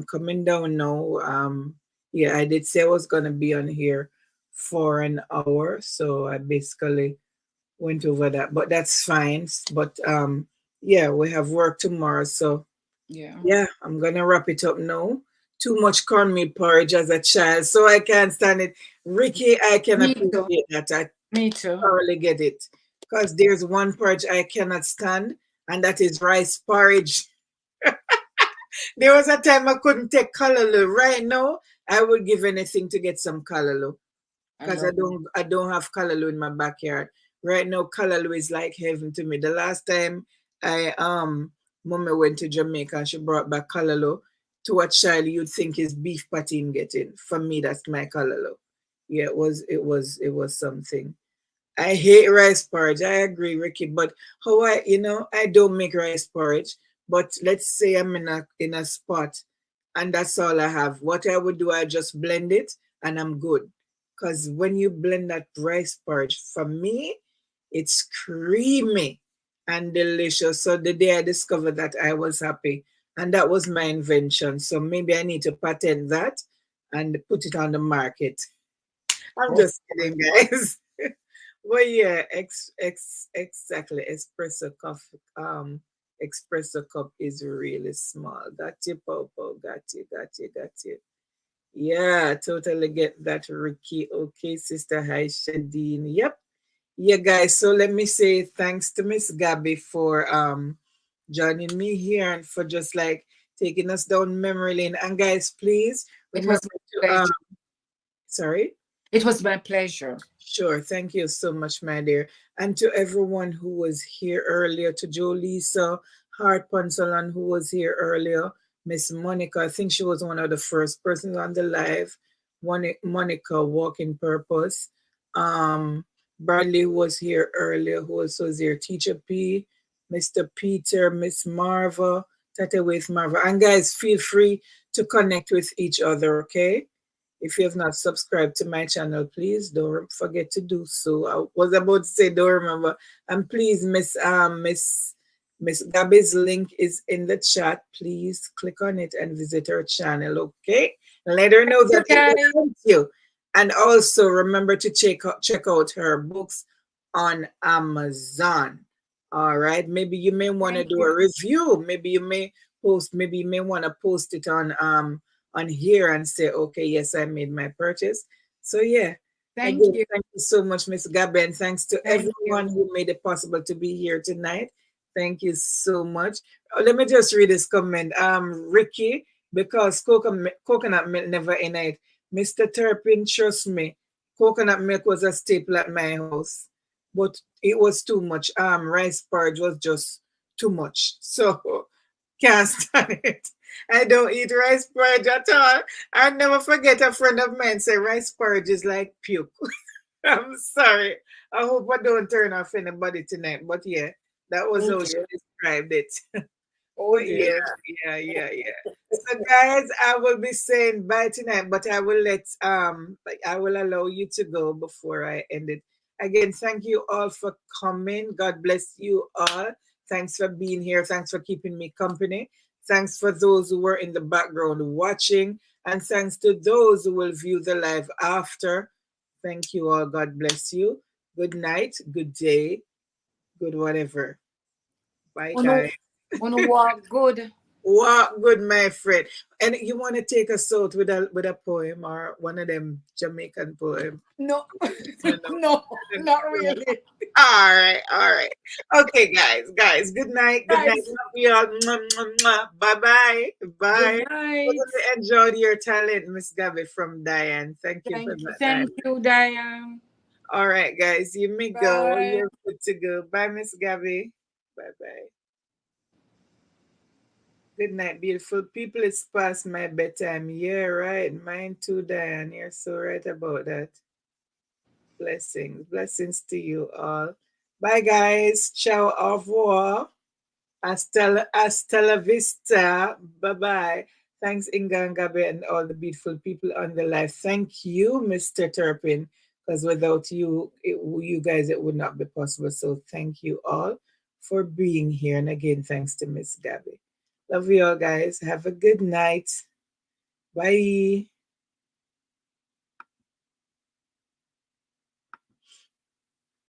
[SPEAKER 1] coming down now. Yeah, I did say I was gonna be on here for an hour, so I basically went over that, but that's fine. But yeah, we have work tomorrow, so
[SPEAKER 2] Yeah.
[SPEAKER 1] yeah, I'm gonna wrap it up now. Too much cornmeal porridge as a child, so I can't stand it. Ricky, I can
[SPEAKER 2] Me too.
[SPEAKER 1] appreciate that. I
[SPEAKER 2] Me too.
[SPEAKER 1] thoroughly get it. Because there's one porridge I cannot stand, and that is rice porridge. There was a time I couldn't take callaloo. Right now, I would give anything to get some callaloo
[SPEAKER 2] I
[SPEAKER 1] because
[SPEAKER 2] love
[SPEAKER 1] I don't have callaloo in my backyard. Right now, callaloo is like heaven to me. The last time I mommy went to Jamaica and she brought back callaloo to a child you'd think is beef patty in getting. For me, that's my callaloo. Yeah, it was something. I hate rice porridge. I agree, Ricky. But how I don't make rice porridge. But let's say I'm in a spot and that's all I have. What I would do, I just blend it and I'm good. Because when you blend that rice porridge, for me, it's creamy and delicious. So the day I discovered that, I was happy. And that was my invention. So maybe I need to patent that and put it on the market. I'm
[SPEAKER 2] it.
[SPEAKER 1] just kidding, guys. Well, yeah, exactly. Espresso cup is really small. Got you, Popo. Got you. Yeah, totally get that, Ricky. Okay, Sister Hi, Shadeen. Yep. Yeah, guys. So let me say thanks to Miss Gabby for joining me here and for just like taking us down memory lane. And guys, please
[SPEAKER 2] It was
[SPEAKER 1] remember
[SPEAKER 2] my
[SPEAKER 1] to
[SPEAKER 2] pleasure.
[SPEAKER 1] sorry.
[SPEAKER 2] It was my pleasure.
[SPEAKER 1] Sure. Thank you so much, my dear. And to everyone who was here earlier, to Joe Lisa, Hart Ponsalon, who was here earlier, Miss Monica, I think she was one of the first persons on the live. Monica, Walking Purpose. Um, Bradley, who was here earlier, who also was here, Teacher P, Mr. Peter, Miss Marva, Tata with Marva. And guys, feel free to connect with each other, okay? If you have not subscribed to my channel, please don't forget to do so. I was about to say don't remember. And please, Miss Gabby's link is in the chat. Please click on it and visit her channel, okay? Let her know
[SPEAKER 2] You
[SPEAKER 1] that Inga
[SPEAKER 2] guys.
[SPEAKER 1] sent you. And also remember to check out her books on Amazon. All right. Maybe you may want to
[SPEAKER 2] Thank
[SPEAKER 1] do
[SPEAKER 2] you.
[SPEAKER 1] a review. Maybe you may want to post it on here and say, okay, yes, I made my purchase. So yeah,
[SPEAKER 2] Thank
[SPEAKER 1] again,
[SPEAKER 2] you.
[SPEAKER 1] thank you so much, Miss Gabby, and thanks to
[SPEAKER 2] Thank
[SPEAKER 1] everyone
[SPEAKER 2] you.
[SPEAKER 1] who made it possible to be here tonight. Thank you so much. Let me just read this comment. Ricky, because coconut milk never in it. Mr. Turpin, trust me, coconut milk was a staple at my house, but it was too much. Rice porridge was just too much. So can't stand it. I don't eat rice porridge at all. I never forget a friend of mine say rice porridge is like puke. I'm sorry. I hope I don't turn off anybody tonight. But yeah, that was
[SPEAKER 2] Oh
[SPEAKER 1] how she
[SPEAKER 2] dear.
[SPEAKER 1] described it.
[SPEAKER 2] Oh
[SPEAKER 1] But yeah,
[SPEAKER 2] dear.
[SPEAKER 1] yeah. So guys, I will be saying bye tonight, but I will allow you to go before I end it. Again, thank you all for coming. God bless you all. Thanks for being here. Thanks for keeping me company. Thanks for those who were in the background watching. And thanks to those who will view the live after. Thank you all. God bless you. Good night, good day, good whatever. Bye,
[SPEAKER 2] Wanna,
[SPEAKER 1] guys.
[SPEAKER 2] wanna walk good?
[SPEAKER 1] Wow, good, my friend. And you want to take us out with a poem or one of them Jamaican poem?
[SPEAKER 2] No,
[SPEAKER 1] No, no,
[SPEAKER 2] no,
[SPEAKER 1] no,
[SPEAKER 2] not
[SPEAKER 1] no.
[SPEAKER 2] really.
[SPEAKER 1] All right, all right. Okay, guys. Good night. Good night.
[SPEAKER 2] Guys,
[SPEAKER 1] Love you all. Mwah, mwah, mwah. Bye bye.
[SPEAKER 2] good
[SPEAKER 1] Bye.
[SPEAKER 2] night.
[SPEAKER 1] Totally enjoyed your talent, Miss Gabby from Diane. Thank you for that,
[SPEAKER 2] Thank
[SPEAKER 1] Diane.
[SPEAKER 2] you, Diane.
[SPEAKER 1] All right, guys. You may go.
[SPEAKER 2] Bye.
[SPEAKER 1] You're good to go. Bye, Miss Gabby. Bye bye. Good night, beautiful people. It's past my bedtime. Yeah, right. Mine too, Diane. You're so right about that. Blessings. Blessings to you all. Bye, guys. Ciao, au revoir. Hasta la vista. Bye bye. Thanks, Inga and Gabi, and all the beautiful people on the live. Thank you, Mr. Turpin, because without you, you guys, it would not be possible. So thank you all for being here. And again, thanks to Miss Gabi. Love you all, guys. Have a good night. Bye.